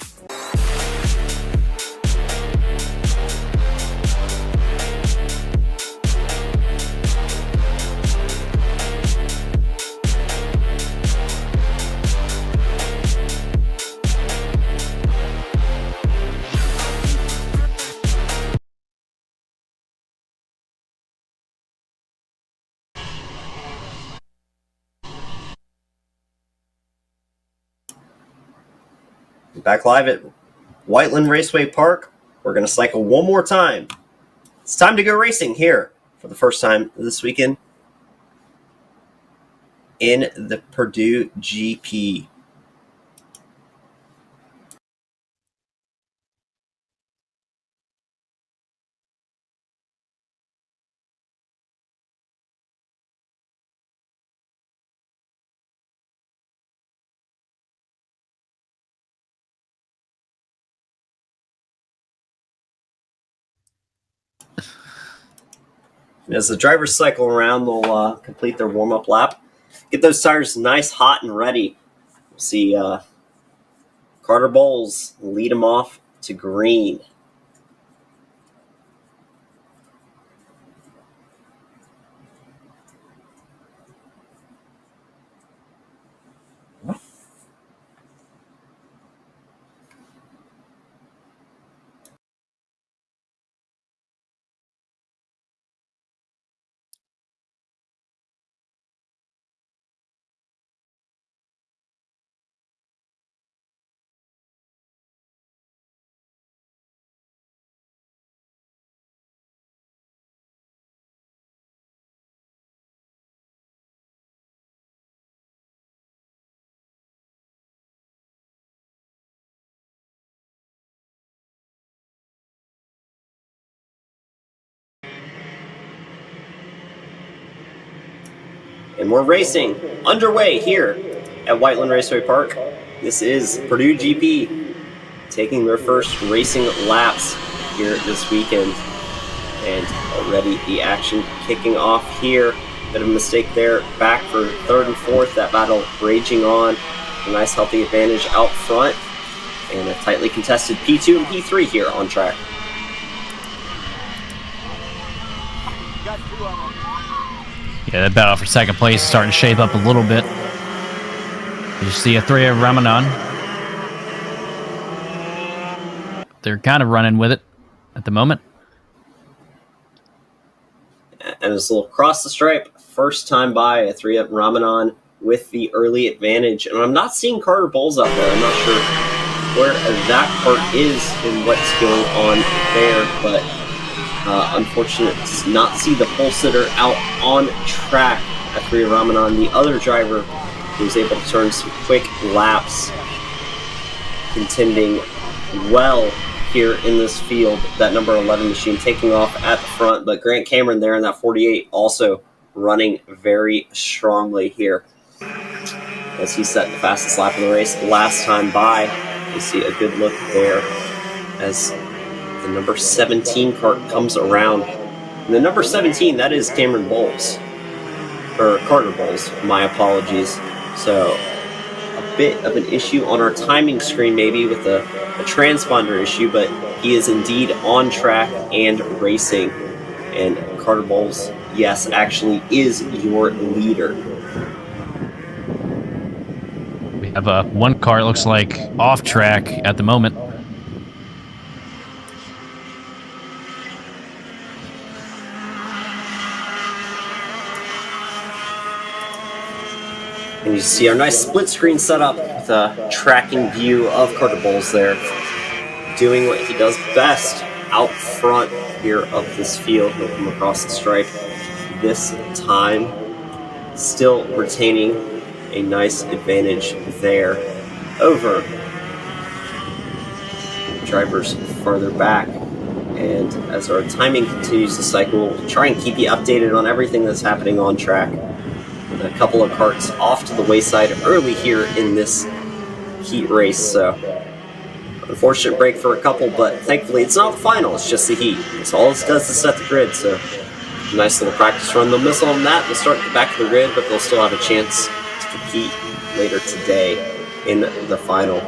B: Back live at Whiteland Raceway Park. We're going to cycle one more time. It's time to go racing here for the first time this weekend in the Purdue GP. As the drivers cycle around, they'll complete their warm-up lap. Get those tires nice, hot, and ready. We'll see Carter Bowles lead them off to green. And we're racing underway here at Whiteland Raceway Park. This is Purdue GP taking their first racing laps here this weekend. And already the action kicking off here. Bit of a mistake there. Back for third and fourth. That battle raging on. A nice healthy advantage out front. And a tightly contested P2 and P3 here on track.
C: Yeah, that battle for second place is starting to shape up a little bit. You see a three of Ramadan. They're kind of running with it at the moment.
B: And it's a little across the stripe. First time by a 3-up Ramadan with the early advantage. And I'm not seeing Carter Bowles out there. I'm not sure where that part is and what's going on there. But unfortunate to not see the pole sitter out on track at 3-up Ramadan. The other driver who was able to turn some quick laps, contending well here in this field. That number 11 machine taking off at the front, but Grant Cameron there in that 48 also running very strongly here as he set the fastest lap of the race last time by. You see a good look there as the number 17 cart comes around. And the number 17, that is Cameron Bowles, or Carter Bowles, my apologies. So a bit of an issue on our timing screen maybe with a transponder issue, but he is indeed on track and racing. And Carter Bowles, yes, actually is your leader.
C: We have one car, it looks like, off track at the moment.
B: And you see our nice split screen setup with a tracking view of Carter Bowles there, doing what he does best out front here of this field. He'll come across the stripe this time, still retaining a nice advantage there over drivers farther back. And as our timing continues to cycle, we'll try and keep you updated on everything that's happening on track. And a couple of karts off to the wayside early here in this heat race. So, unfortunate break for a couple, but thankfully it's not the final, it's just the heat. It's all it does is set the grid, so nice little practice run. They'll miss on that, they'll start at the back of the grid, but they'll still have a chance to compete later today in the final.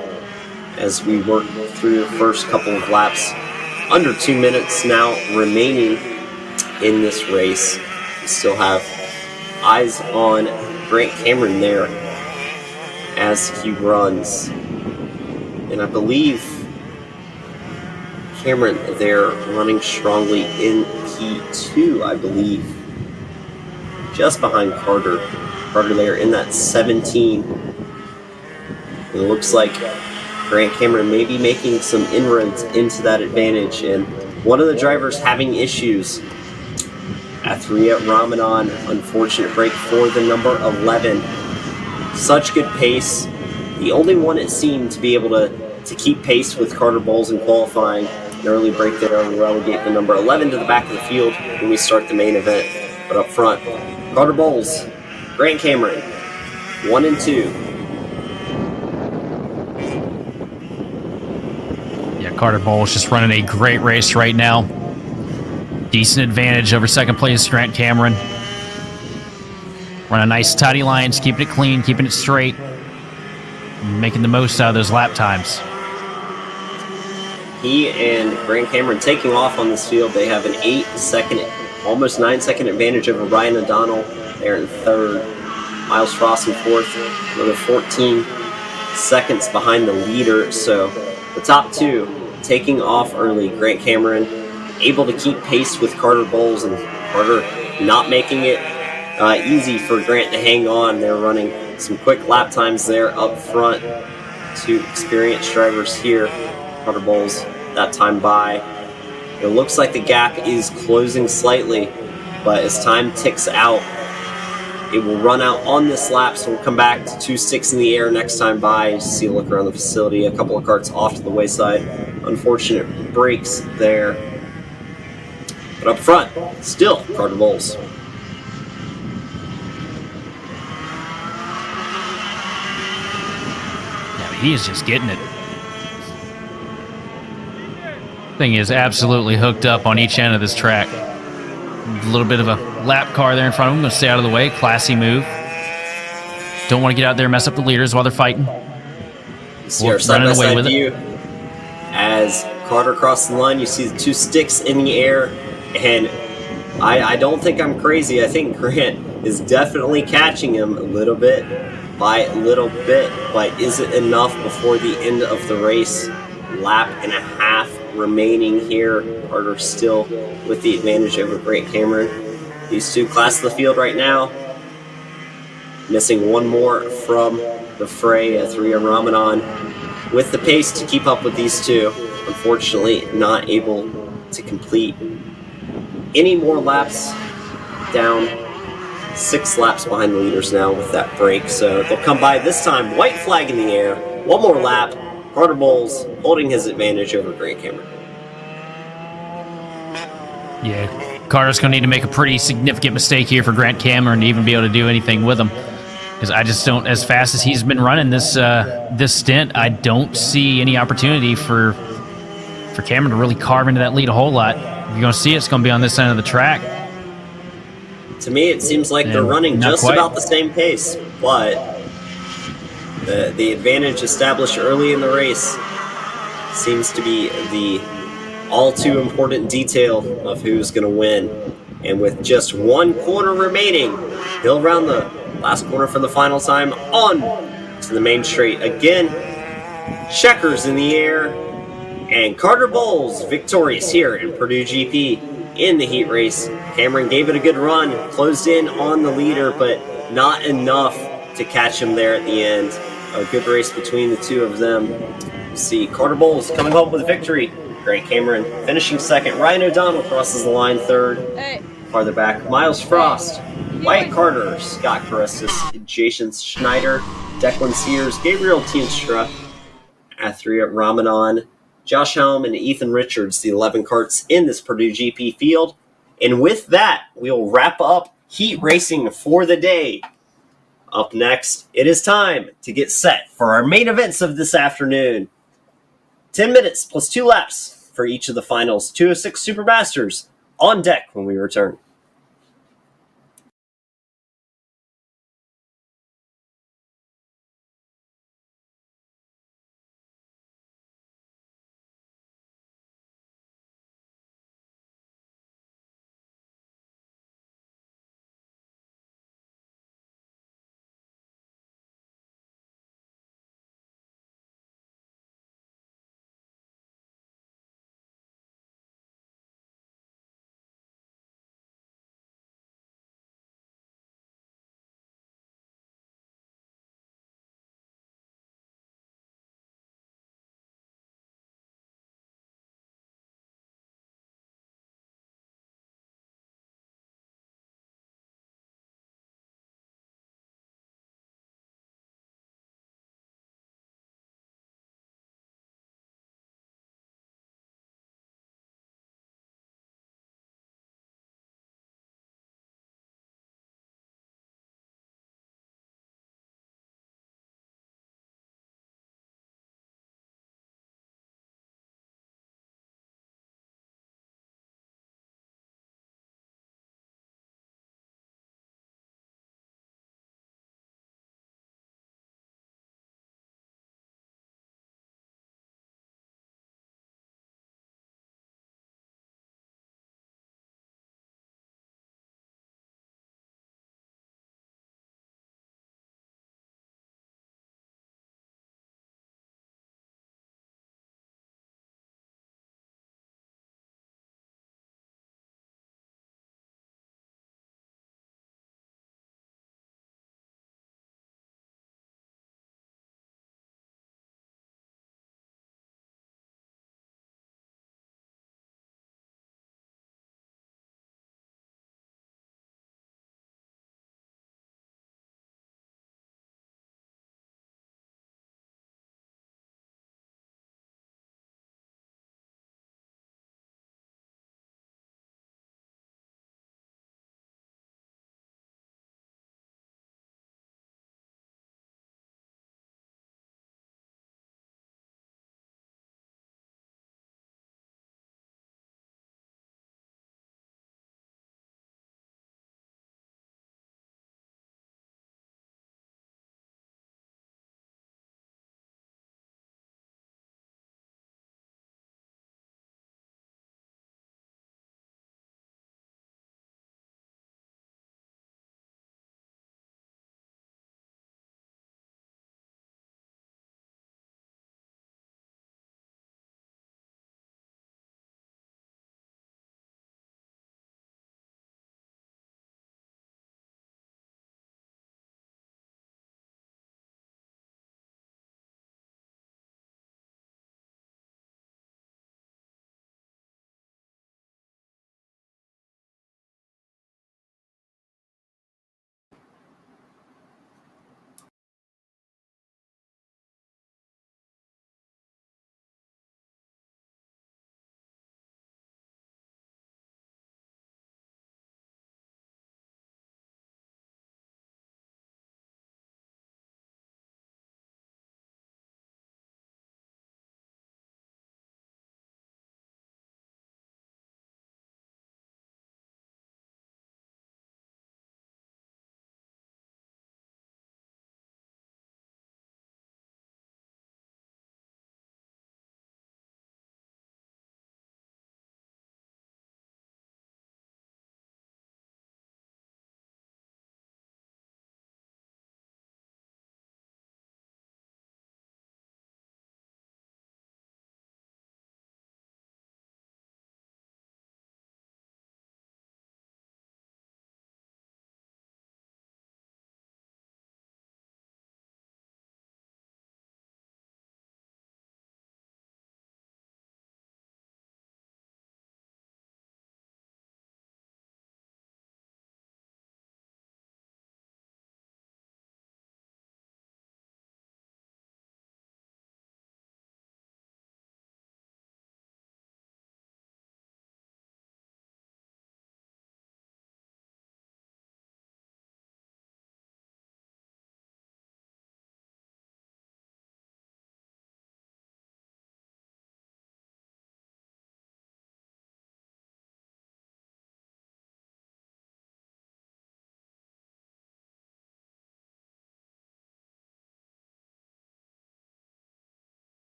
B: As we work through the first couple of laps, under 2 minutes now remaining in this race. We still have eyes on Grant Cameron there as he runs. And I believe Cameron there running strongly in P2, I believe. Just behind Carter. Carter there in that 17. It looks like Grant Cameron may be making some inroads into that advantage, and one of the drivers having issues. Athria Ramadan, unfortunate break for the number 11. Such good pace. The only one it seemed to be able to keep pace with Carter Bowles in qualifying. An early break there will relegate the number 11 to the back of the field when we start the main event. But up front, Carter Bowles, Grant Cameron, 1 and 2.
C: Carter Bowles just running a great race right now. Decent advantage over second place Grant Cameron. Running nice tidy lines, keeping it clean, keeping it straight, making the most out of those lap times.
B: He and Grant Cameron taking off on this field. They have an 8-second, almost 9-second advantage over Ryan O'Donnell there in third. Miles Frost in fourth, another 14 seconds behind the leader. So the top two taking off early. Grant Cameron able to keep pace with Carter Bowles, and Carter not making it easy for Grant to hang on. They're running some quick lap times there up front. Two experienced drivers here. Carter Bowles that time by. It looks like the gap is closing slightly, but as time ticks out, it will run out on this lap, so we'll come back to 2.6 in the air next time by. You see a look around the facility, a couple of karts off to the wayside. Unfortunate breaks there. But up front, still Carter Bowles.
C: Yeah, he is just getting it. Thing is absolutely hooked up on each end of this track. A little bit of a lap car there in front of him. Going to stay out of the way. Classy move. Don't want to get out there and mess up the leaders while they're fighting.
B: You see our side-by-side view. As Carter crossed the line, you see the two sticks in the air. And I don't think I'm crazy. I think Grant is definitely catching him a little bit by little bit. But is it enough before the end of the race? Lap and a half remaining here. Carter still with the advantage over Grant Cameron. These two class of the field right now. Missing one more from the fray. Athria Ramadan with the pace to keep up with these two. Unfortunately, not able to complete any more laps. Down 6 laps behind the leaders now with that break. So they'll come by this time. White flag in the air. One more lap. Carter Bowles holding his advantage over Grant Cameron.
C: Yeah, Carter's going to need to make a pretty significant mistake here for Grant Cameron to even be able to do anything with him. Because I just don't, as fast as he's been running this this stint, I don't see any opportunity for Cameron to really carve into that lead a whole lot. If you're going to see it, it's going to be on this end of the track.
B: To me, it seems like they're running just about the same pace, but the advantage established early in the race seems to be the all too important detail of who's going to win. And with just 1 corner remaining, he'll round the last corner for the final time on to the main straight. Again, checkers in the air, and Carter Bowles victorious here in Purdue GP in the heat race. Cameron gave it a good run, closed in on the leader, but not enough to catch him there at the end. A good race between the two of them. You see Carter Bowles coming home with a victory. Grant Cameron finishing second. Ryan O'Donnell crosses the line third.
H: Hey.
B: Farther back, Miles Frost, Wyatt Carter, Scott Carestis, Jason Schneider, Declan Sears, Gabriel Teenstra, Athria Ramadan, Josh Helm and Ethan Richards, the 11 karts in this Purdue GP field. And with that, we'll wrap up heat racing for the day. Up next, it is time to get set for our main events of this afternoon. 10 minutes plus 2 laps for each of the finals. 206 Supermasters on deck when we return.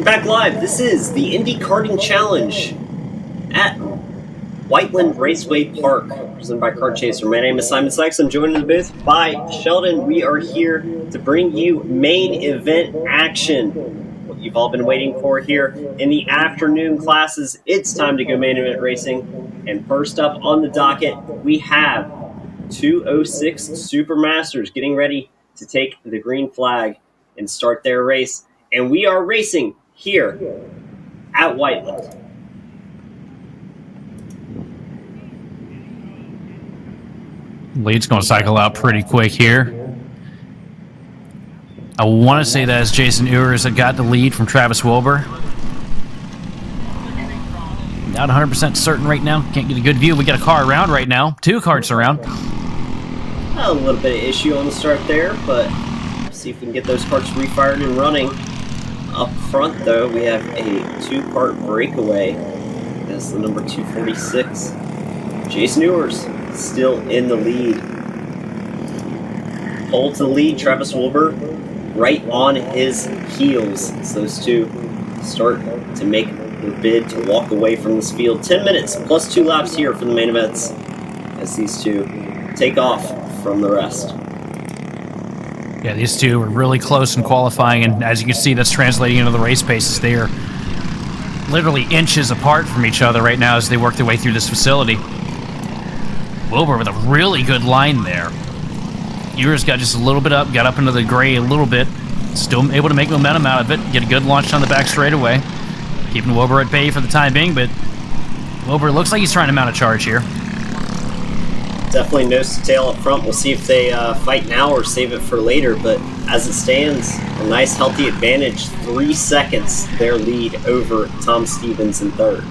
B: We're back live. This is the Indy Karting Challenge at Whiteland Raceway Park, presented by Kart Chaser. My name is Simon Sykes. I'm joined in the booth by Sheldon. We are here to bring you main event action. What you've all been waiting for here in the afternoon classes. It's time to go main event racing. And first up on the docket, we have 206 Supermasters getting ready to take the green flag and start their race. And we are racing here at Whiteland.
C: Lead's going to cycle out pretty quick here. I want to say that it's Jason Ewers that got the lead from Travis Wilbur. Not 100% certain right now. Can't get a good view. We got a car around right now. 2 carts around.
B: A little bit of issue on the start there, but see if we can get those carts refired and running. Up front, though, we have a 2-cart breakaway. That's the number 246. Jason Ewers still in the lead. Pole to the lead, Travis Wilbur right on his heels as those two start to make their bid to walk away from this field. 10 minutes plus 2 laps here for the main events as these two take off from the rest.
C: Yeah, these two were really close in qualifying, and as you can see, that's translating into the race paces. They are literally inches apart from each other right now as they work their way through this facility. Wilbur with a really good line there. Ewers got just a little bit up, got up into the gray a little bit, still able to make momentum out of it, get a good launch on the back straightaway. Keeping Wilbur at bay for the time being, but Wilbur looks like he's trying to mount a charge here.
B: Definitely nose to tail up front. We'll see if they fight now or save it for later, but as it stands, a nice healthy advantage. 3 seconds their lead over Tom Stevens in third.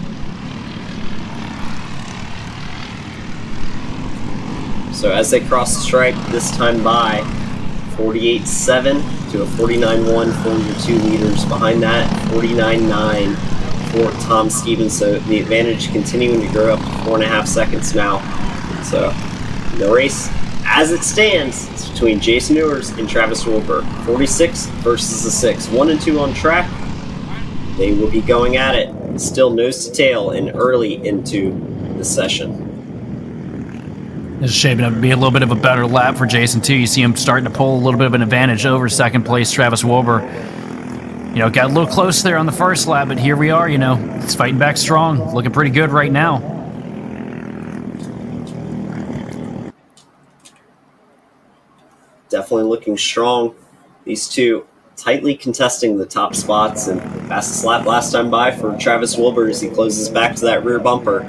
B: So as they cross the stripe, this time by 48.7 to a 49.1 for your 2 leaders. Behind that, 49.9 for Tom Stevens. So the advantage continuing to grow up to 4.5 seconds now. So the race, as it stands, is between Jason Ewers and Travis Wilbur. 46 versus the 6. 1 and 2 on track. They will be going at it, still nose to tail and early into the session.
C: This is shaping up to be a little bit of a better lap for Jason, too. You see him starting to pull a little bit of an advantage over second place Travis Wilbur. You know, got a little close there on the first lap, but here we are, you know. It's fighting back strong. Looking pretty good right now.
B: Definitely looking strong. These two tightly contesting the top spots, and fastest lap last time by for Travis Wilbur as he closes back to that rear bumper.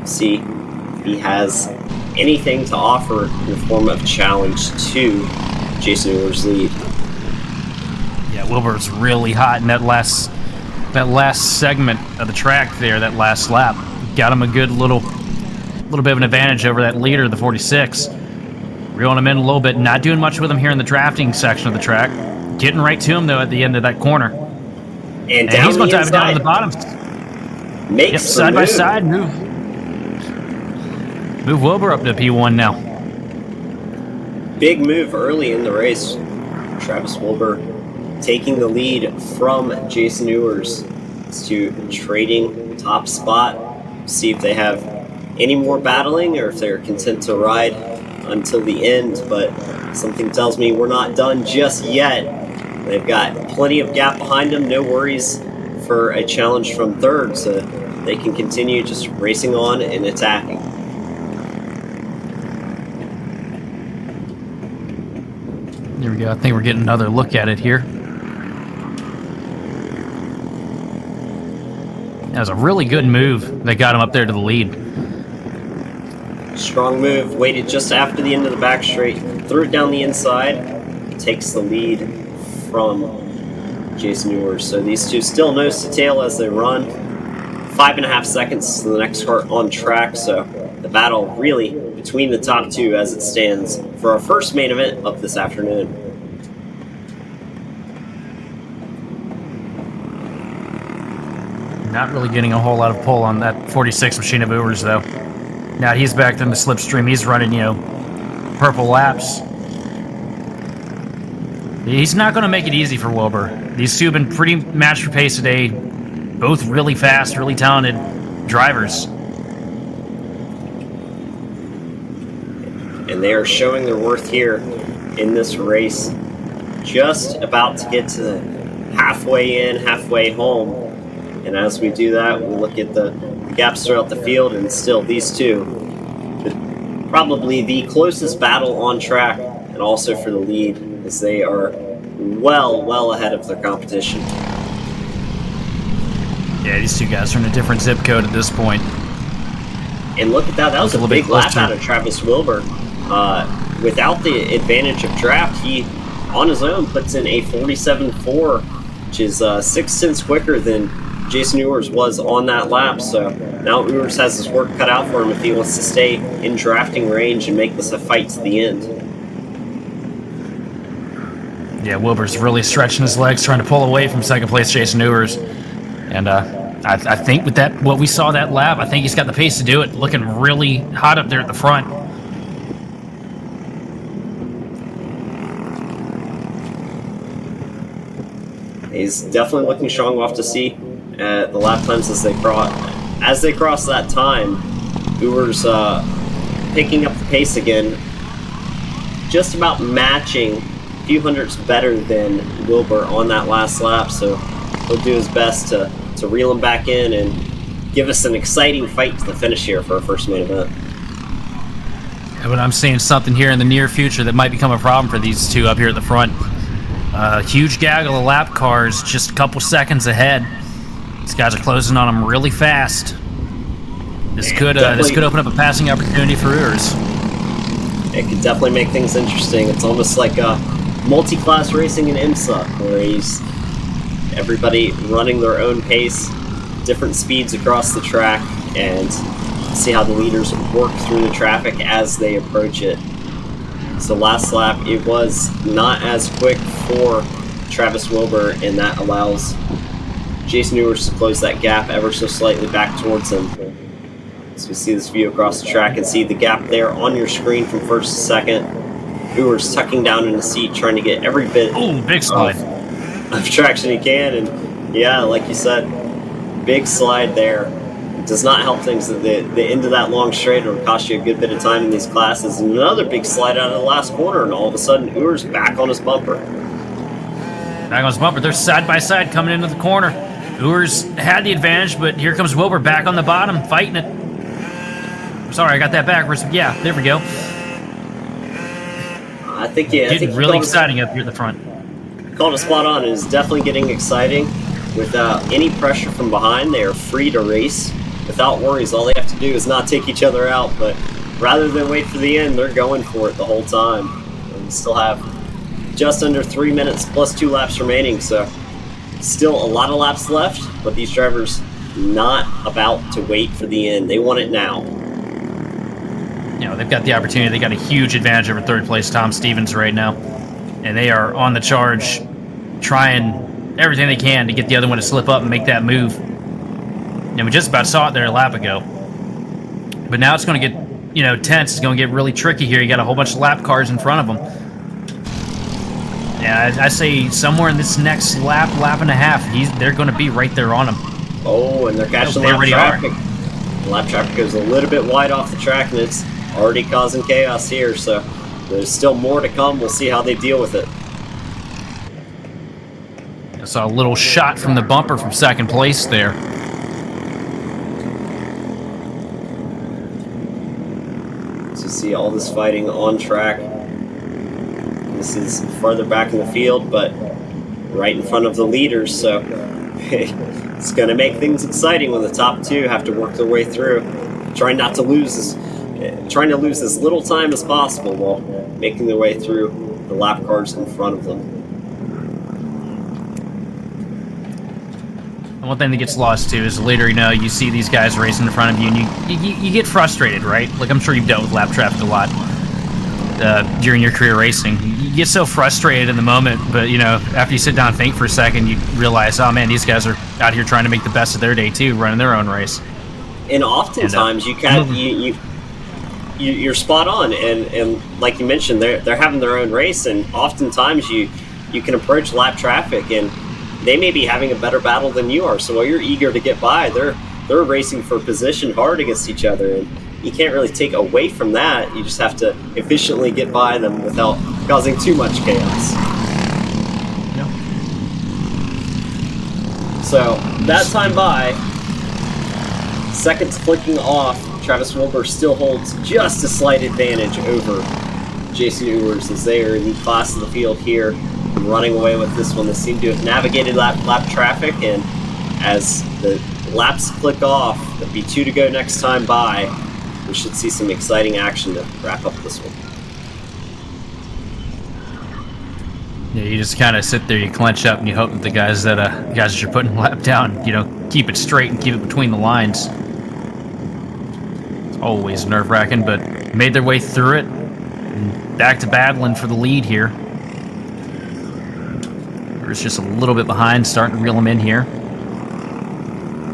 B: See if he has anything to offer in the form of challenge to Jason Ewers' lead.
C: Yeah, Wilbur's really hot in that last segment of the track there, that last lap. Got him a good little bit of an advantage over that leader, the 46. Reeling him in a little bit, not doing much with him here in the drafting section of the track. Getting right to him, though, at the end of that corner.
B: And
C: he's going to dive down to the bottom.
B: Makes
C: side by side, move Wilbur up to P1 now.
B: Big move early in the race. Travis Wilbur taking the lead from Jason Ewers to trading top spot. See if they have any more battling or if they're content to ride until the end, but something tells me we're not done just yet. They've got plenty of gap behind them, no worries for a challenge from third, so they can continue just racing on and attacking.
C: There we go. I think we're getting another look at it here. That was a really good move that got him up there to the lead.
B: Strong move, waited just after the end of the back straight, threw it down the inside, takes the lead from Jason Ewers. So these two still nose to tail as they run. 5.5 seconds to the next car on track, so the battle really between the top two as it stands for our first main event of this afternoon.
C: Not really getting a whole lot of pull on that 46 machine of Ewers, though. Now he's back in the slipstream. He's running, purple laps. He's not going to make it easy for Wilbur. These two have been pretty matched for pace today. Both really fast, really talented drivers.
B: And they are showing their worth here in this race. Just about to get to halfway in, halfway home. And as we do that, we'll look at the gaps throughout the field, and still these two, probably the closest battle on track, and also for the lead, as they are well ahead of their competition.
C: Yeah, these two guys are in a different zip code at this point.
B: And look at that, that was a big lap out of Travis Wilbur. Without the advantage of draft, he, on his own, puts in a 47.4, which is 6 tenths quicker than Jason Ewers was on that lap. So now Ewers has his work cut out for him if he wants to stay in drafting range and make this a fight to the end.
C: Yeah, Wilbur's really stretching his legs, trying to pull away from second place Jason Ewers. And I think with that, what we saw that lap, I think he's got the pace to do it. Looking really hot up there at the front.
B: He's definitely looking strong. We'll have to see the lap times as they cross that time. Ewers picking up the pace again, just about matching, a few hundredths better than Wilbur on that last lap. So he'll do his best to reel him back in and give us an exciting fight to the finish here for our first main event.
C: Yeah, but I'm seeing something here in the near future that might become a problem for these two up here at the front. Huge gaggle of lap cars, just a couple seconds ahead. These guys are closing on them really fast. This could open up a passing opportunity for Ewers.
B: It could definitely make things interesting. It's almost like multi-class racing in IMSA, where he's everybody running their own pace, different speeds across the track, and see how the leaders work through the traffic as they approach it. So last lap, it was not as quick for Travis Wilbur, and that allows Jason Ewers to close that gap ever so slightly back towards him. So we see this view across the track and see the gap there on your screen from first to second. Ewers tucking down in the seat, trying to get every bit
C: big slide
B: of traction he can. And yeah, like you said, big slide there. It does not help things at the end of that long straight. It'll cost you a good bit of time in these classes. And another big slide out of the last corner, and all of a sudden Ewers back on his bumper.
C: Back on his bumper. They're side by side coming into the corner. Ewers had the advantage, but here comes Wilbur back on the bottom, fighting it. Sorry, I got that backwards. Yeah, there we go.
B: I think getting
C: really exciting up here at the front.
B: Called it spot on. It is definitely getting exciting. Without any pressure from behind, they are free to race without worries. All they have to do is not take each other out, but rather than wait for the end, they're going for it the whole time. And we still have just under 3 minutes plus 2 laps remaining, so still a lot of laps left, but these drivers not about to wait for the end. They want it now.
C: You know, they've got the opportunity. They got a huge advantage over third place Tom Stevens right now, and they are on the charge, trying everything they can to get the other one to slip up and make that move. And we just about saw it there a lap ago, but now it's going to get, tense. It's going to get really tricky here. You got a whole bunch of lap cars in front of them. Yeah, I say somewhere in this next lap and a half, they're going to be right there on him.
B: Oh, and they're catching lap traffic. Lap traffic goes a little bit wide off the track, and it's already causing chaos here, so there's still more to come. We'll see how they deal with it.
C: I saw a little shot from the bumper from second place there.
B: So see all this fighting on track. This is farther back in the field, but right in front of the leaders, so it's going to make things exciting when the top two have to work their way through, trying to lose as little time as possible while making their way through the lap cars in front of them.
C: And one thing that gets lost too is later, you see these guys racing in front of you, and you get frustrated, right? Like, I'm sure you've dealt with lap traffic a lot during your career racing. You get so frustrated in the moment, but after you sit down and think for a second, you realize, oh man, these guys are out here trying to make the best of their day too, running their own race.
B: And oftentimes you're spot on, and like you mentioned, they're having their own race, and oftentimes you you can approach lap traffic, and they may be having a better battle than you are. So while you're eager to get by, they're racing for position hard against each other, and you can't really take away from that. You just have to efficiently get by them without causing too much chaos.
C: Yeah.
B: So that time by, seconds clicking off, Travis Wilbur still holds just a slight advantage over Jason Ewers as they are in the class of the field here, running away with this one. They seem to have navigated lap traffic, and as the laps click off, there'll be 2 to go next time by. We should see some exciting action to wrap up this one.
C: Yeah, you just kind of sit there, you clench up, and you hope that the guys that you're putting lap down, keep it straight and keep it between the lines. It's always nerve-wracking, but made their way through it. And back to battling for the lead here. It's just a little bit behind, starting to reel them in here.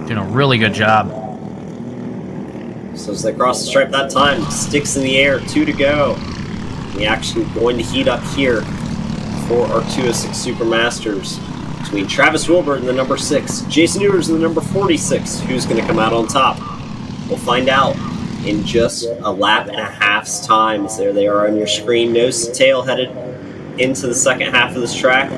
C: Doing a really good job.
B: So as they cross the stripe that time, sticks in the air, 2 to go. The action going to heat up here for our 206 Supermasters between Travis Wilbur and the number 6, Jason Ewers and the number 46. Who's going to come out on top? We'll find out in just a lap and a half's time. So there they are on your screen, nose to tail, headed into the second half of this track.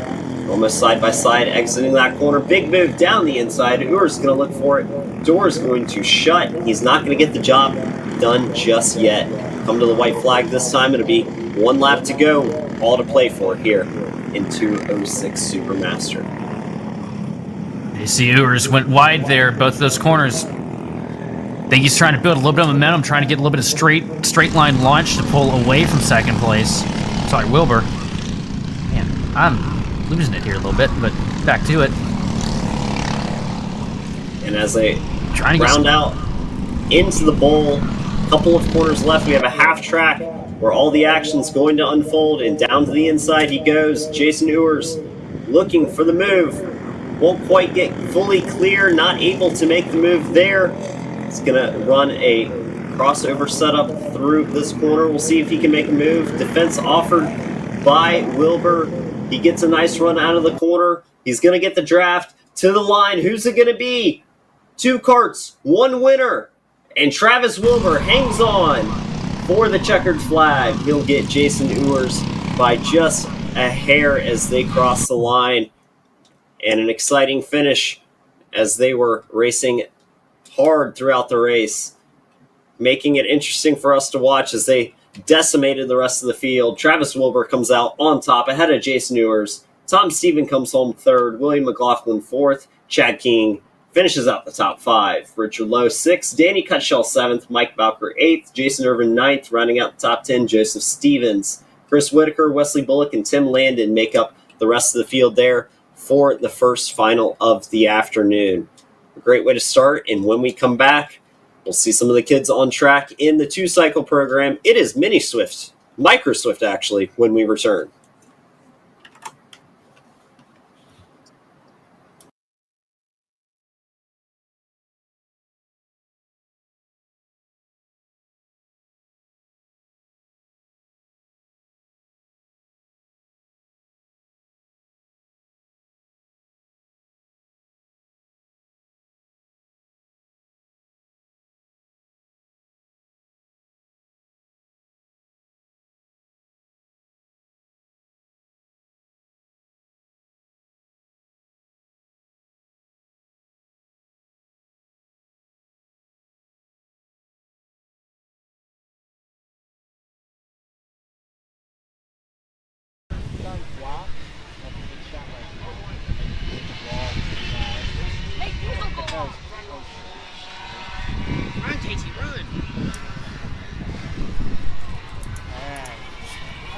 B: Almost side by side, exiting that corner. Big move down the inside. Ewers is going to look for it. Door's going to shut. He's not going to get the job done just yet. Come to the white flag this time. It'll be 1 lap to go. All to play for here in 206 Supermaster.
C: You see Ewers went wide there, both of those corners. I think he's trying to build a little bit of momentum, trying to get a little bit of straight line launch to pull away from second place. Sorry, Wilbur. Man, I'm losing it here a little bit, but back to it.
B: And as they round out into the bowl, a couple of corners left, we have a half track where all the action's going to unfold, and down to the inside he goes. Jason Ewers looking for the move. Won't quite get fully clear, not able to make the move there. He's going to run a crossover setup through this corner. We'll see if he can make a move. Defense offered by Wilbur. He gets a nice run out of the corner. He's going to get the draft to the line. Who's it going to be? 2 karts, 1 winner. And Travis Wilbur hangs on for the checkered flag. He'll get Jason Ewers by just a hair as they cross the line. And an exciting finish as they were racing hard throughout the race, making it interesting for us to watch as they decimated the rest of the field. Travis Wilbur comes out on top ahead of Jason Ewers. Tom Stephen comes home 3rd. William McLaughlin 4th. Chad King finishes out the top 5. Richard Lowe 6th. Danny Cutshell 7th. Mike Bowker 8th. Jason Irvin 9th. Rounding out the top 10, Joseph Stevens. Chris Whitaker, Wesley Bullock, and Tim Landon make up the rest of the field there for the first final of the afternoon. A great way to start, and when we come back, we'll see some of the kids on track in the 2-cycle program. It is Mini Swift, Micro Swift actually, when we return.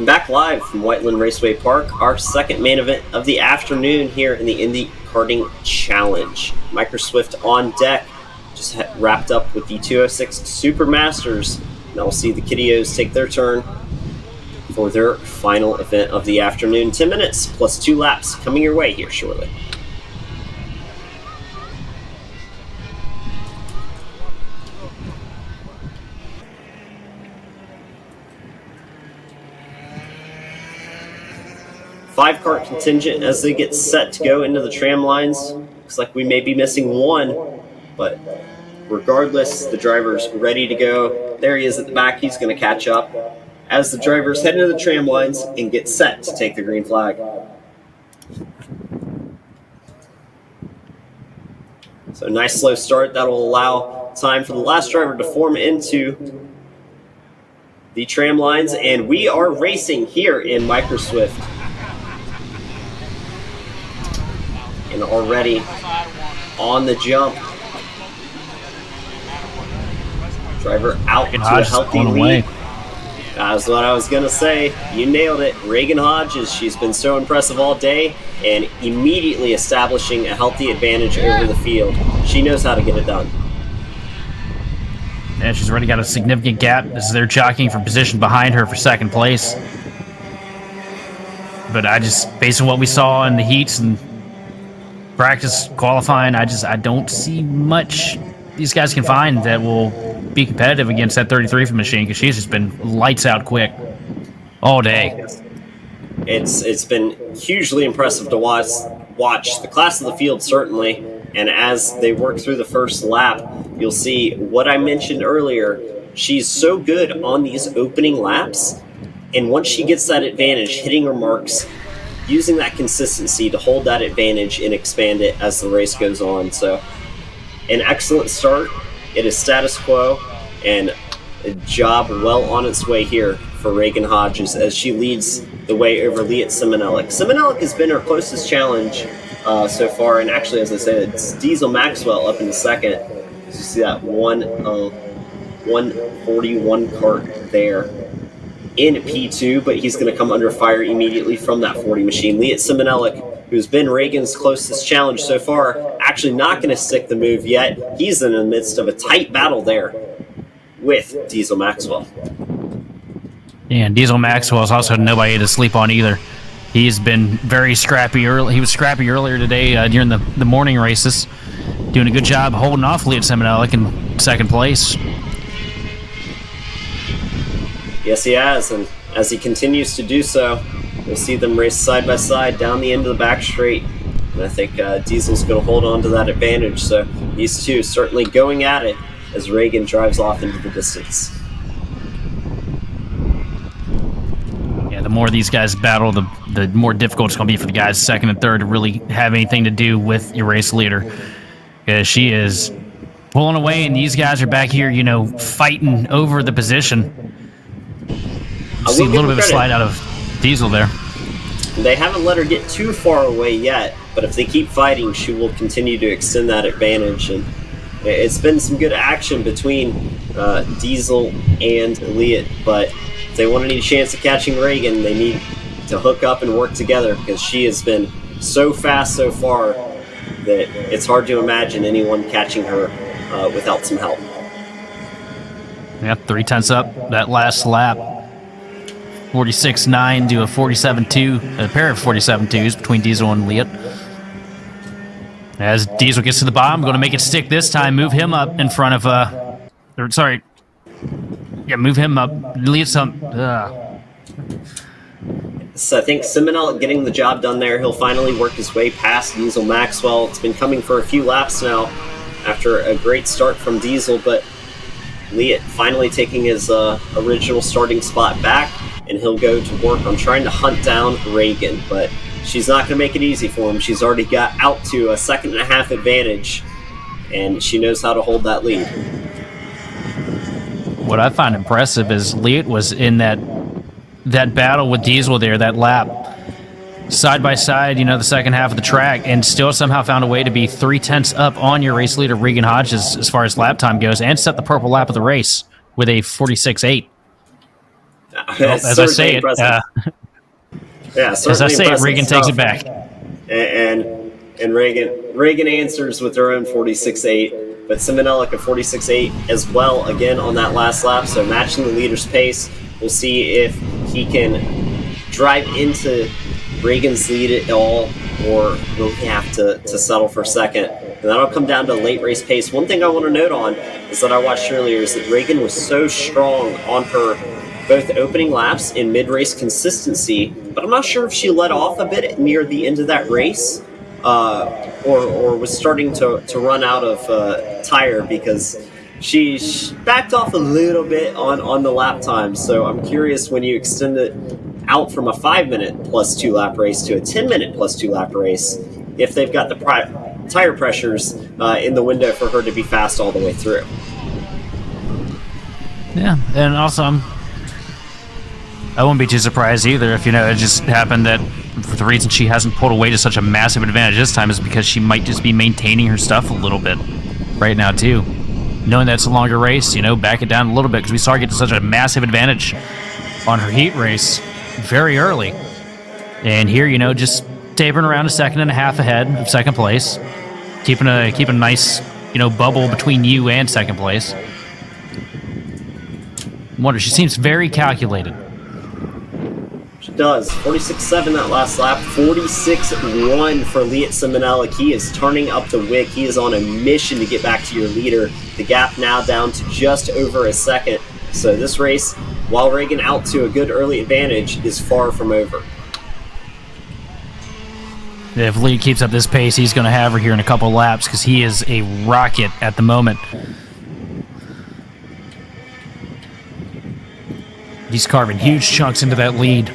B: Back live from Whiteland Raceway Park, our second main event of the afternoon here in the Indy Karting Challenge. Micro Swift on deck, just wrapped up with the 206 Supermasters. Now we'll see the kiddios take their turn for their final event of the afternoon. 10 minutes plus 2 laps coming your way here shortly. 5-cart contingent as they get set to go into the tram lines. Looks like we may be missing one, but regardless, the driver's ready to go. There he is at the back. He's going to catch up as the drivers head into the tram lines and get set to take the green flag. So nice slow start. That will allow time for the last driver to form into the tram lines, and we are racing here in Micro Swift. And already on the jump. Driver out to a healthy lead. That's what I was going to say. You nailed it. Reagan Hodges, she's been so impressive all day and immediately establishing a healthy advantage over the field. She knows how to get it done.
C: Yeah, she's already got a significant gap as they're jockeying for position behind her for second place. But based on what we saw in the heats and practice qualifying, I don't see much these guys can find that will be competitive against that 33 machine, because she's just been lights out quick all day.
B: It's been hugely impressive to watch the class of the field, certainly, and as they work through the first lap, you'll see what I mentioned earlier. She's so good on these opening laps, and once she gets that advantage, hitting her marks, using that consistency to hold that advantage and expand it as the race goes on. So an excellent start. It is status quo, and a job well on its way here for Reagan Hodges as she leads the way over Leah Simonellic. Simonellic has been her closest challenge so far, and actually, as I said, it's Diesel Maxwell up in the second. So you see that 141 cart there in P2, but he's going to come under fire immediately from that 40 machine. Leah Simonellic, who's been Reagan's closest challenge so far, actually not going to stick the move yet. He's in the midst of a tight battle there with Diesel Maxwell.
C: Yeah, and Diesel Maxwell is also nobody to sleep on either. He's been very scrappy early. He was scrappy earlier today during the morning races, doing a good job holding off Leah Simonellic in second place.
B: Yes, he has, and as he continues to do so, we'll see them race side by side down the end of the back straight. And I think Diesel's going to hold on to that advantage. So these two certainly going at it as Reagan drives off into the distance.
C: Yeah, the more these guys battle, the more difficult it's going to be for the guys second and third to really have anything to do with your race leader. Because she is pulling away, and these guys are back here, fighting over the position. See a little bit of a slide out of Diesel there.
B: They haven't let her get too far away yet, but if they keep fighting, she will continue to extend that advantage. And it's been some good action between Diesel and Leah, but if they want any chance of catching Reagan, they need to hook up and work together, because she has been so fast so far that it's hard to imagine anyone catching her without some help.
C: Yep, 3/10 up that last lap. 46.9 to a 47.2, a pair of 47.2s between Diesel and Leah. As Diesel gets to the bottom, going to make it stick this time, move him up in front of, move him up. Leah's
B: So I think Simonellic getting the job done there. He'll finally work his way past Diesel Maxwell. It's been coming for a few laps now after a great start from Diesel, but Leah finally taking his original starting spot back, and he'll go to work on trying to hunt down Reagan, but she's not going to make it easy for him. She's already got out to a 1.5 second advantage, and she knows how to hold that lead.
C: What I find impressive is Leah was in that battle with Diesel there, that lap, side by side, the second half of the track, and still somehow found a way to be 3/10 up on your race leader, Reagan Hodges, as far as lap time goes, and set the purple lap of the race with a 46.8. As I say it, Reagan takes it back.
B: And Reagan answers with her own 46.8, but Simonellic a 46.8 as well, again on that last lap, so matching the leader's pace. We'll see if he can drive into Reagan's lead at all, or will he have to settle for second? And that'll come down to late race pace. One thing I want to note on is that I watched earlier is that Reagan was so strong on her both opening laps and mid-race consistency, but I'm not sure if she let off a bit near the end of that race, or was starting to run out of tire, because she backed off a little bit on the lap time. So I'm curious, when you extend it out from a 5-minute plus 2 lap race to a 10-minute plus 2 lap race, if they've got the tire pressures in the window for her to be fast all the way through.
C: Yeah, and also I wouldn't be too surprised either if, it just happened that for the reason she hasn't pulled away to such a massive advantage this time is because she might just be maintaining her stuff a little bit right now too. Knowing that it's a longer race, back it down a little bit, because we saw her get to such a massive advantage on her heat race very early. And here, just tapering around a 1.5 seconds ahead of second place, keeping a nice, bubble between you and second place. I wonder, she seems very calculated.
B: She does. 46.7 that last lap. 46.1 for Liat Simonelli. He is turning up the wick. He is on a mission to get back to your leader. The gap now down to just over a second. So this race, while Reagan out to a good early advantage, is far from over.
C: If Lee keeps up this pace, he's going to have her here in a couple laps, because he is a rocket at the moment. He's carving huge chunks into that lead.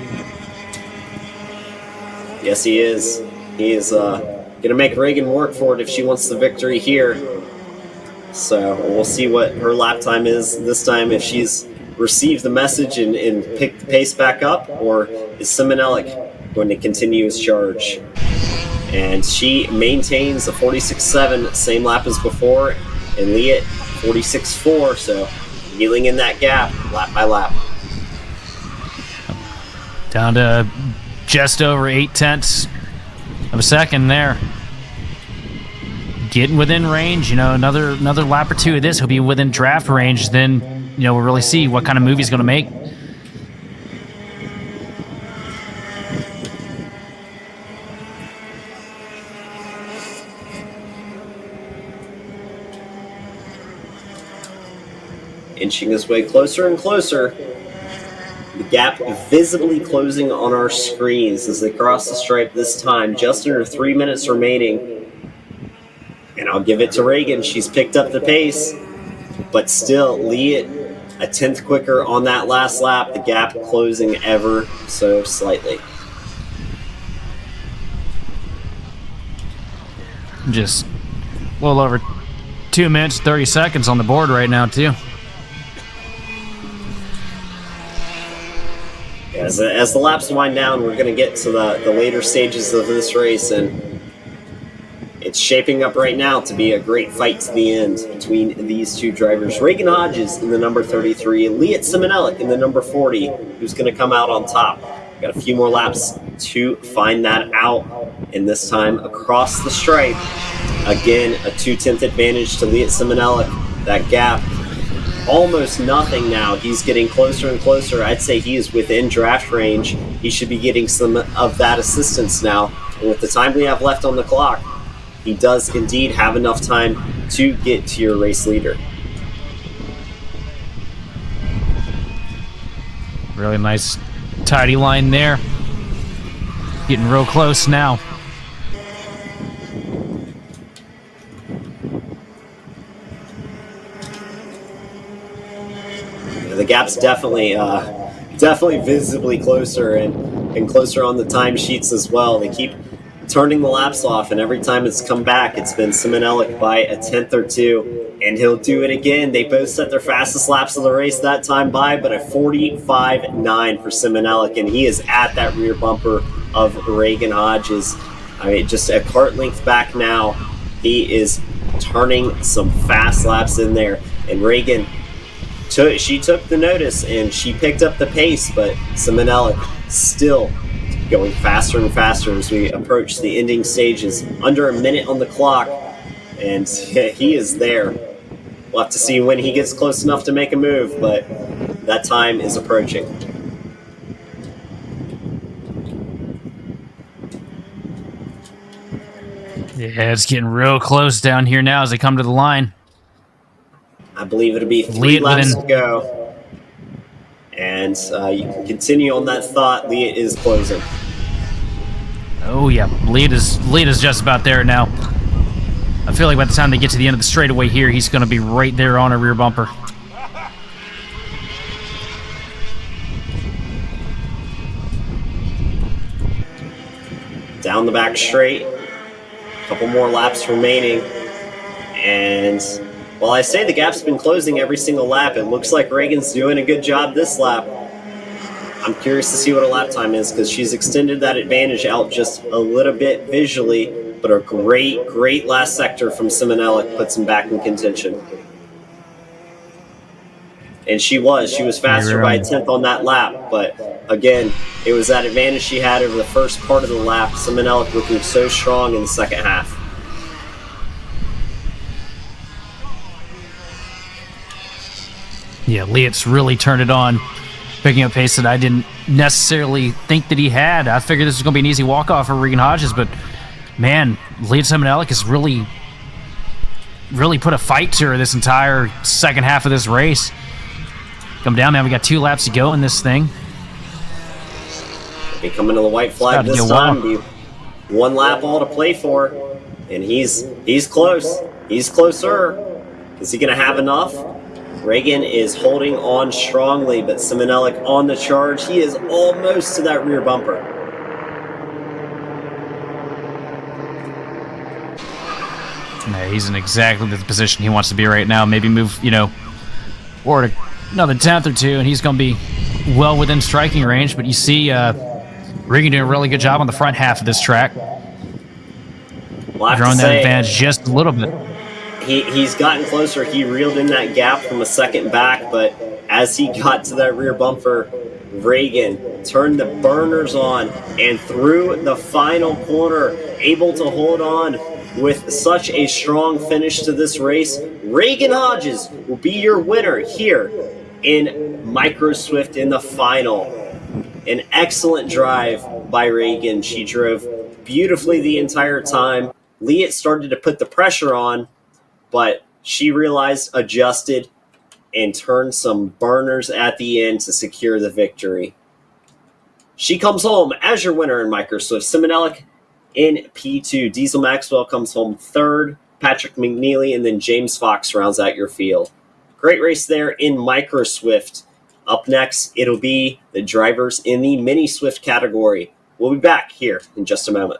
B: Yes, he is. He is going to make Reagan work for it if she wants the victory here. So we'll see what her lap time is this time, if she's received the message and picked the pace back up, or is Simonelli going to continue his charge. And she maintains a 46.7, same lap as before, and Liat 46.4, so kneeling in that gap lap by lap.
C: Down to just over 0.8 of a second there. Getting within range, another lap or two of this, he'll be within draft range. Then, we'll really see what kind of move he's going to make.
B: Inching his way closer and closer. The gap visibly closing on our screens as they cross the stripe this time. Just under 3 minutes remaining. And I'll give it to Reagan. She's picked up the pace. But still, Liat a 10th quicker on that last lap. The gap closing ever so slightly.
C: Just a little over 2 minutes, 30 seconds on the board right now, too.
B: As the laps wind down, we're going to get to the later stages of this race, and it's shaping up right now to be a great fight to the end between these two drivers. Reagan Hodges in the number 33, Liat Simonelli in the number 40, who's going to come out on top. Got a few more laps to find that out, and this time across the stripe, again, a 2/10 advantage to Liat Simonelli. That gap, almost nothing now. He's getting closer and closer. I'd say he is within draft range. He should be getting some of that assistance now. And with the time we have left on the clock, he does indeed have enough time to get to your race leader.
C: Really nice, tidy line there. Getting real close now.
B: The gap's definitely visibly closer and closer on the timesheets as well. They keep turning the laps off, and every time it's come back, it's been Simonelli by a 10th or two, and he'll do it again. They both set their fastest laps of the race that time by, but a 45.9 for Simonelli, and he is at that rear bumper of Reagan Hodges. I mean, just a kart length back now. He is turning some fast laps in there, and Reagan, she took the notice and she picked up the pace, but Simonelli still going faster and faster as we approach the ending stages. Under a minute on the clock, and he is there. We'll have to see when he gets close enough to make a move, but that time is approaching.
C: Yeah, it's getting real close down here now as they come to the line.
B: I believe it'll be 3 laps to go. And And you can continue on that thought. Leah is closing.
C: Oh yeah, lead is just about there now. I feel like by the time they get to the end of the straightaway here, he's going to be right there on a rear bumper.
B: Down the back straight. A couple more laps remaining. And while I say the gap's been closing every single lap, it looks like Reagan's doing a good job this lap. I'm curious to see what her lap time is because she's extended that advantage out just a little bit visually, but a great last sector from Simonelli puts him back in contention. And she was faster by a tenth on that lap, but again, it was that advantage she had over the first part of the lap. Simonelli looking so strong in the second half.
C: Yeah, Leitz really turned it on, picking up pace that I didn't necessarily think that he had. I figured this was going to be an easy walk-off for Regan Hodges, but man, Leitz Simonelli has really put a fight to her this entire second half of this race. Come down, man. We got 2 laps to go in this thing.
B: Be coming to the white flag this time. Be 1 lap all to play for, and he's close. He's closer. Is he going to have enough? Reagan is holding on strongly, but Simonelli on the charge. He is almost to that rear bumper.
C: Yeah, he's in exactly the position he wants to be right now. Maybe move, forward another tenth or two, and he's going to be well within striking range. But you see Reagan doing a really good job on the front half of this track. Growing that advantage just a little bit.
B: He's gotten closer. He reeled in that gap from a second back, but as he got to that rear bumper, Reagan turned the burners on and through the final corner, able to hold on with such a strong finish to this race. Reagan Hodges will be your winner here in Micro Swift in the final. An excellent drive by Reagan. She drove beautifully the entire time. Leah started to put the pressure on, but she realized, adjusted, and turned some burners at the end to secure the victory. She comes home as your winner in Micro Swift. Simonelli in P2. Diesel Maxwell comes home 3rd. Patrick McNeely, and then James Fox rounds out your field. Great race there in Micro Swift. Up next, it'll be the drivers in the Mini Swift category. We'll be back here in just a moment.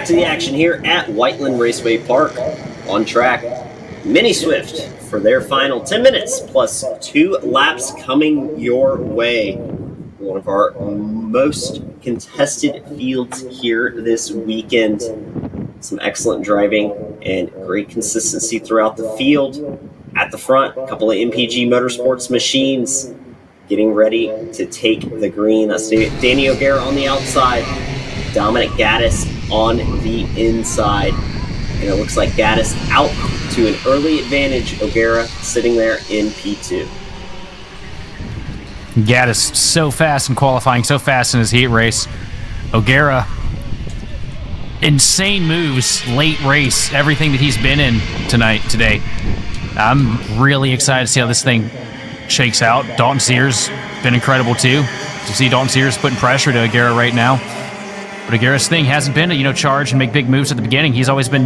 B: back to the action here at Whiteland Raceway Park. On track, Mini Swift for their final 10 minutes plus 2 laps coming your way. One of our most contested fields here this weekend. Some excellent driving and great consistency throughout the field. At the front, a couple of MPG Motorsports machines getting ready to take the green. That's Danny O'Gara on the outside, Dominic Gaddis on the inside. And it looks like Gaddis out to an early advantage. O'Gara sitting there in P2.
C: Gaddis so fast in qualifying, so fast in his heat race. O'Gara, insane moves, late race, everything that he's been in today. I'm really excited to see how this thing shakes out. Dalton Sears been incredible too. You see Dalton Sears putting pressure to O'Gara right now. But O'Gara's thing hasn't been to, charge and make big moves at the beginning. He's always been,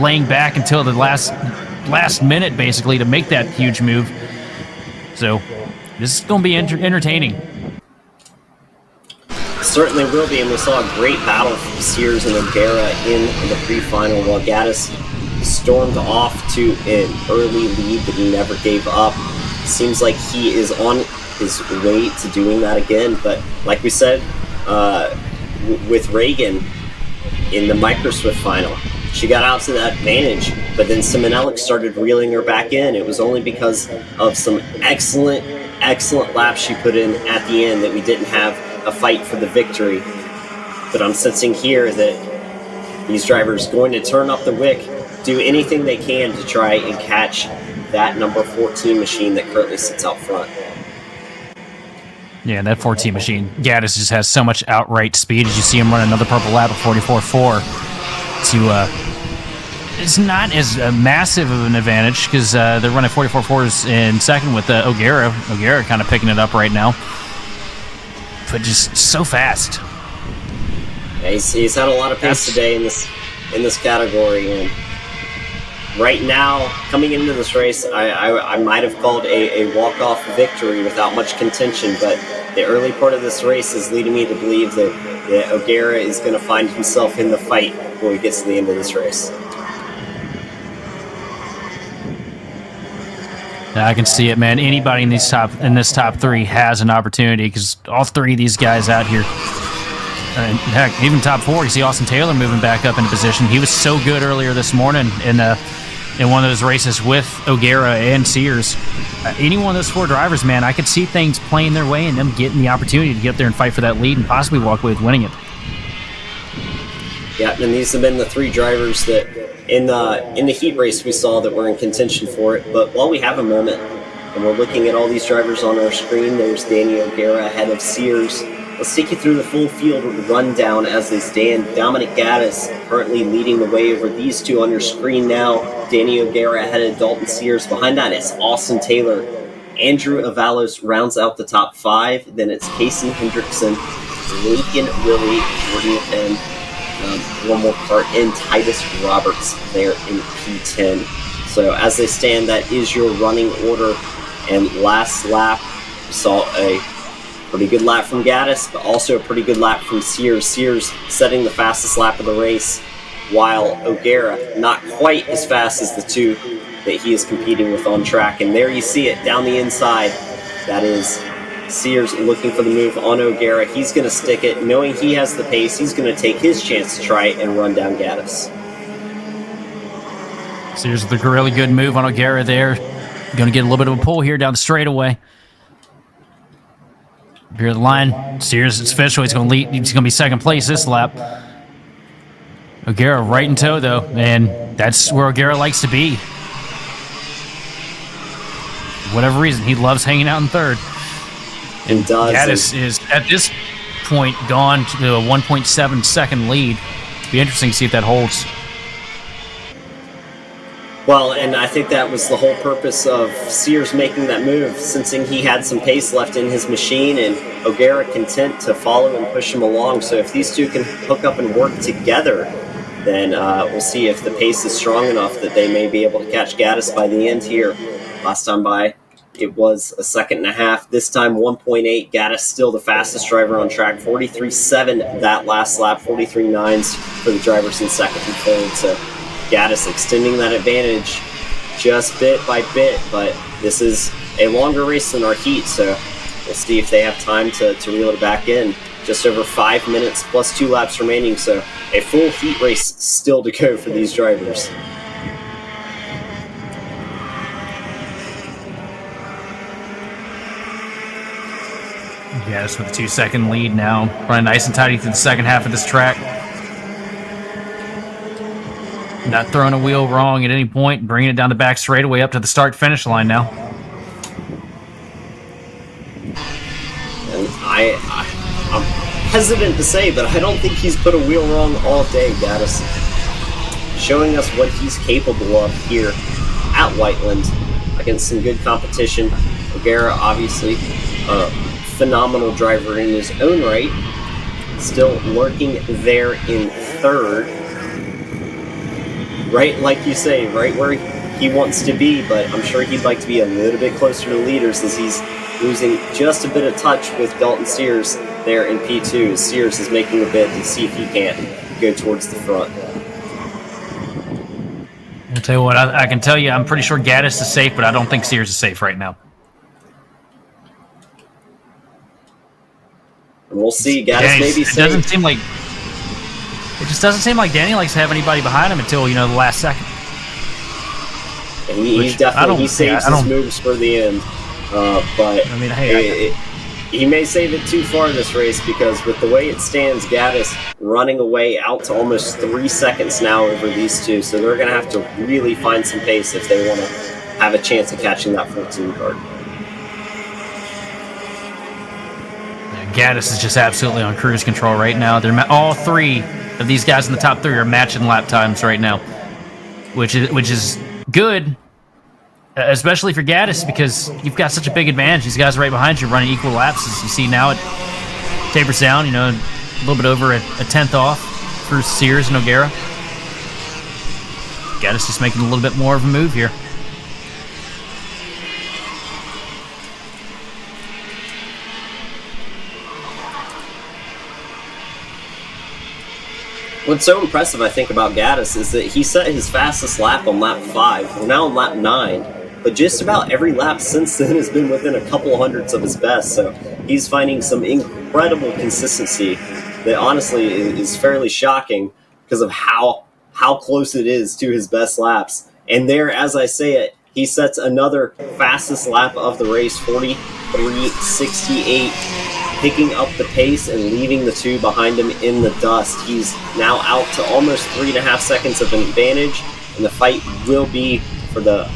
C: laying back until the last minute, basically, to make that huge move. So this is going to be entertaining.
B: Certainly will be, and we saw a great battle from Sears and O'Gara in the pre-final, while Gaddis stormed off to an early lead that he never gave up. Seems like he is on his way to doing that again, but like we said, with Reagan in the Micro Swift final, she got out to that advantage, but then Simonellic started reeling her back in. It was only because of some excellent laps she put in at the end that we didn't have a fight for the victory. But I'm sensing here that these drivers going to turn up the wick, do anything they can to try and catch that number 14 machine that currently sits out front.
C: Yeah, that 14 machine. Gaddis just has so much outright speed. As you see him run another purple lap at 44.4. It's not as massive of an advantage because they're running 44.4s in second with O'Gara. O'Gara kind of picking it up right now. But just so fast.
B: Yeah, he's had a lot of pace today in this category, and right now, coming into this race, I might have called a walk-off victory without much contention, but the early part of this race is leading me to believe that O'Gara is going to find himself in the fight when he gets to the end of this race.
C: Yeah, I can see it, man. Anybody in this top three has an opportunity because all three of these guys out here, and heck, even top four, you see Austin Taylor moving back up into position. He was so good earlier this morning in one of those races with O'Gara and Sears. Any one of those four drivers, man, I could see things playing their way and them getting the opportunity to get up there and fight for that lead and possibly walk away with winning it.
B: Yeah, and these have been the three drivers that in the heat race we saw that were in contention for it. But while we have a moment and we're looking at all these drivers on our screen, there's Danny O'Gara ahead of Sears. Let's take you through the full field rundown as they stand. Dominic Gaddis currently leading the way over these two on your screen now. Danny O'Gara ahead of Dalton Sears. Behind that is Austin Taylor. Andrew Avalos rounds out the top 5. Then it's Casey Hendrickson, Lincoln Willie, Jordan and one more Kart, and Titus Roberts there in P10. So as they stand, that is your running order. And last lap, we saw a pretty good lap from Gaddis, but also a pretty good lap from Sears. Sears setting the fastest lap of the race, while O'Gara not quite as fast as the two that he is competing with on track. And there you see it down the inside. That is Sears looking for the move on O'Gara. He's going to stick it, knowing he has the pace. He's going to take his chance to try and run down Gaddis.
C: Sears with a really good move on O'Gara there. Going to get a little bit of a pull here down the straightaway. Here at the line, Sears is official. He's going to lead. He's going to be second place this lap. O'Gara right in tow, though, and that's where O'Gara likes to be. For whatever reason, he loves hanging out in third.
B: And
C: Gaddis is, at this point, gone to a 1.7 second lead. It'll be interesting to see if that holds.
B: Well, and I think that was the whole purpose of Sears making that move, sensing he had some pace left in his machine, and O'Gara content to follow and push him along. So if these two can hook up and work together, then we'll see if the pace is strong enough that they may be able to catch Gaddis by the end here. Last time by, It was a second and a half. This time 1.8. Gaddis still the fastest driver on track. 43.7 that last lap. 43.9 for the drivers in second and third. So Gaddis extending that advantage just bit by bit. But this is a longer race than our heat, so we'll see if they have time to reel it back in. Just over 5 minutes plus 2 laps remaining, so a full heat race still to go for these drivers.
C: Yes, with a 2-second lead now. Running nice and tidy through the second half of this track. Not throwing a wheel wrong at any point, bringing it down the back straightaway up to the start-finish line now.
B: And I'm hesitant to say, but I don't think he's put a wheel wrong all day, Gaddis. Showing us what he's capable of here at Whiteland against some good competition. O'Gara, obviously, a phenomenal driver in his own right. Still lurking there in third. Right, like you say, right where he wants to be, but I'm sure he'd like to be a little bit closer to the leaders as he's losing just a bit of touch with Dalton Sears there in P2. Sears is making a bid to see if he can't go towards the front.
C: I'll tell you what, I can tell you, I'm pretty sure Gaddis is safe, but I don't think Sears is safe right now.
B: And we'll see. Gaddis may be safe.
C: It just doesn't seem like Danny likes to have anybody behind him until, the last second.
B: And he saves his moves for the end. But
C: I mean, hey,
B: he may save it too far this race, because with the way it stands, Gaddis running away out to almost 3 seconds now over these two. So they're going to have to really find some pace if they want to have a chance of catching that 14 card.
C: Gaddis is just absolutely on cruise control right now. They're all 3 of these guys in the top 3 are matching lap times right now, which is good, especially for Gaddis, because you've got such a big advantage. These guys right behind you running equal laps. As you see now, it tapers down, a little bit over a tenth off for Sears and O'Gara. Gaddis just making a little bit more of a move here.
B: What's so impressive, I think, about Gaddis is that he set his fastest lap on lap 5. We're now on lap 9, but just about every lap since then has been within a couple hundredths of his best, so he's finding some incredible consistency that honestly is fairly shocking because of how close it is to his best laps. And there, as I say it, he sets another fastest lap of the race, 43.68. Picking up the pace and leaving the 2 behind him in the dust. He's now out to almost 3.5 seconds of an advantage, and the fight will be for the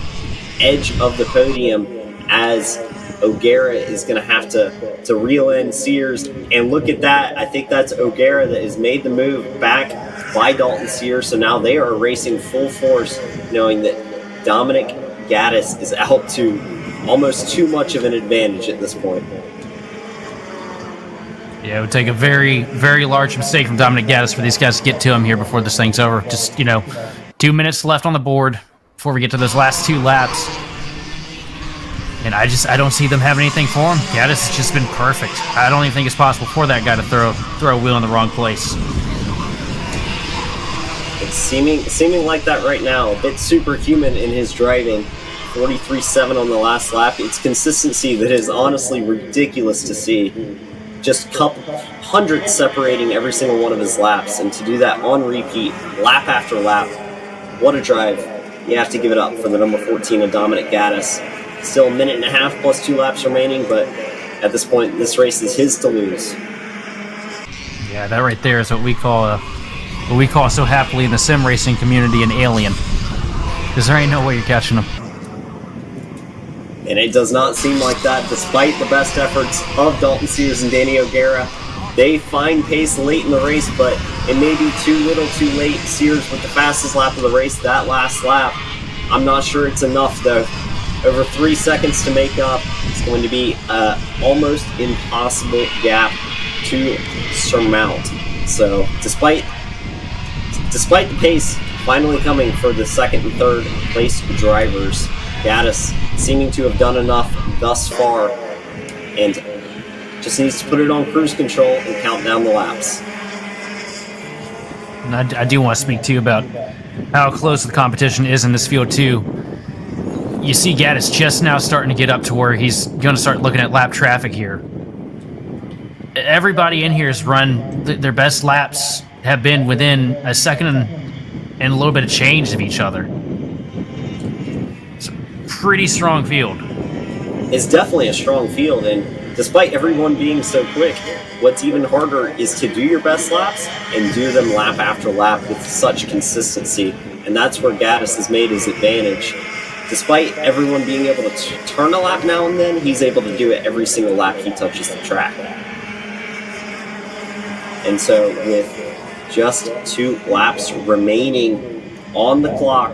B: edge of the podium as O'Gara is going to have to reel in Sears. And look at that. I think that's O'Gara that has made the move back by Dalton Sears. So now they are racing full force, knowing that Dominic Gaddis is out to almost too much of an advantage at this point.
C: Yeah, it would take a very, very large mistake from Dominic Gaddis for these guys to get to him here before this thing's over. Just, 2 minutes left on the board before we get to those last 2 laps. And I don't see them having anything for him. Gaddis has just been perfect. I don't even think it's possible for that guy to throw a wheel in the wrong place.
B: It's seeming like that right now. A bit superhuman in his driving. 43.7 on the last lap. It's consistency that is honestly ridiculous to see. Just couple hundreds separating every single one of his laps, and to do that on repeat, lap after lap, what a drive. You have to give it up for the number 14 of Dominic Gaddis. Still a minute and a half plus 2 laps remaining, but at this point, this race is his to lose.
C: Yeah, that right there is what we call so happily in the sim racing community an alien. Because there ain't no way you're catching him.
B: And it does not seem like that, despite the best efforts of Dalton Sears and Danny O'Gara. They find pace late in the race, but it may be too little too late. Sears with the fastest lap of the race, that last lap. I'm not sure it's enough, though. Over 3 seconds to make up. It's going to be an almost impossible gap to surmount. So, despite the pace finally coming for the second and third place drivers, Gaddis seeming to have done enough thus far and just needs to put it on cruise control and count down the laps.
C: And I do want to speak to you about how close the competition is in this field too. You see Gaddis just now starting to get up to where he's going to start looking at lap traffic here. Everybody in here has run their best laps, have been within a second and a little bit of change of each other. It's a pretty strong field.
B: It's definitely a strong field, and despite everyone being so quick, what's even harder is to do your best laps and do them lap after lap with such consistency, and that's where Gaddis has made his advantage. Despite everyone being able to turn a lap now and then, he's able to do it every single lap he touches the track. And so with just 2 laps remaining on the clock,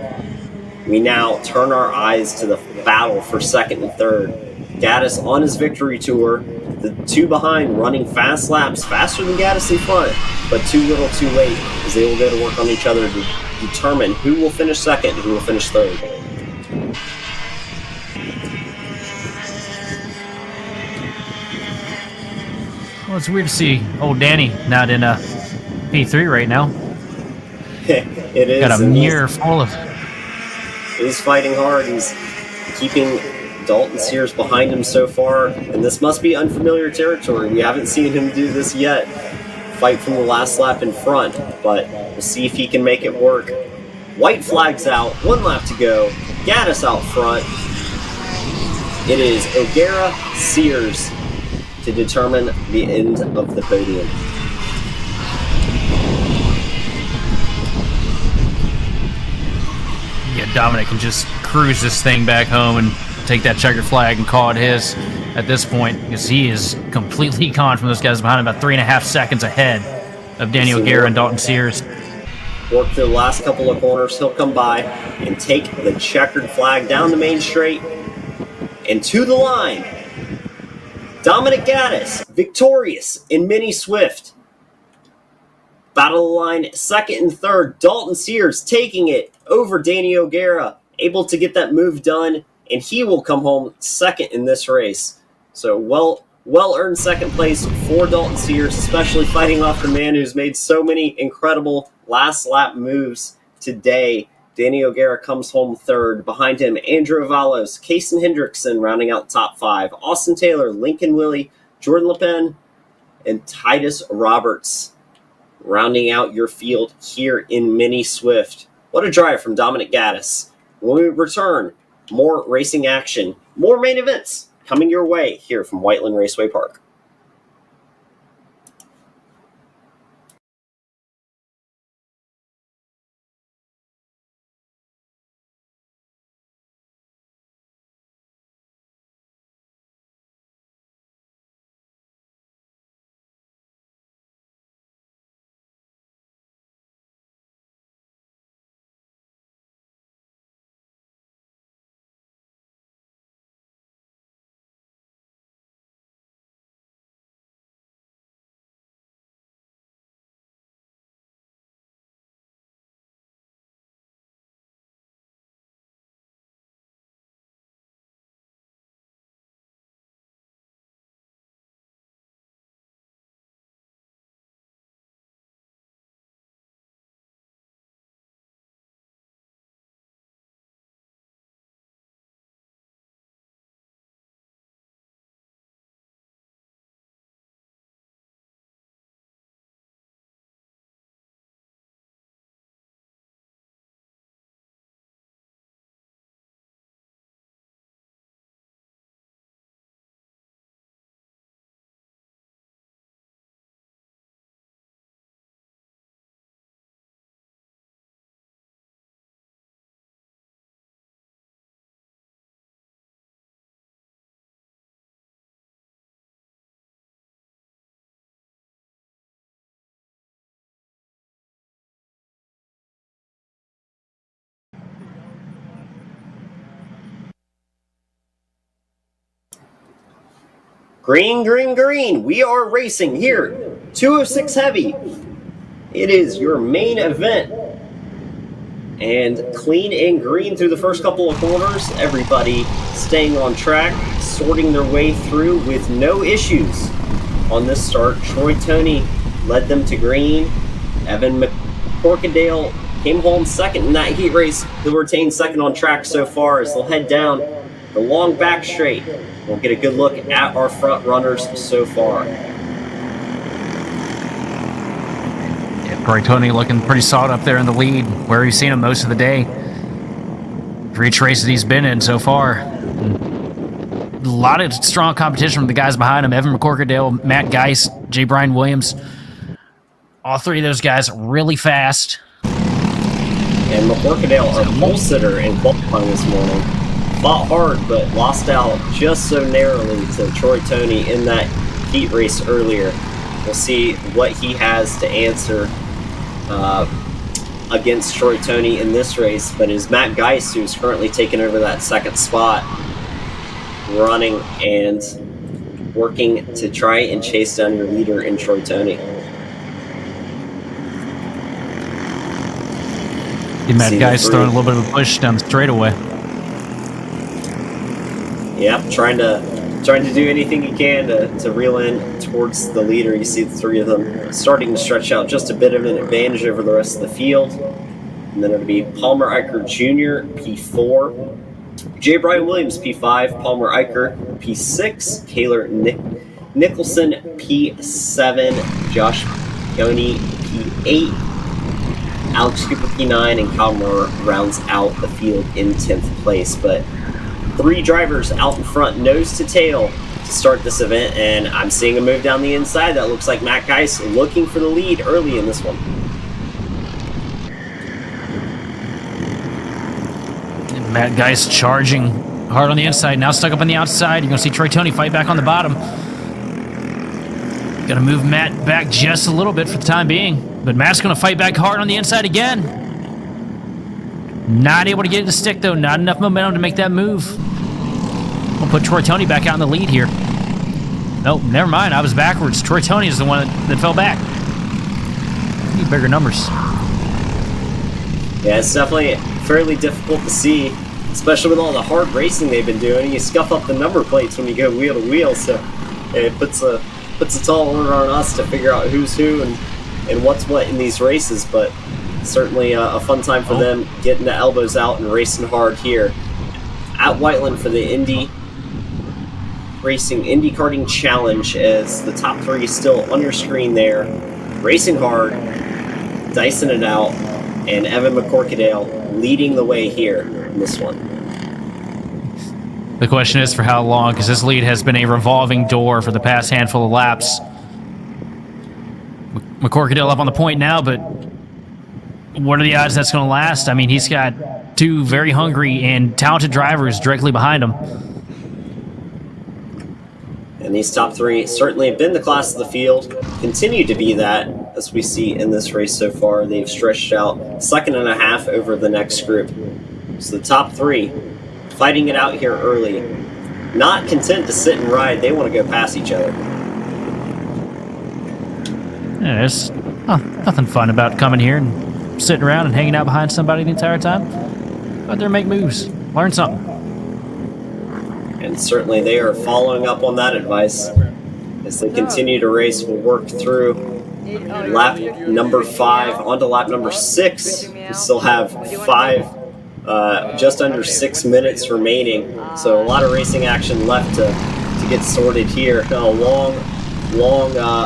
B: we now turn our eyes to the battle for second and third. Gaddis on his victory tour, the 2 behind running fast laps, faster than Gaddis in front, but too little too late, as they will go to work on each other to determine who will finish second and who will finish third.
C: Well, it's weird to see old Danny not in P3 right now.
B: It is.
C: Got a mirror full of...
B: He's fighting hard. He's keeping Dalton Sears behind him so far, and this must be unfamiliar territory. We haven't seen him do this yet. Fight from the last lap in front, but we'll see if he can make it work. White flag's out, 1 lap to go. Gaddis out front. It is O'Gara, Sears to determine the end of the podium.
C: Yeah, Dominic can just cruise this thing back home and take that checkered flag and call it his at this point, because he is completely gone from those guys behind him, about 3.5 seconds ahead of Danny O'Gara and Dalton Sears.
B: Work through the last couple of corners. He'll come by and take the checkered flag down the main straight and to the line. Dominic Gaddis, victorious in Mini Swift. Battle of the line, second and third. Dalton Sears taking it over Danny O'Gara, able to get that move done, and he will come home second in this race. So well-earned second place for Dalton Sears, especially fighting off the man who's made so many incredible last lap moves today. Danny O'Gara comes home third. Behind him, Andrew Avalos, Kason Hendrickson rounding out the top 5. Austin Taylor, Lincoln Willie, Jordan LePen, and Titus Roberts rounding out your field here in Mini Swift. What a drive from Dominic Gaddis. When we return, more racing action, more main events coming your way here from Whiteland Raceway Park. Green, green, green. We are racing here. 206 heavy. It is your main event. And clean and green through the first couple of corners. Everybody staying on track, sorting their way through with no issues on this start. Troy Toney led them to green. Evan McCorkadale came home second in that heat race. He'll retain second on track so far as they'll head down the long back straight. We'll get a good look at our front runners so far.
C: Troy Toney looking pretty solid up there in the lead, where we've seen him most of the day. For each race that he's been in so far. A lot of strong competition from the guys behind him. Evan McCorkadale, Matt Geis, J. Brian Williams. All three of those guys really fast.
B: And McCorkadale, a pole sitter in qualifying this morning, fought hard but lost out just so narrowly to Troy Toney in that heat race earlier. We'll see what he has to answer against Troy Toney in this race, but it is Matt Geis who's currently taking over that second spot, running and working to try and chase down your leader in Troy Toney.
C: Matt Geis throwing a little bit of a push down the straightaway.
B: Yep, trying to do anything he can to reel in towards the leader. You see the three of them starting to stretch out just a bit of an advantage over the rest of the field. And then it'll be Palmer Eicher Jr., P4, J. Brian Williams, P5, Palmer Eicher, P6, Kaylor Nicholson, P7, Josh Coney, P8, Alex Cooper, P9, and Kyle Moore rounds out the field in 10th place. But three drivers out in front, nose to tail, to start this event, and I'm seeing a move down the inside. That looks like Matt Geis looking for the lead early in this one.
C: And Matt Geis charging hard on the inside, now stuck up on the outside. You're going to see Troy Toney fight back on the bottom. Got to move Matt back just a little bit for the time being, but Matt's going to fight back hard on the inside again. Not able to get it to stick, though. Not enough momentum to make that move. We'll put Troy Toney back out in the lead here. Nope, never mind. I was backwards. Troy Toney is the one that fell back. Need bigger numbers.
B: Yeah, it's definitely fairly difficult to see, especially with all the hard racing they've been doing. You scuff up the number plates when you go wheel to wheel, so it puts a tall order on us to figure out who's who and what's what in these races, but certainly a fun time for them getting the elbows out and racing hard here at Whiteland for the Indy Karting Challenge, as the top three still on your screen there, racing hard, dicing it out, and Evan McCorkadale leading the way here in this one.
C: The question is for how long, because this lead has been a revolving door for the past handful of laps. McCorkadale up on the point now, but what are the odds that's going to last? I mean, he's got two very hungry and talented drivers directly behind him.
B: And these top three certainly have been the class of the field, continue to be that, as we see in this race so far. They've stretched out second and a half over the next group. So the top three fighting it out here early. Not content to sit and ride, they want to go past each other.
C: Yeah, there's nothing fun about coming here and sitting around and hanging out behind somebody the entire time. Go out there and make moves. Learn something.
B: And certainly they are following up on that advice as they continue to race. We'll work through lap number 5 onto lap number 6. We still have just under 6 minutes remaining. So a lot of racing action left to get sorted here. A long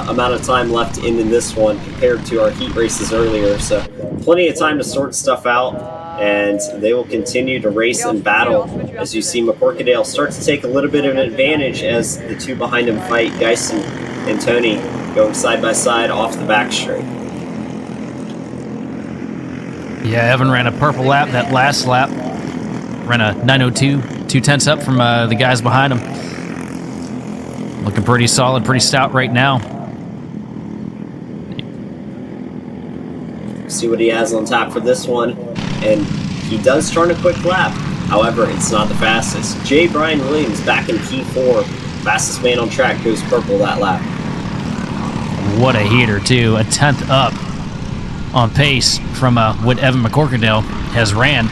B: amount of time left in this one compared to our heat races earlier. So plenty of time to sort stuff out, and they will continue to race and battle as you see McCorkadale start to take a little bit of an advantage as the two behind him fight. Geis and Toney going side by side off the back straight.
C: Yeah, Evan ran a purple lap that last lap. Ran a 9:02, 2/10 up from the guys behind him. Looking pretty solid, pretty stout right now.
B: See what he has on tap for this one, and he does turn a quick lap. However, it's not the fastest. J. Brian Williams back in P4, fastest man on track, goes purple that lap.
C: What a heater too, a 10th up. on pace from what Evan McCorkadale has ran.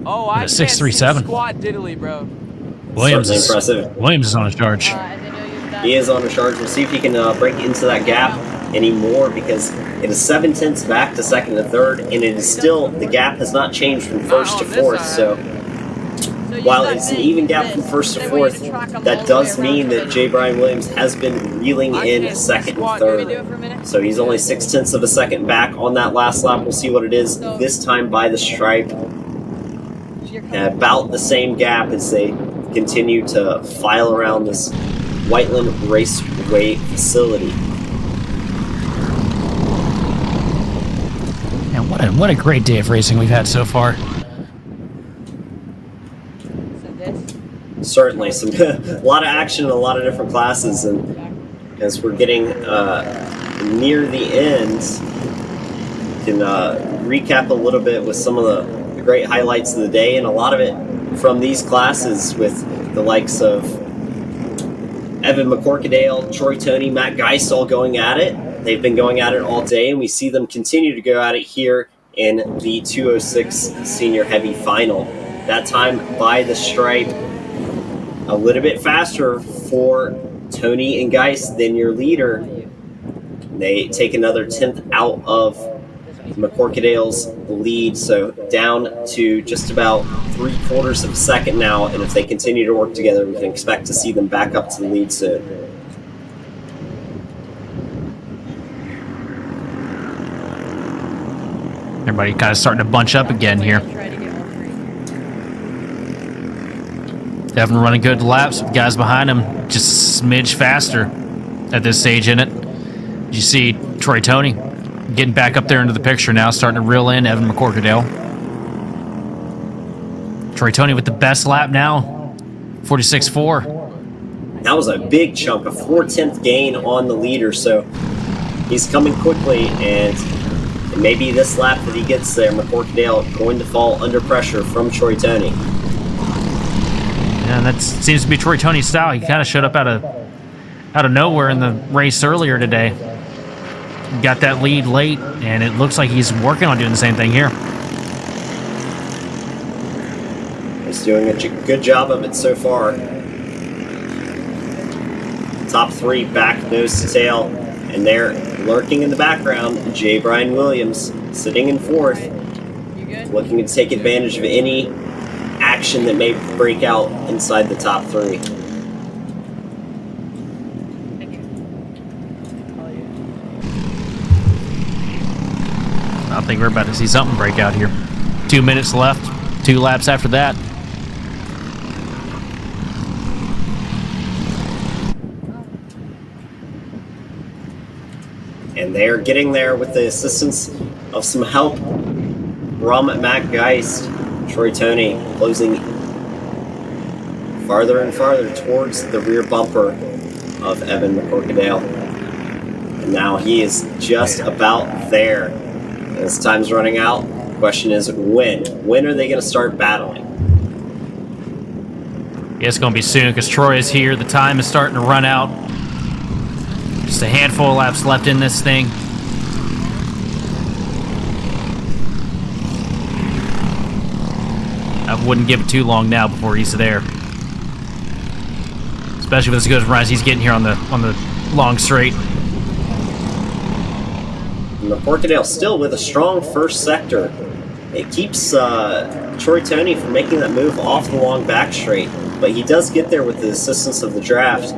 H: Oh, I
C: At a 6.37.
H: squat diddly, bro.
C: Williams
B: Certainly
C: is,
B: impressive.
C: Williams is on a charge.
B: He is on a charge. We'll see if he can break into that gap anymore, because it is 7/10 back to second and third, and it is still, the gap has not changed from first to fourth. So while it's an even gap from first to fourth, that does mean that J. Brian Williams has been reeling in second and third. So he's only 0.6 of a second back on that last lap. We'll see what it is this time by the stripe. About the same gap as they continue to file around this Whiteland Raceway facility.
C: And what a great day of racing we've had so far.
B: Certainly, a lot of action in a lot of different classes, and as we're getting near the end, can recap a little bit with some of the great highlights of the day, and a lot of it from these classes with the likes of Evan McCorkadale, Troy Toney, Matt Geist all going at it. They've been going at it all day, and we see them continue to go at it here in the 206 Senior Heavy Final. That time by the stripe, a little bit faster for Toney and Geist than your leader. They take another 10th out of McCorkadale's lead, so down to just about 3/4 of a second now, and if they continue to work together, we can expect to see them back up to the lead soon.
C: Everybody kind of starting to bunch up again here. Evan running good laps with guys behind him just a smidge faster at this stage in it. You see Troy Toney getting back up there into the picture now, starting to reel in Evan McCorkadale. Troy Toney with the best lap now, 46.4.
B: That was a big chunk, a 4/10 gain on the leader, so he's coming quickly, and maybe this lap that he gets there, McCorkadale going to fall under pressure from Troy Toney.
C: Yeah, and that seems to be Troy Toney's style. He kind of showed up out of nowhere in the race earlier today. Got that lead late, and it looks like he's working on doing the same thing here.
B: He's doing a good job of it so far. Top three back nose to tail, and they're lurking in the background. J. Brian Williams sitting in fourth, looking to take advantage of any action that may break out inside the top three.
C: I think we're about to see something break out here. 2 minutes left, 2 laps after that.
B: And they're getting there with the assistance of some help from Matt Geist. Troy Toney closing farther and farther towards the rear bumper of Evan McCorkadale. And now he is just about there. As time's running out, the question is when? When are they going to start battling?
C: Yeah, it's going to be soon because Troy is here. The time is starting to run out. Just a handful of laps left in this thing. I wouldn't give it too long now before he's there. Especially with as good as run as he's getting here on the long straight.
B: McCorkadale still with a strong first sector. It keeps Troy Toney from making that move off the long back straight, but he does get there with the assistance of the draft.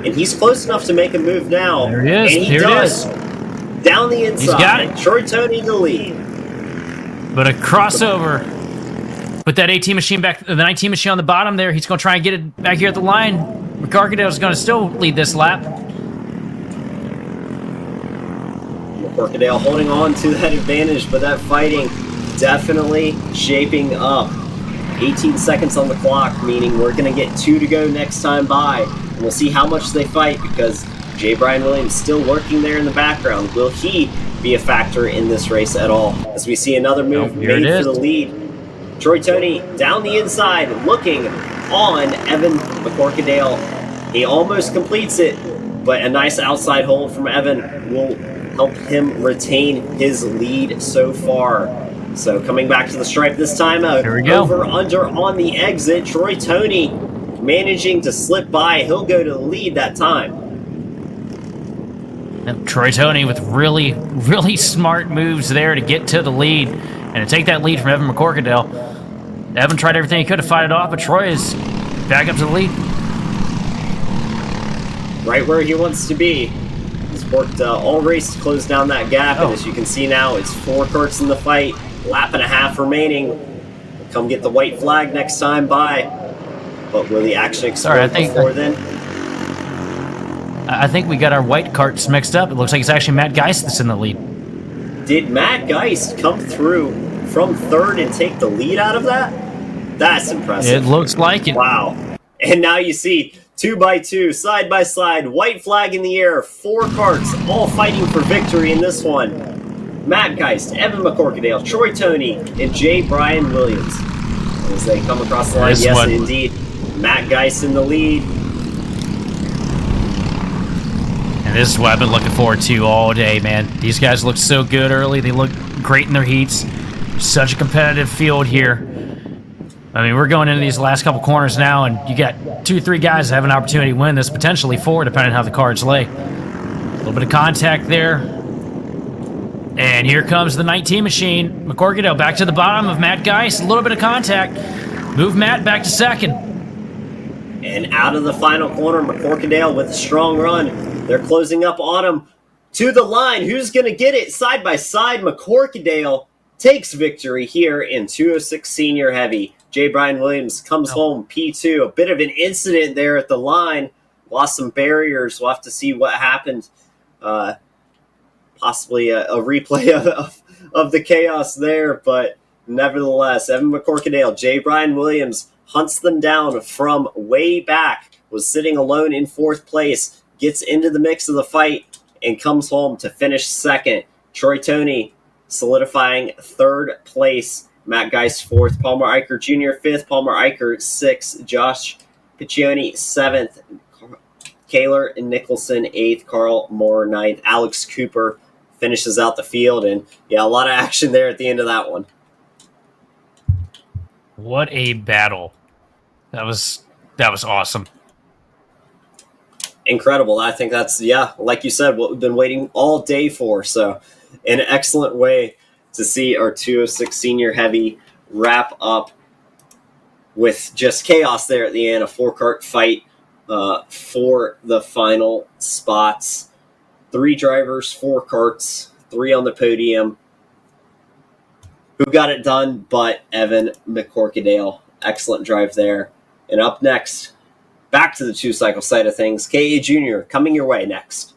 B: And he's close enough to make a move now.
C: There he is.
B: And he
C: Here
B: does.
C: it is.
B: Down the inside.
C: He's got it.
B: Troy Toney the lead.
C: But a crossover. Put that 18 machine back, the 19 machine on the bottom there. He's going to try and get it back here at the line. McCorkadale is going to still lead this lap.
B: McCorkadale holding on to that advantage, but that fighting definitely shaping up. 18 seconds on the clock, meaning we're going to get 2 to go next time by. And we'll see how much they fight because J. Brian Williams still lurking there in the background. Will he be a factor in this race at all? As we see another move made for the lead. Troy Toney down the inside, looking on Evan McCorkadale. He almost completes it, but a nice outside hold from Evan will help him retain his lead so far. So coming back to the stripe this time,
C: Here we go.
B: over under on the exit. Troy Tony managing to slip by. He'll go to the lead that time.
C: Yep, Troy Tony with really, really smart moves there to get to the lead and to take that lead from Evan McCorkadale. Evan tried everything he could to fight it off, but Troy is back up to the lead.
B: Right where he wants to be. He's worked all race to close down that gap, and as you can see now, it's 4 karts in the fight, lap and a half remaining. We'll come get the white flag next time by. But will he actually explode before then?
C: I think we got our white karts mixed up. It looks like it's actually Matt Geist that's in the lead.
B: Did Matt Geist come through from third and take the lead out of that? That's impressive.
C: It looks like it.
B: Wow. And now you see 2 by 2, side by side, white flag in the air, 4 karts all fighting for victory in this one. Matt Geist, Evan McCorkadale, Troy Tony, and J. Brian Williams. As they come across the line, yes, indeed, Matt Geist in the lead.
C: And this is what I've been looking forward to all day, man. These guys look so good early. They look great in their heats. Such a competitive field here. I mean, we're going into these last couple corners now, and you got 2, 3 guys that have an opportunity to win this, potentially 4, depending on how the cards lay. A little bit of contact there. And here comes the 19 machine. McCorkadale back to the bottom of Matt Geist. A little bit of contact. Move Matt back to second.
B: And out of the final corner, McCorkadale with a strong run. They're closing up on him to the line. Who's going to get it? Side by side, McCorkadale takes victory here in 206 Senior Heavy. J. Brian Williams comes home P2. A bit of an incident there at the line. Lost some barriers. We'll have to see what happened. Possibly a replay of the chaos there. But nevertheless, Evan McCorkadale, J. Brian Williams hunts them down from way back. Was sitting alone in 4th place. Gets into the mix of the fight and comes home to finish second. Troy Tony solidifying 3rd place. Matt Geist 4th. Palmer Eicher Jr. 5th. Palmer Eicher 6th. Josh Piccioni 7th. Kaylor Nicholson 8th. Carl Moore 9th. Alex Cooper finishes out the field. And yeah, a lot of action there at the end of that one.
C: What a battle. That was awesome.
B: Incredible. I think that's, like you said, what we've been waiting all day for. So an excellent way to see our 206 Senior Heavy wrap up with just chaos there at the end. A 4-kart fight for the final spots. 3 drivers, 4 karts, 3 on the podium. Who got it done but Evan McCorkadale. Excellent drive there. And up next, back to the 2-cycle side of things. K.A. Jr. coming your way next.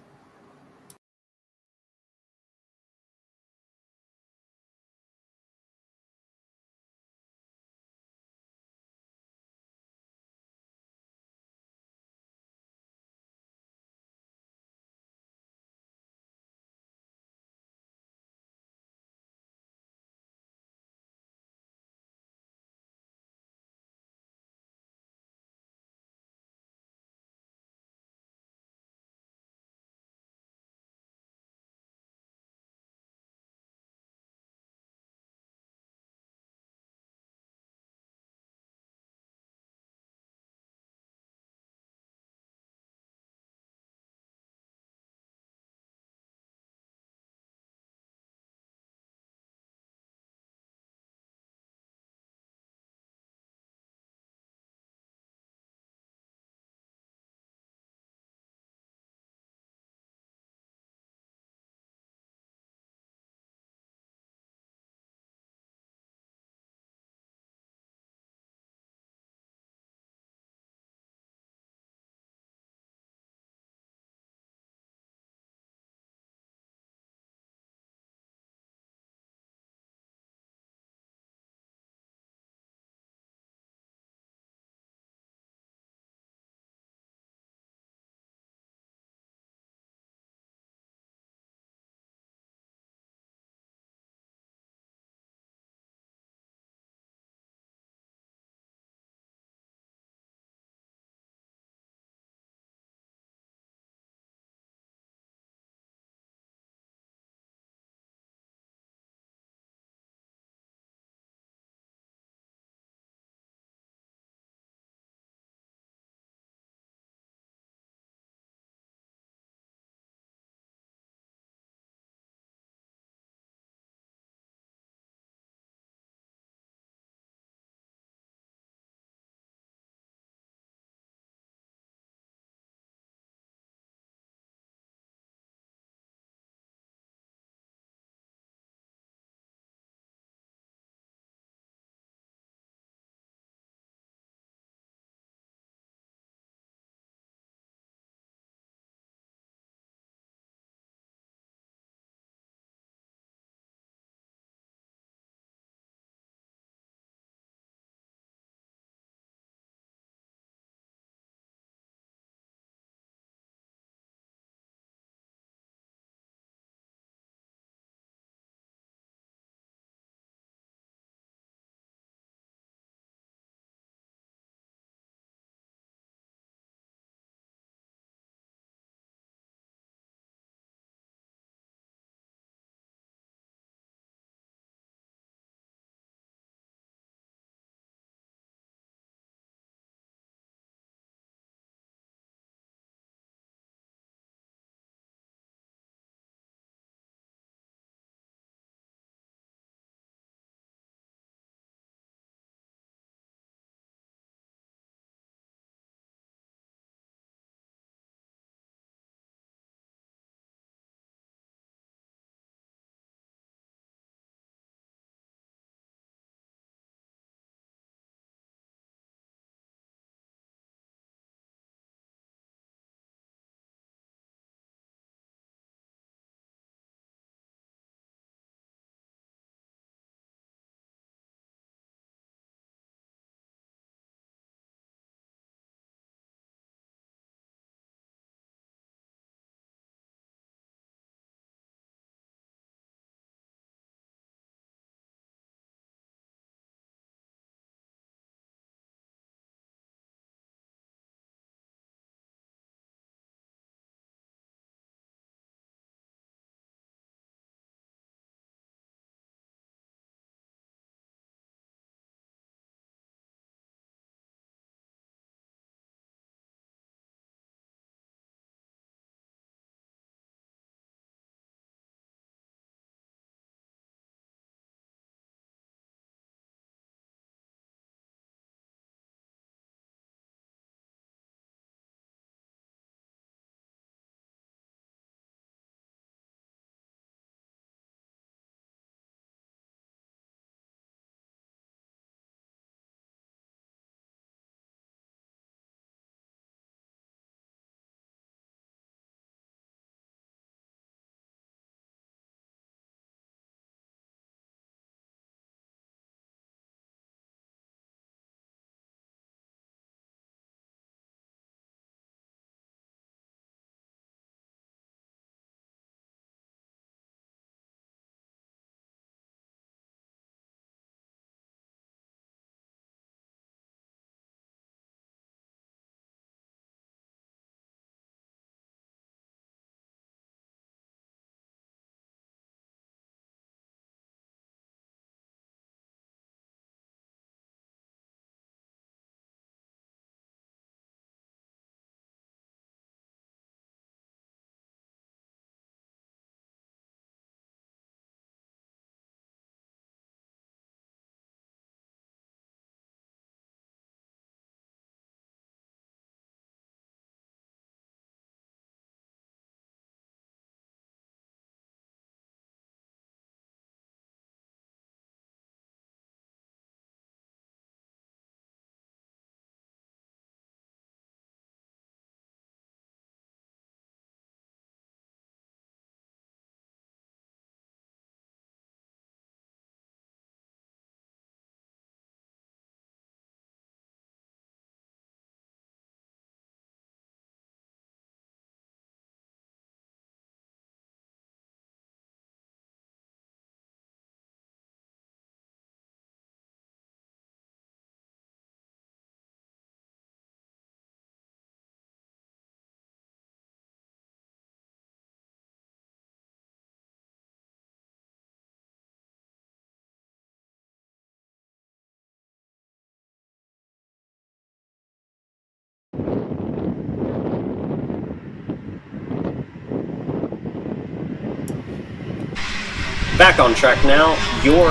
B: Back on track now, your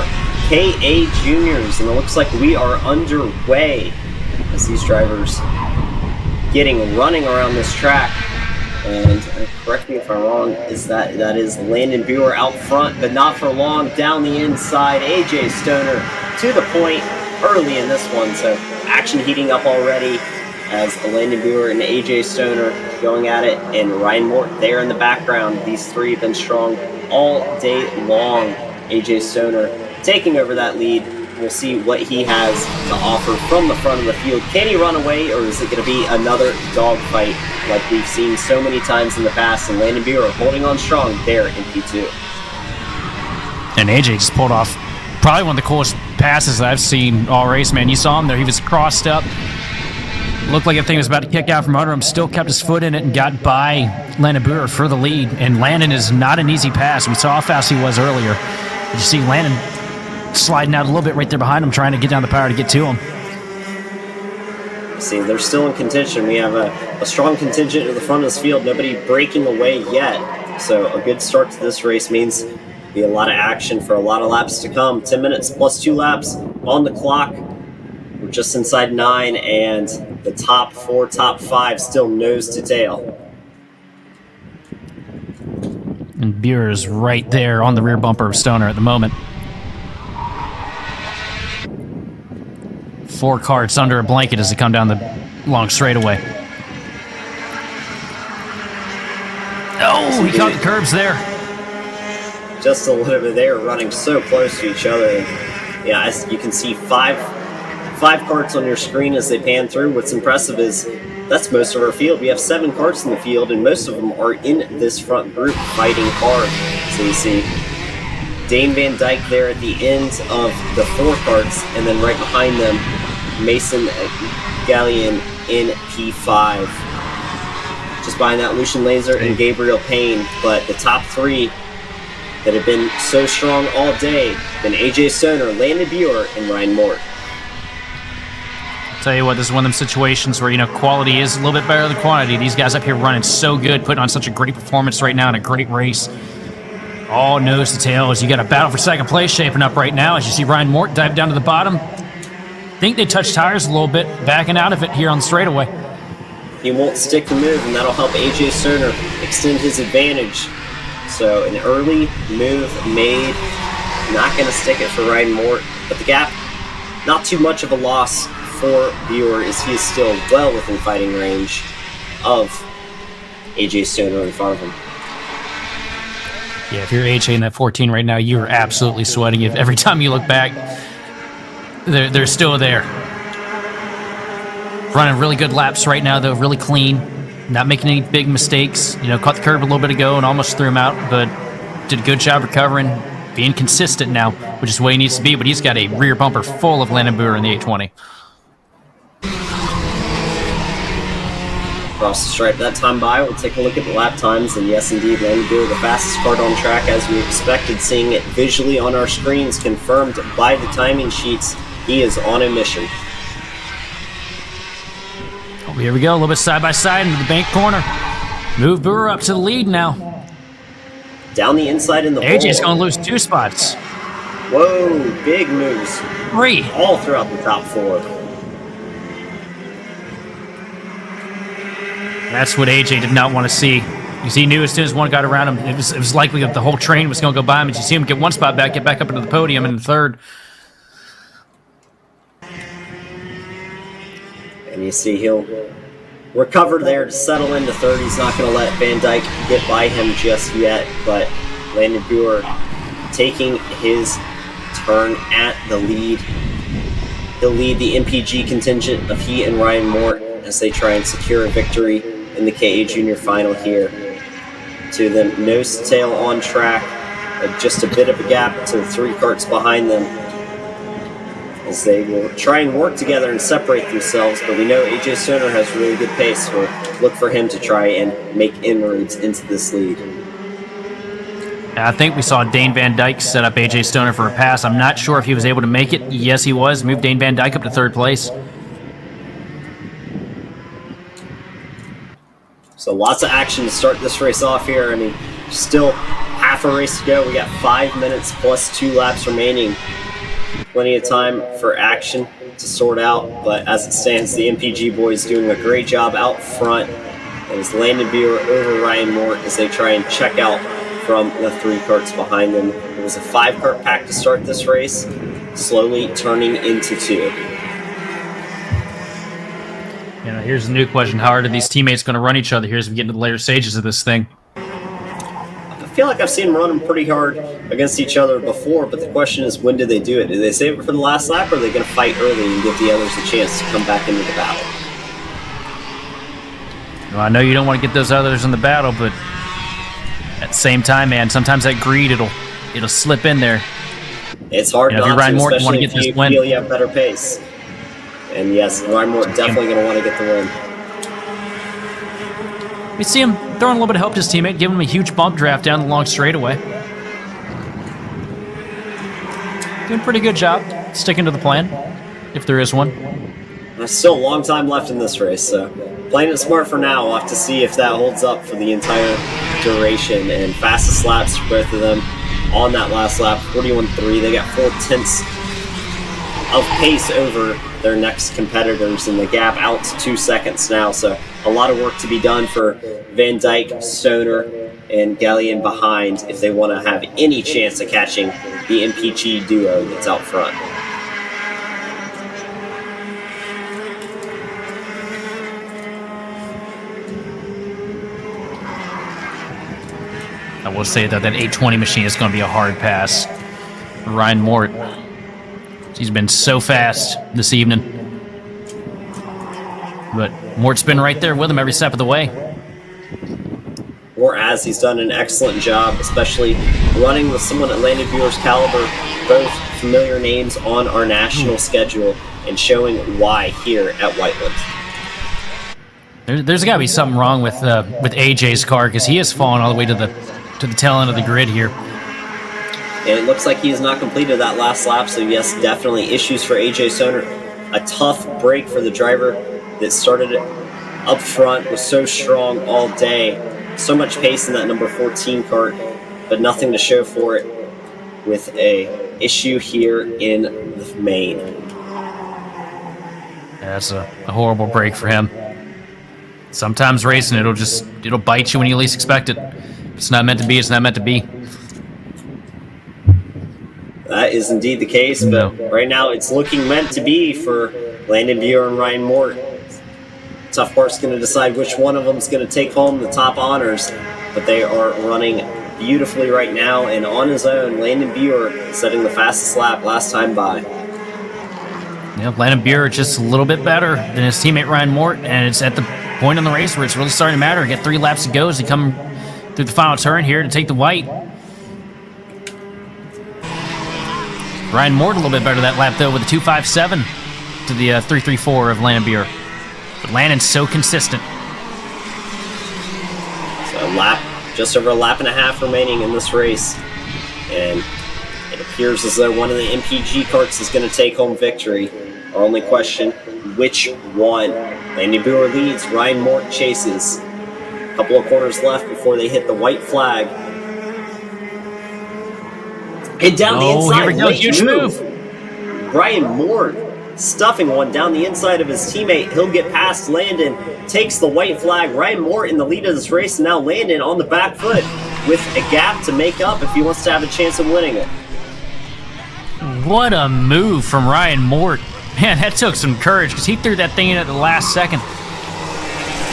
B: KA Juniors, and it looks like we are underway as these drivers running around this track. And correct me if I'm wrong, that is Landon Buer out front, but not for long. Down the inside, AJ Stoner to the point early in this one, so action heating up already as Landon Buer and AJ Stoner going at it, and Ryan Mort there in the background. These three have been strong all day long. AJ Stoner taking over that lead. We'll see what he has to offer from the front of the field. Can he run away, or is it going to be another dogfight like we've seen so many times in the past? And Landon Buer holding on strong there in P2.
C: And AJ just pulled off probably one of the coolest passes that I've seen all race, man. You saw him there. He was crossed up. Looked like everything was about to kick out from under him. Still kept his foot in it and got by Landon Buer for the lead. And Landon is not an easy pass. We saw how fast he was earlier. Did you see Landon sliding out a little bit right there behind him, trying to get down the power to get to him?
B: See, they're still in contention. We have a strong contingent at the front of this field. Nobody breaking away yet. So a good start to this race means be a lot of action for a lot of laps to come. 10 minutes plus 2 laps on the clock. We're just inside 9, and the top 4, top 5 still nose to tail.
C: And Buer is right there on the rear bumper of Stoner at the moment. 4 carts under a blanket as they come down the long straightaway. Oh, he caught the curbs there.
B: Just a little bit there, running so close to each other. And yeah, as you can see, five carts on your screen as they pan through. What's impressive is that's most of our field. We have 7 carts in the field, and most of them are in this front group fighting hard. So you see Dane Van Dyke there at the end of the 4 carts, and then right behind them, Mason Gallion in P5. Just behind that, Lucian Laser and Gabriel Payne. But the top 3 that have been so strong all day been AJ Stoner, Landon Buer, and Ryan Mort.
C: Tell you what, this is one of them situations where, you know, quality is a little bit better than quantity. These guys up here running so good, putting on such a great performance right now in a great race. All nose to tail as you got a battle for second place shaping up right now as you see Ryan Mort dive down to the bottom. Think they touched tires a little bit, backing out of it here on the straightaway.
B: He won't stick the move, and that'll help AJ Stoner extend his advantage. So an early move made. Not going to stick it for Ryan Mort, but the gap, not too much of a loss for Buer, as he is still well within fighting range of AJ Stoner in front of him.
C: Yeah, if you're AJ in that 14 right now, you're absolutely sweating. If every time you look back, they're still there. Running really good laps right now, though, really clean. Not making any big mistakes. You know, caught the curb a little bit ago and almost threw him out, but did a good job recovering, being consistent now, which is the way he needs to be, but he's got a rear bumper full of Landon Buer in the 820.
B: Across the stripe that time by, we'll take a look at the lap times, and yes, indeed, Landon Buer, the fastest kart on track as we expected, seeing it visually on our screens, confirmed by the timing sheets. He is on a mission.
C: Oh, here we go, a little bit side by side into the bank corner. Move Buer up to the lead now.
B: Down the inside in the
C: AJ's
B: hole.
C: going to lose 2 spots.
B: Whoa, big moves.
C: 3.
B: All throughout the top 4.
C: That's what AJ did not want to see. Because he knew as soon as one got around him, it was likely that the whole train was going to go by him. And you see him get 1 spot back, get back up into the podium in the 3rd.
B: And you see he'll recover there to settle into 3rd. He's not going to let Van Dyke get by him just yet. But Landon Buer taking his turn at the lead. He'll lead the MPG contingent of he and Ryan Mort as they try and secure a victory in the KA Junior final here. To them, nose to tail on track, just a bit of a gap to the 3 carts behind them as they will try and work together and separate themselves, but we know AJ Stoner has really good pace, so we'll look for him to try and make inroads into this lead.
C: I think we saw Dane Van Dyke set up AJ Stoner for a pass. I'm not sure if he was able to make it. Yes, he was. Moved Dane Van Dyke up to 3rd place.
B: So lots of action to start this race off here. I mean, still half a race to go. We got 5 minutes plus 2 laps remaining. Plenty of time for action to sort out, but as it stands, the MPG boys doing a great job out front. And it's Landon Buer over Ryan Mort as they try and check out from the 3 karts behind them. It was a 5-kart pack to start this race, slowly turning into 2.
C: You know, here's the new question: how hard are these teammates going to run each other here as we get into the later stages of this thing?
B: I feel like I've seen them run them pretty hard against each other before, but the question is, when do they do it? Do they save it for the last lap, or are they going to fight early and give the others a chance to come back into the battle?
C: Well, I know you don't want to get those others in the battle, but at the same time, man, sometimes that greed, it'll slip in there.
B: It's hard
C: you know,
B: not to,
C: Mort,
B: especially if you feel you have better pace. And yes, Ryan Mort definitely going to want to get the win.
C: We see him throwing a little bit of help to his teammate, giving him a huge bump draft down the long straightaway. Doing a pretty good job sticking to the plan, if there is one.
B: There's still a long time left in this race, so playing it smart for now. We'll have to see if that holds up for the entire duration. And fastest laps for both of them on that last lap, 41.3. They got 4/10 of pace over their next competitors, and the gap out to 2 seconds now. So a lot of work to be done for Van Dyke, Stoner, and Gallion behind if they want to have any chance of catching the MPG duo that's out front.
C: I will say that 820 machine is going to be a hard pass. Ryan Mort, he's been so fast this evening. But Mort's been right there with him every step of the way.
B: Or as he's done an excellent job, especially running with someone at Landon Buer's caliber, both familiar names on our national schedule, and showing why here at Whiteland.
C: There's got to be something wrong with AJ's car, because he has fallen all the way to the tail end of the grid here.
B: And it looks like he has not completed that last lap, so yes, definitely issues for AJ Stoner. A tough break for the driver that started up front, was so strong all day. So much pace in that number 14 kart, but nothing to show for it with a issue here in the main.
C: That's a horrible break for him. Sometimes racing, it'll bite you when you least expect it. If it's not meant to be, it's not meant to be.
B: That is indeed the case, but right now it's looking meant to be for Landon Buer and Ryan Mort. Tough part's going to decide which one of them is going to take home the top honors, but they are running beautifully right now, and on his own, Landon Buer setting the fastest lap last time by.
C: Yeah, Landon Buer just a little bit better than his teammate Ryan Mort, and it's at the point in the race where it's really starting to matter. We got 3 laps to go as they come through the final turn here to take the white. Ryan Mort a little bit better that lap, though, with a 2.57 to the 3.34 of Landon Buer. But Landon's so consistent.
B: So just over a lap and a half remaining in this race. And it appears as though one of the MPG karts is going to take home victory. Our only question, which one? Landon Buer leads, Ryan Mort chases. A couple of corners left before they hit the white flag. And down the inside,
C: here we go, huge move.
B: Ryan Mort stuffing one down the inside of his teammate. He'll get past Landon, takes the white flag. Ryan Mort in the lead of this race, and now Landon on the back foot with a gap to make up if he wants to have a chance of winning it.
C: What a move from Ryan Mort. Man, that took some courage, because he threw that thing in at the last second.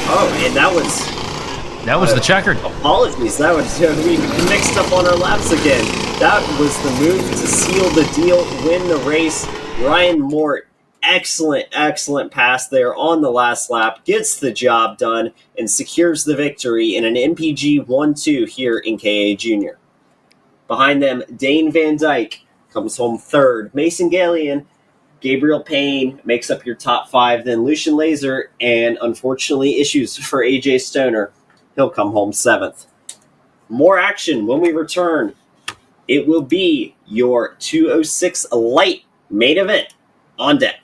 B: Oh, and that was
C: the checkered.
B: Apologies, that was we mixed up on our laps again. That was the move to seal the deal, win the race. Ryan Mort, excellent pass there on the last lap, gets the job done, and secures the victory in an MPG 1-2 here in KA Junior. Behind them, Dane Van Dyke comes home third. Mason Gallion, Gabriel Payne makes up your top 5. Then Lucian Laser, and unfortunately issues for AJ Stoner. He'll come home 7th. More action when we return. It will be your 206 Light main event on deck.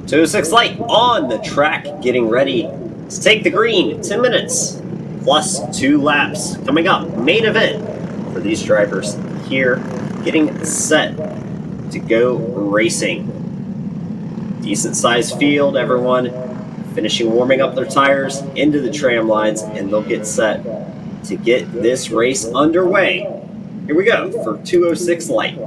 B: 206 light on the track, getting ready to take the green. 10 minutes plus 2 laps. Coming up, main event for these drivers here, getting set to go racing. Decent sized field, everyone finishing warming up their tires into the tram lines, and they'll get set to get this race underway. Here we go for 206 light.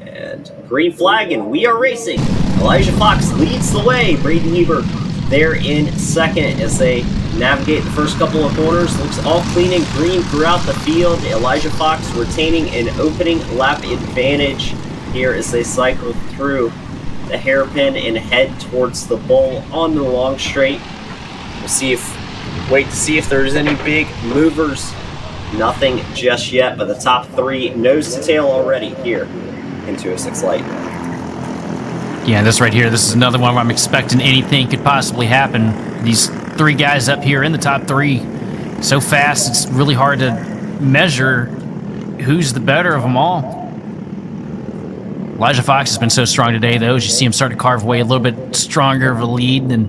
B: And green flag, and we are racing. Elijah Fox leads the way. Braden Heber there in second as they navigate the first couple of corners. Looks all clean and green throughout the field. Elijah Fox retaining an opening lap advantage here as they cycle through the hairpin and head towards the bowl on the long straight. We'll wait to see if there's any big movers. Nothing just yet, but the top 3 nose to tail already here in 206 light.
C: Yeah, this right here, this is another one where I'm expecting anything could possibly happen. These 3 guys up here in the top 3, so fast, it's really hard to measure who's the better of them all. Elijah Fox has been so strong today, though, as you see him start to carve away a little bit stronger of a lead, and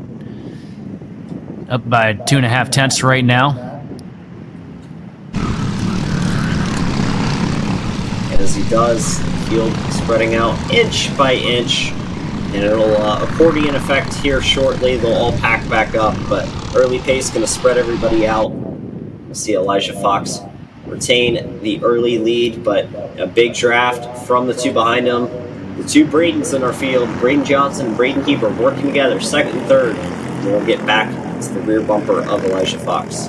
C: up by 2.5 tenths right now.
B: And as he does, the field spreading out inch by inch. And it'll accordion effect here shortly. They'll all pack back up, but early pace going to spread everybody out. We'll see Elijah Fox retain the early lead, but a big draft from the 2 behind him. The 2 Bradens in our field, Braden Johnson and Braden Heber, working together, second and third. And we'll get back to the rear bumper of Elijah Fox.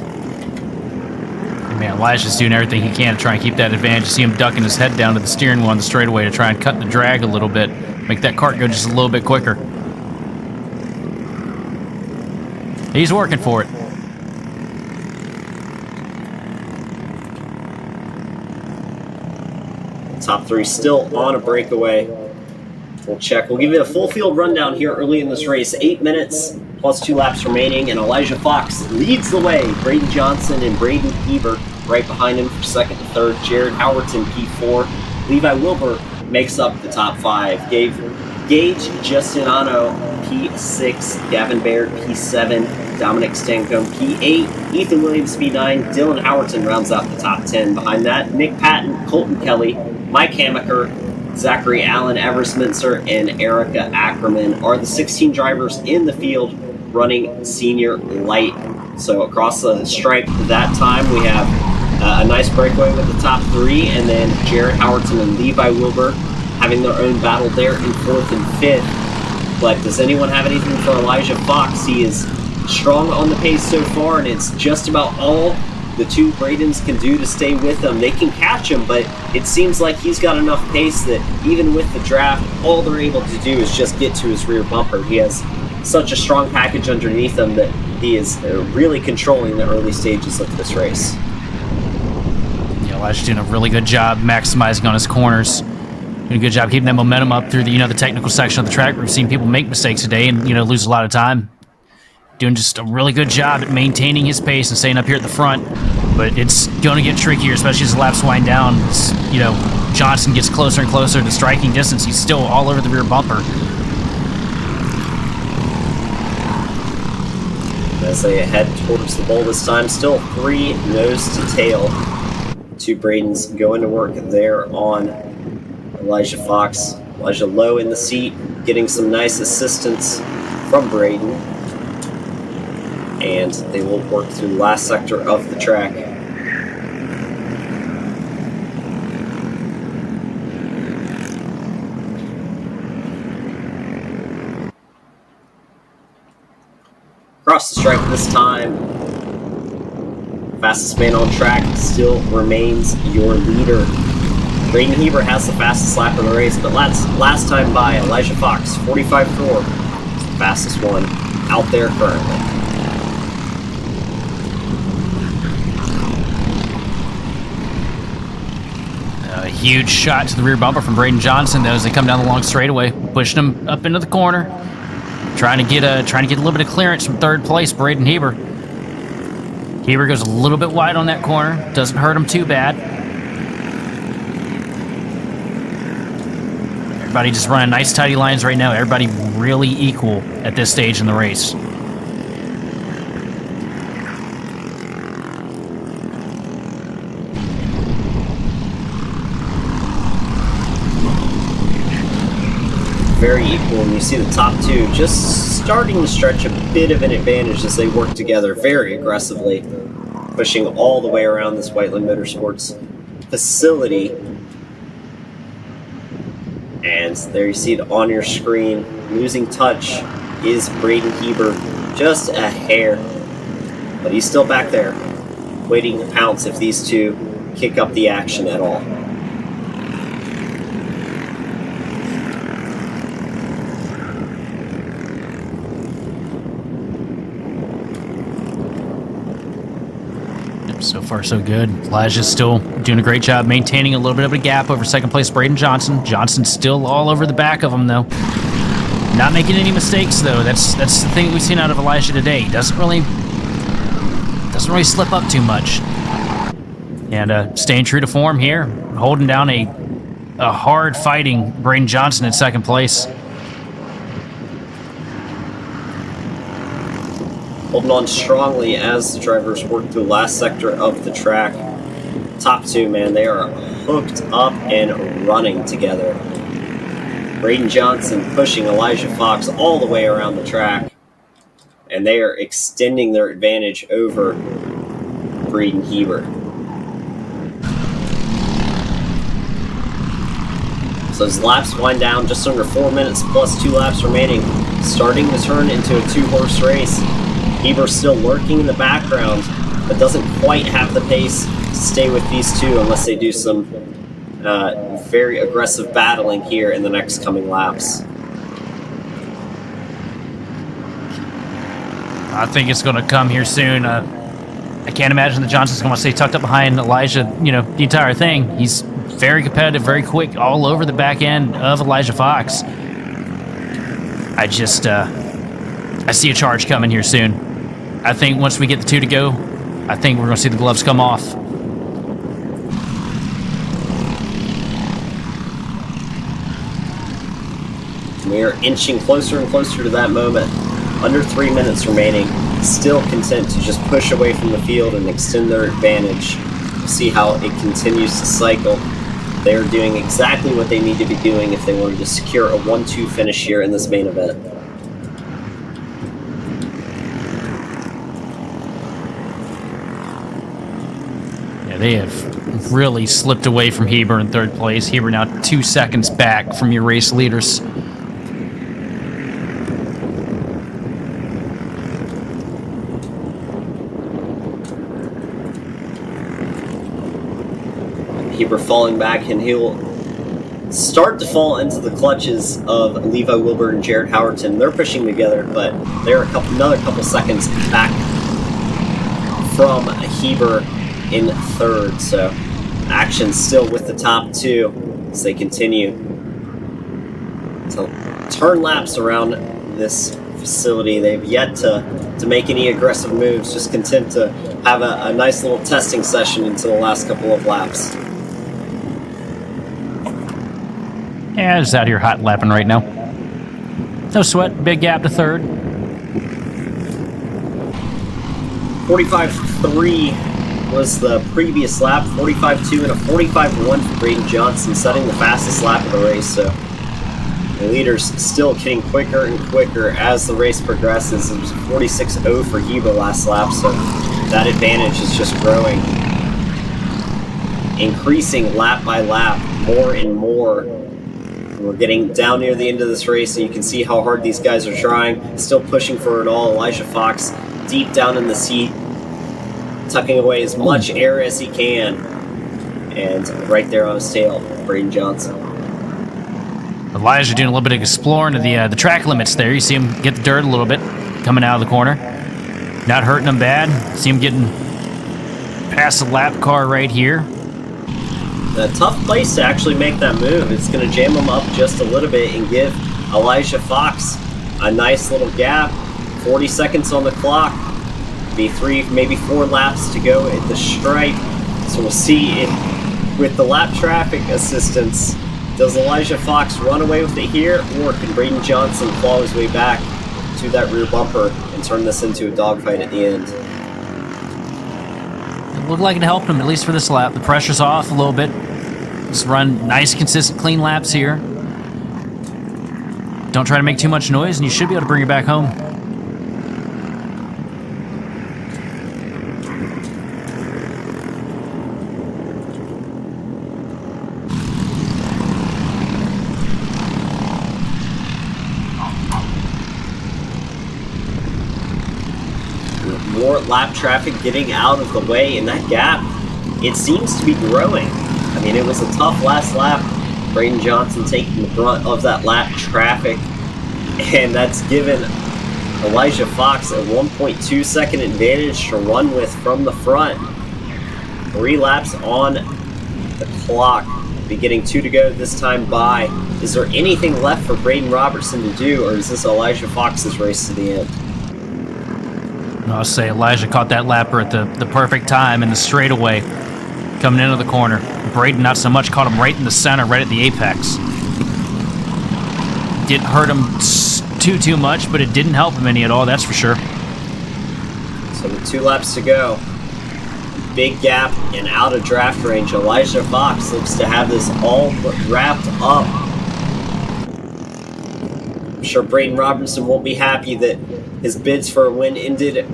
C: Man, Elijah's doing everything he can to try and keep that advantage. You see him ducking his head down to the steering wheel on the straightaway to try and cut the drag a little bit. Make that cart go just a little bit quicker. He's working for it.
B: Top 3 still on a breakaway. We'll check. We'll give you a full field rundown here early in this race. 8 minutes plus 2 laps remaining, and Elijah Fox leads the way. Braden Johnson and Braden Heber right behind him for second and third. Jared Howerton P4. Levi Wilbur makes up the top 5. Gage Justiniano P6, Gavin Baird P7, Dominic Stancombe P8, Ethan Williams P9, Dylan Howerton rounds out the top 10. Behind that, Nick Patton, Colton Kelly, Mike Hamaker, Zachary Allen, Everest Mintzer, and Erica Ackerman are the 16 drivers in the field running senior light. So across the stripe that time, we have a nice breakaway with the top 3, and then Jared Howerton and Levi Wilbur having their own battle there in 4th and 5th. But does anyone have anything for Elijah Fox? He is strong on the pace so far, and it's just about all the 2 Bradens can do to stay with him. They can catch him, but it seems like he's got enough pace that even with the draft, all they're able to do is just get to his rear bumper. He has such a strong package underneath him that he is really controlling the early stages of this race.
C: Yeah, Elijah's doing a really good job maximizing on his corners. Doing a good job keeping that momentum up through the the technical section of the track. We've seen people make mistakes today and lose a lot of time. Doing just a really good job at maintaining his pace and staying up here at the front. But it's going to get trickier, especially as the laps wind down. As, Johnson gets closer and closer to striking distance. He's still all over the rear bumper.
B: As they head towards the bowl this time, still 3 nose to tail. 2 Bradens going to work there on Elijah Fox. Elijah low in the seat, getting some nice assistance from Braden. And they will work through the last sector of the track. Across the stripe this time. Fastest man on track still remains your leader. Braden Heber has the fastest lap of the race, but last time by, Elijah Fox, 45.4, fastest one out there currently.
C: A huge shot to the rear bumper from Braden Johnson, though, as they come down the long straightaway, pushing him up into the corner, trying to get a little bit of clearance from third place. Braden Heber Heber goes a little bit wide on that corner. Doesn't hurt him too bad. Everybody just running nice tidy lines right now. Everybody really equal at this stage in the race.
B: Very equal, and you see the top two just starting to stretch a bit of an advantage as they work together very aggressively, pushing all the way around this Whiteland Motorsports facility. And there you see it on your screen. Losing touch is Braden Heber, just a hair, but he's still back there, waiting to pounce if these two kick up the action at all.
C: So far, so good. Elijah's still doing a great job maintaining a little bit of a gap over second place Braden Johnson. Johnson's still all over the back of him, though. Not making any mistakes, though. That's the thing we've seen out of Elijah today. He doesn't really slip up too much. And staying true to form here, holding down a hard-fighting Braden Johnson in second place.
B: Holding on strongly as the drivers work through the last sector of the track. Top two, man, they are hooked up and running together. Braden Johnson pushing Elijah Fox all the way around the track. And they are extending their advantage over Braden Heber. So as laps wind down, just under 4 minutes plus 2 laps remaining, starting to turn into a 2-horse race. Heber's still lurking in the background, but doesn't quite have the pace to stay with these two unless they do some very aggressive battling here in the next coming laps.
C: I think it's going to come here soon. I can't imagine that Johnson's going to stay tucked up behind Elijah, the entire thing. He's very competitive, very quick, all over the back end of Elijah Fox. I see a charge coming here soon. I think once we get the two to go, I think we're going to see the gloves come off.
B: We are inching closer and closer to that moment. Under 3 minutes remaining. Still content to just push away from the field and extend their advantage. We'll see how it continues to cycle. They're doing exactly what they need to be doing if they wanted to secure a 1-2 finish here in this main event.
C: They have really slipped away from Heber in third place. Heber now 2 seconds back from your race leaders.
B: Heber falling back, and he'll start to fall into the clutches of Levi Wilbur and Jared Howerton. They're pushing together, but they're another couple seconds back from Heber in third, so action still with the top two as they continue to turn laps around this facility. They've yet to make any aggressive moves, just content to have a nice little testing session until the last couple of laps.
C: Yeah, just out here hot lapping right now. No sweat, big gap to third.
B: 45.3 was the previous lap, 45.2 and a 45.1 for Braden Johnson, setting the fastest lap of the race. So the leaders still getting quicker and quicker as the race progresses. It was 46.0 for Heber last lap, so that advantage is just growing, increasing lap by lap, more and more. And we're getting down near the end of this race, and you can see how hard these guys are trying, still pushing for it all. Elijah Fox deep down in the seat, tucking away as much air as he can. And right there on his tail, Braden Johnson.
C: Elijah doing a little bit of exploring of the track limits there. You see him get the dirt a little bit coming out of the corner. Not hurting him bad. See him getting past the lap car right here.
B: A tough place to actually make that move. It's going to jam him up just a little bit and give Elijah Fox a nice little gap. 40 seconds on the clock. be 3, maybe 4 laps to go at the stripe. So we'll see if, with the lap traffic assistance, does Elijah Fox run away with it here, or can Braden Johnson claw his way back to that rear bumper and turn this into a dogfight at the end?
C: It looked like it helped him, at least for this lap. The pressure's off a little bit. Just run nice, consistent, clean laps here. Don't try to make too much noise, and you should be able to bring it back home.
B: More lap traffic getting out of the way, and that gap, it seems to be growing. I mean, it was a tough last lap. Braden Johnson taking the brunt of that lap traffic, and that's given Elijah Fox a 1.2 second advantage to run with from the front. 3 laps on the clock, be getting 2 to go this time by. Is there anything left for Braden Robertson to do, or is this Elijah Fox's race to the end?
C: I'll say Elijah caught that lapper at the perfect time in the straightaway coming into the corner. Braden not so much, caught him right in the center, right at the apex. Didn't hurt him too much, but it didn't help him any at all, that's for sure.
B: So with 2 laps to go, big gap and out of draft range. Elijah Fox looks to have this all wrapped up. I'm sure Braden Robertson won't be happy that his bids for a win ended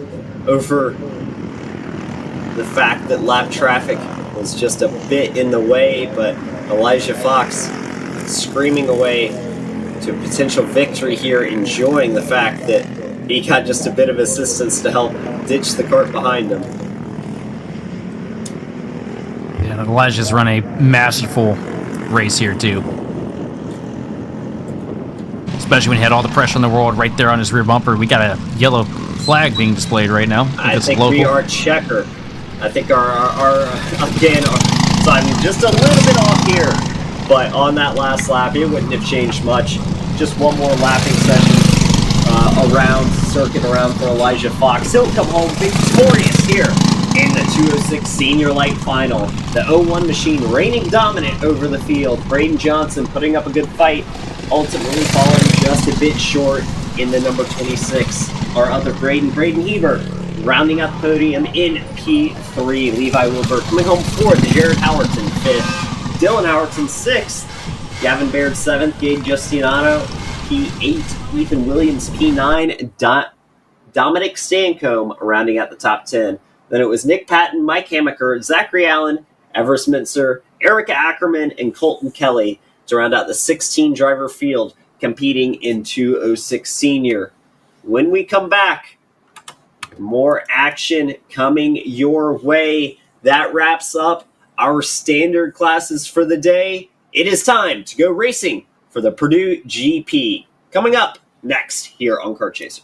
B: over the fact that lap traffic was just a bit in the way, but Elijah Fox screaming away to a potential victory here, enjoying the fact that he got just a bit of assistance to help ditch the kart behind him.
C: Yeah, Elijah's run a masterful race here too. Especially when he had all the pressure in the world right there on his rear bumper. We got a yellow flag being displayed right now.
B: I think we are checker. I think so I'm just a little bit off here, but on that last lap, it wouldn't have changed much. Just one more lapping session around, circuit around for Elijah Fox. He'll come home victorious here in the 206 Senior Light Final. The 01 machine reigning dominant over the field. Braden Johnson putting up a good fight, ultimately falling just a bit short in the number 26. Our other Braden Hebert, rounding out the podium in P3. Levi Wilbur coming home 4th, Jared Howerton 5th, Dylan Howerton 6th, Gavin Baird 7th, Gabe Justiniano P8, Ethan Williams P9, Dominic Stancombe rounding out the top 10. Then it was Nick Patton, Mike Hamaker, Zachary Allen, Everest Mintzer, Erica Ackerman, and Colton Kelly to round out the 16 driver field competing in 206 Senior. When we come back, more action coming your way. That wraps up our standard classes for the day. It is time to go racing for the Purdue GP. Coming up next here on Kart Chaser.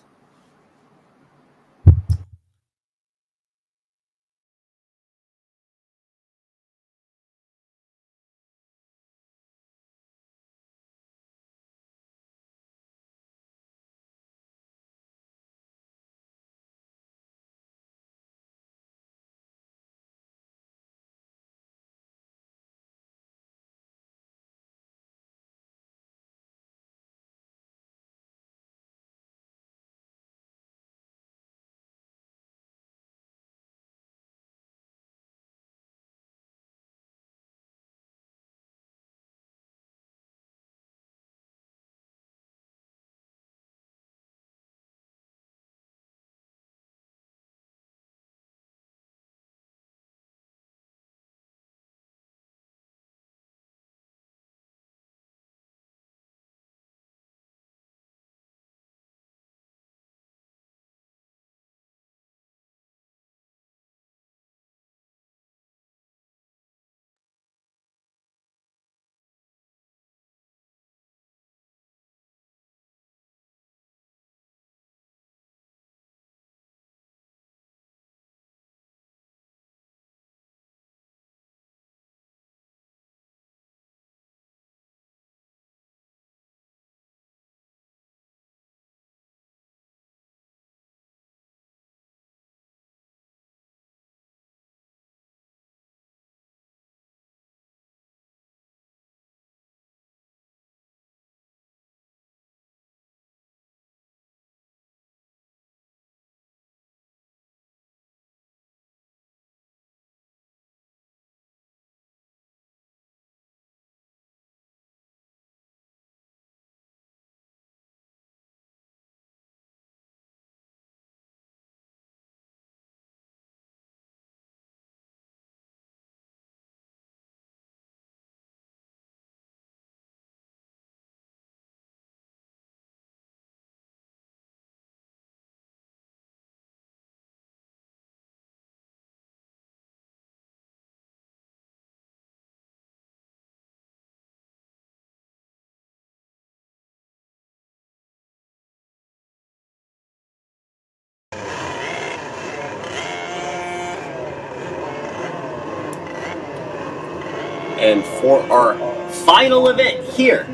B: And for our final event here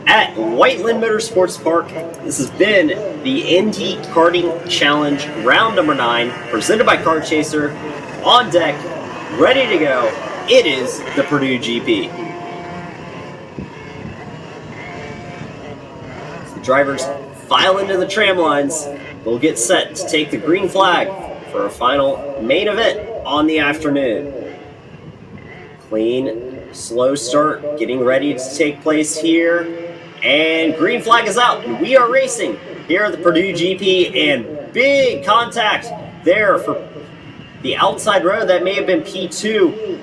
B: at Whiteland Motorsports Park, this has been the Indy Karting Challenge round number 9, presented by Kart Chaser. On deck, ready to go, it is the Purdue GP. As the drivers file into the tram lines, we'll get set to take the green flag for a final main event on the afternoon. Clean, slow start, getting ready to take place here. And green flag is out, and we are racing here at the Purdue GP, and big contact there for the outside row. That may have been P2.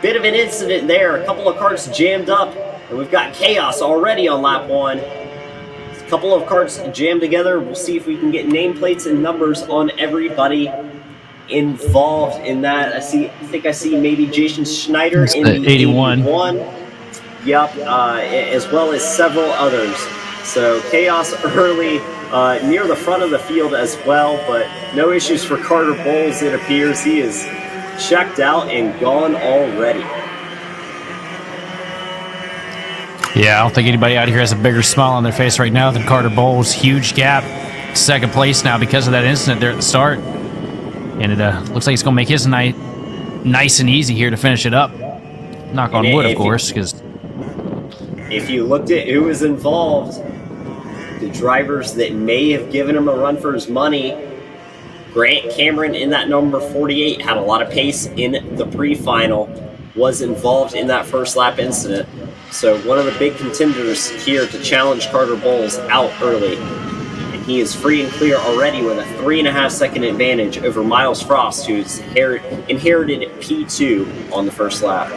B: Bit of an incident there, a couple of karts jammed up, and we've got chaos already on lap 1. A couple of karts jammed together. We'll see if we can get nameplates and numbers on everybody involved in that. I think I see maybe Jason Schneider in the 81. Yep, as well as several others. So chaos early near the front of the field as well, but no issues for Carter Bowles, it appears. He is checked out and gone already.
C: Yeah, I don't think anybody out here has a bigger smile on their face right now than Carter Bowles. Huge gap. Second place now because of that incident there at the start. And it looks like it's going to make his night nice and easy here to finish it up. Knock on wood, of course, because...
B: If you looked at who was involved, the drivers that may have given him a run for his money, Grant Cameron in that number 48 had a lot of pace in the pre-final, was involved in that first lap incident. So one of the big contenders here to challenge Carter Bowles out early. And he is free and clear already with a 3.5 second advantage over Miles Frost, who's inherited P2 on the first lap.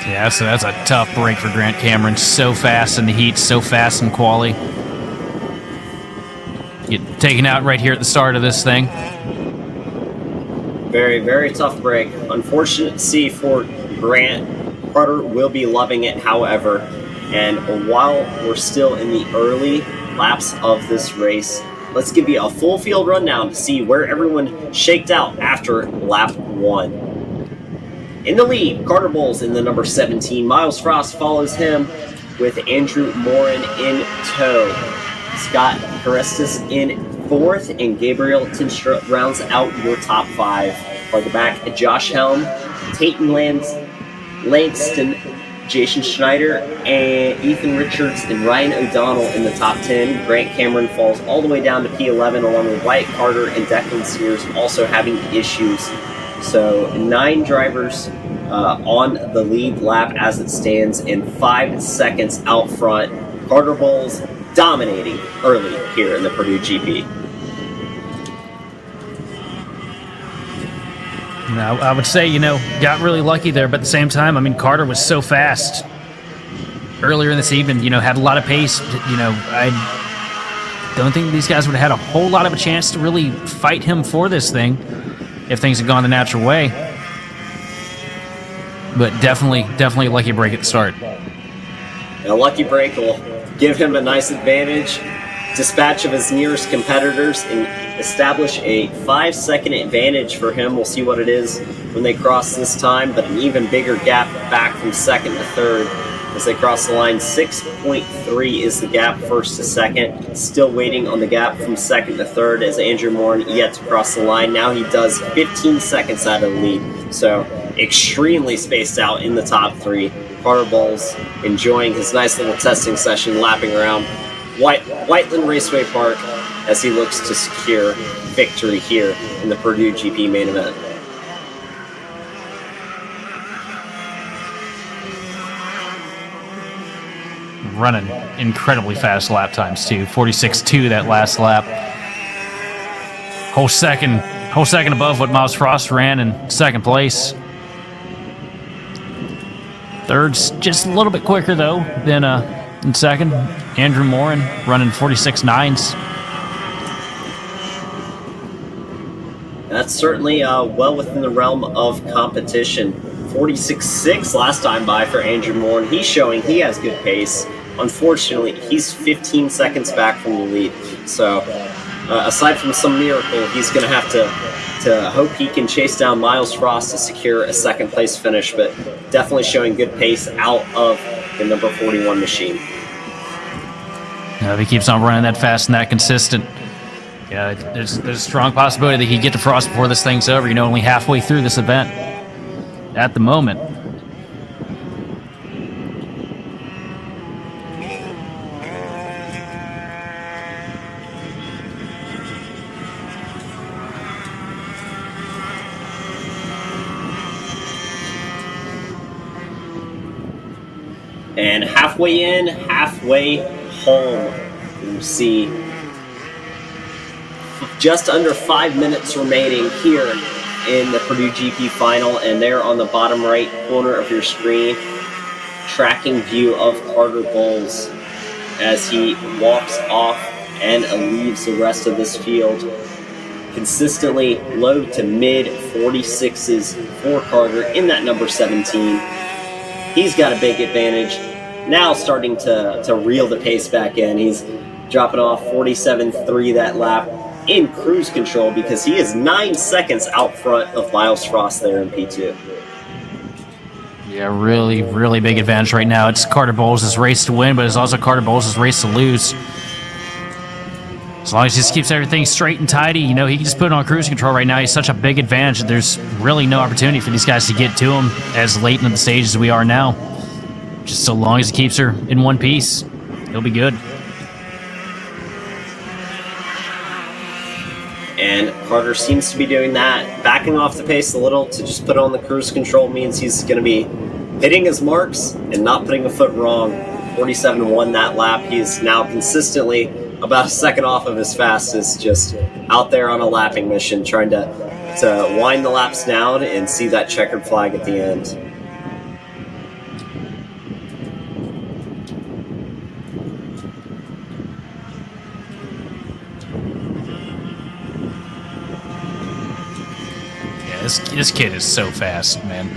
C: Yeah, so that's a tough break for Grant Cameron. So fast in the heat, so fast in Qualy. Get taken out right here at the start of this thing.
B: Very, very tough break. Unfortunate to see for Grant. Carter will be loving it, however. And while we're still in the early laps of this race, let's give you a full field rundown to see where everyone shaked out after lap 1. In the lead, Carter Bowles in the number 17. Miles Frost follows him with Andrew Morin in tow. Scott Carestis in 4th, and Gabriel Tinstra rounds out your top 5. Farther back, Josh Helm, Tayton Langston, Jason Schneider, and Ethan Richards and Ryan O'Donnell in the top 10. Grant Cameron falls all the way down to P11, along with Wyatt Carter and Declan Sears also having issues. So 9 drivers on the lead lap as it stands, and 5 seconds out front. Carter Bowles dominating early here in the Purdue GP.
C: Now, I would say, got really lucky there, but at the same time, I mean, Carter was so fast earlier in this evening, had a lot of pace. I don't think these guys would have had a whole lot of a chance to really fight him for this thing if things had gone the natural way. But definitely a lucky break at the start.
B: A lucky break will give him a nice advantage, dispatch of his nearest competitors, and establish a 5 second advantage for him. We'll see what it is when they cross this time, but an even bigger gap back from 2nd to 3rd as they cross the line. 6.3 is the gap 1st to 2nd. Still waiting on the gap from 2nd to 3rd as Andrew Morin yet to cross the line. Now he does 15 seconds out of the lead, so extremely spaced out in the top 3. Carter Bowles enjoying his nice little testing session, lapping around Whiteland Raceway Park as he looks to secure victory here in the Purdue GP main event.
C: Running incredibly fast lap times too. 46.2 that last lap. Whole second above what Miles Frost ran in 2nd place. 3rd's just a little bit quicker though than in 2nd. Andrew Morin running 46.9s.
B: That's certainly well within the realm of competition. 46.6 last time by for Andrew Morin. He's showing he has good pace. Unfortunately, he's 15 seconds back from the lead. So aside from some miracle, he's going to have to hope he can chase down Miles Frost to secure a second place finish, but definitely showing good pace out of the number 41 machine.
C: If he keeps on running that fast and that consistent, yeah, there's a strong possibility that he get to Frost before this thing's over. Only halfway through this event at the moment.
B: And halfway in, halfway home, you see just under 5 minutes remaining here in the Purdue GP final, and there on the bottom right corner of your screen, tracking view of Carter Bowles as he walks off and leaves the rest of this field. Consistently low to mid 46s for Carter in that number 17. He's got a big advantage. Now starting to reel the pace back in. He's dropping off 47.3 that lap in cruise control because he is 9 seconds out front of Miles Frost there in P2.
C: Yeah, really, really big advantage right now. It's Carter Bowles' race to win, but it's also Carter Bowles' race to lose. As long as he just keeps everything straight and tidy, he can just put it on cruise control right now. He's such a big advantage that there's really no opportunity for these guys to get to him as late in the stage as we are now. Just so long as he keeps her in one piece, he'll be good.
B: And Carter seems to be doing that, backing off the pace a little to just put on the cruise control means he's going to be hitting his marks and not putting a foot wrong. 47.1 that lap. He's now consistently about a second off of his fastest, just out there on a lapping mission, trying to wind the laps down and see that checkered flag at the end.
C: Yeah, this kid is so fast, man.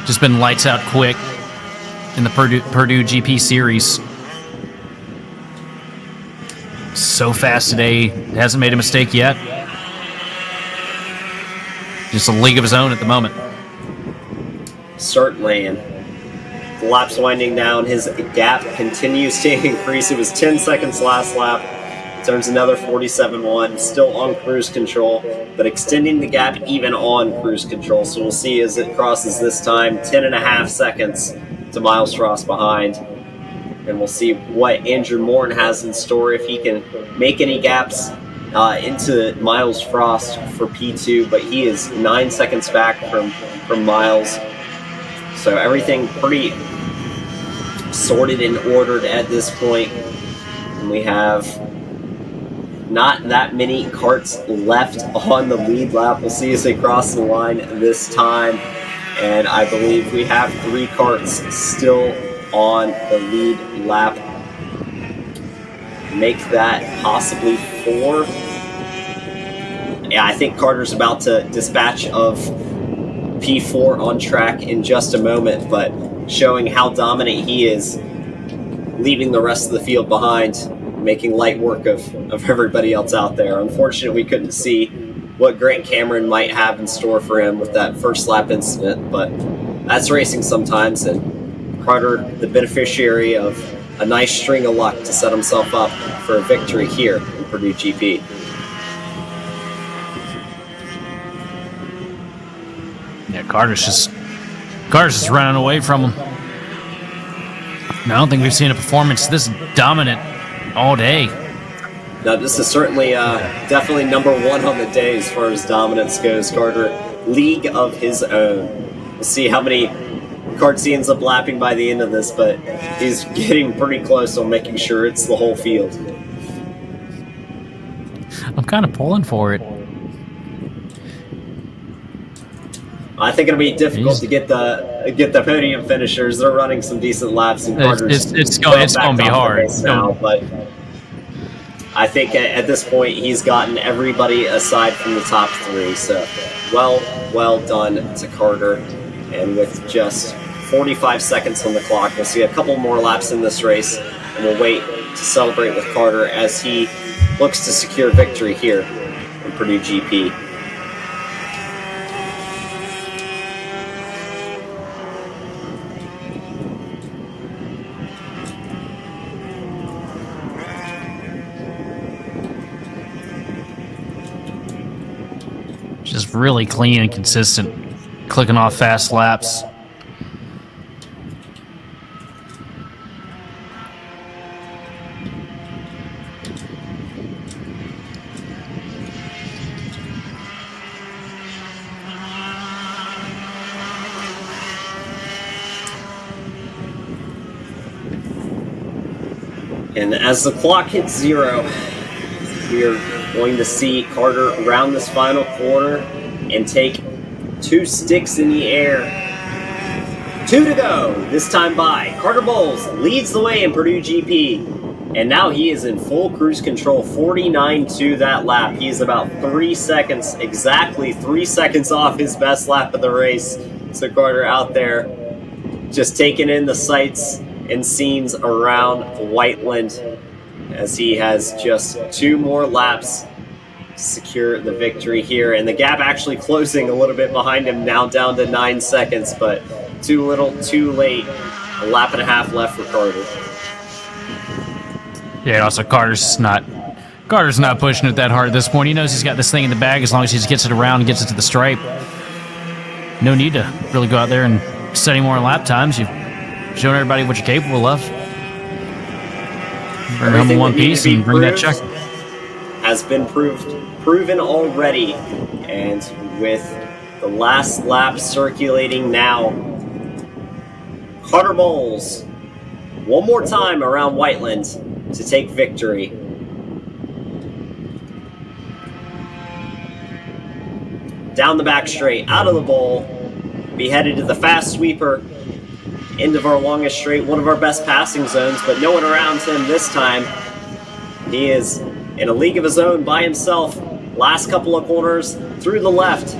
C: Just been lights out quick in the Purdue GP series. So fast today, hasn't made a mistake yet. Just a league of his own at the moment.
B: Certainly, and the lap's winding down. His gap continues to increase. It was 10 seconds last lap. Turns another 47.1, still on cruise control, but extending the gap even on cruise control. So we'll see as it crosses this time, 10.5 seconds to Miles Frost behind. And we'll see what Andrew Morton has in store, if he can make any gaps into Miles Frost for P2, but he is 9 seconds back from Miles. So everything pretty sorted and ordered at this point. And we have not that many karts left on the lead lap. We'll see as they cross the line this time. And I believe we have 3 karts still on the lead lap. Make that possibly 4. Yeah, I think Carter's about to dispatch of P4 on track in just a moment, but showing how dominant he is, leaving the rest of the field behind, making light work of everybody else out there. Unfortunately, we couldn't see what Grant Cameron might have in store for him with that first lap incident, but that's racing sometimes, and Carter, the beneficiary of a nice string of luck to set himself up for a victory here in Purdue GP.
C: Yeah, Carter's just running away from him. I don't think we've seen a performance this dominant all day.
B: Now, this is certainly definitely number 1 on the day as far as dominance goes. Carter, league of his own. We'll see how many karts he ends up lapping by the end of this, but he's getting pretty close on making sure it's the whole field.
C: I'm kind of pulling for it.
B: I think it'll be difficult to get the podium finishers. They're running some decent laps, and Carter's
C: it's going to be hard
B: now. But I think at this point he's gotten everybody aside from the top 3. So well done to Carter. And with just 45 seconds on the clock, we'll see a couple more laps in this race, and we'll wait to celebrate with Carter as he looks to secure victory here in Purdue GP.
C: Just really clean and consistent, clicking off fast laps.
B: And as the clock hits 0, we are going to see Carter round this final corner and take 2 sticks in the air. 2 to go, this time by. Carter Bowles leads the way in Purdue GP, and now he is in full cruise control, 49-2 that lap. He is about 3 seconds, exactly 3 seconds off his best lap of the race. So Carter out there just taking in the sights and scenes around Whiteland as he has just 2 more laps to secure the victory here. And the gap actually closing a little bit behind him, now down to 9 seconds, but too little, too late. A lap and a half left for Carter.
C: Yeah, also Carter's not pushing it that hard at this point. He knows he's got this thing in the bag as long as he just gets it around and gets it to the stripe. No need to really go out there and set any more lap times. You've shown everybody what you're capable of. Bring home in one piece and bring that check.
B: Has been proven already, and with the last lap circulating now, Carter Bowles one more time around Whiteland to take victory. Down the back straight, out of the bowl, be headed to the fast sweeper, end of our longest straight, one of our best passing zones, but no one around him this time. He is in a league of his own by himself. Last couple of corners, through the left,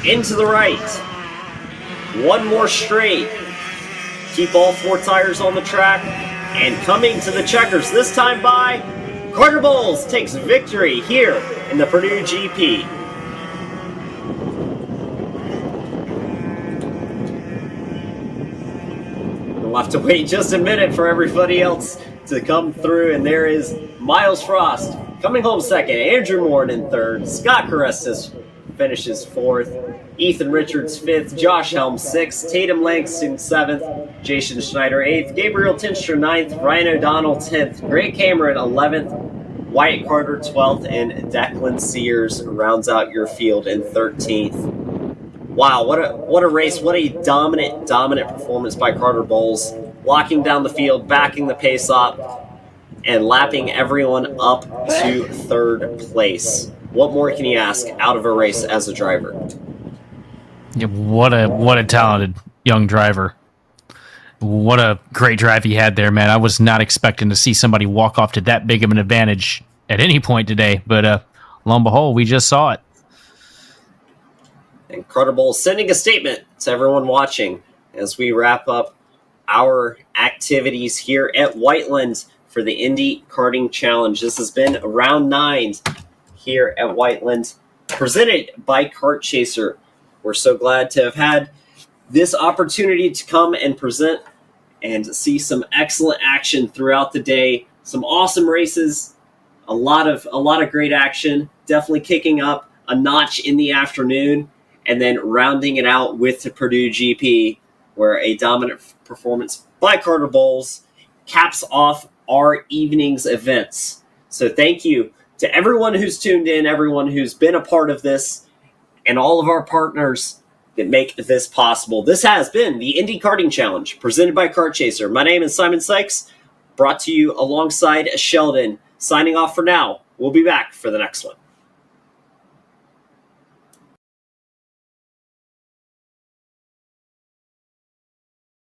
B: into the right. One more straight. Keep all 4 tires on the track, and coming to the checkers this time by, Carter Bowles takes victory here in the Purdue GP. We'll have to wait just a minute for everybody else to come through, and there is Miles Frost coming home second, Andrew Moore in third, Scott Carestas finishes 4th, Ethan Richards 5th, Josh Helm 6th, Tatum Langston 7th, Jason Schneider 8th, Gabriel Tinscher 9th, Ryan O'Donnell 10th, Greg Cameron 11th, Wyatt Carter 12th, and Declan Sears rounds out your field in 13th. Wow, what a race, what a dominant performance by Carter Bowles, locking down the field, backing the pace up, and lapping everyone up to 3rd place. What more can you ask out of a race as a driver?
C: Yeah, what a talented young driver. What a great drive he had there, man. I was not expecting to see somebody walk off to that big of an advantage at any point today, but lo and behold, we just saw it.
B: And Carter Bowles sending a statement to everyone watching as we wrap up our activities here at Whiteland for the Indy Karting Challenge. This has been round 9 here at Whiteland, presented by Kart Chaser. We're so glad to have had this opportunity to come and present and see some excellent action throughout the day. Some awesome races, a lot of great action, definitely kicking up a notch in the afternoon, and then rounding it out with the Purdue GP, where a dominant performance by Carter Bowles caps off our evening's events. So thank you to everyone who's tuned in, everyone who's been a part of this, and all of our partners that make this possible. This has been the Indy Karting Challenge, presented by Kart Chaser. My name is Simon Sykes, brought to you alongside Sheldon. Signing off for now. We'll be back for the next one.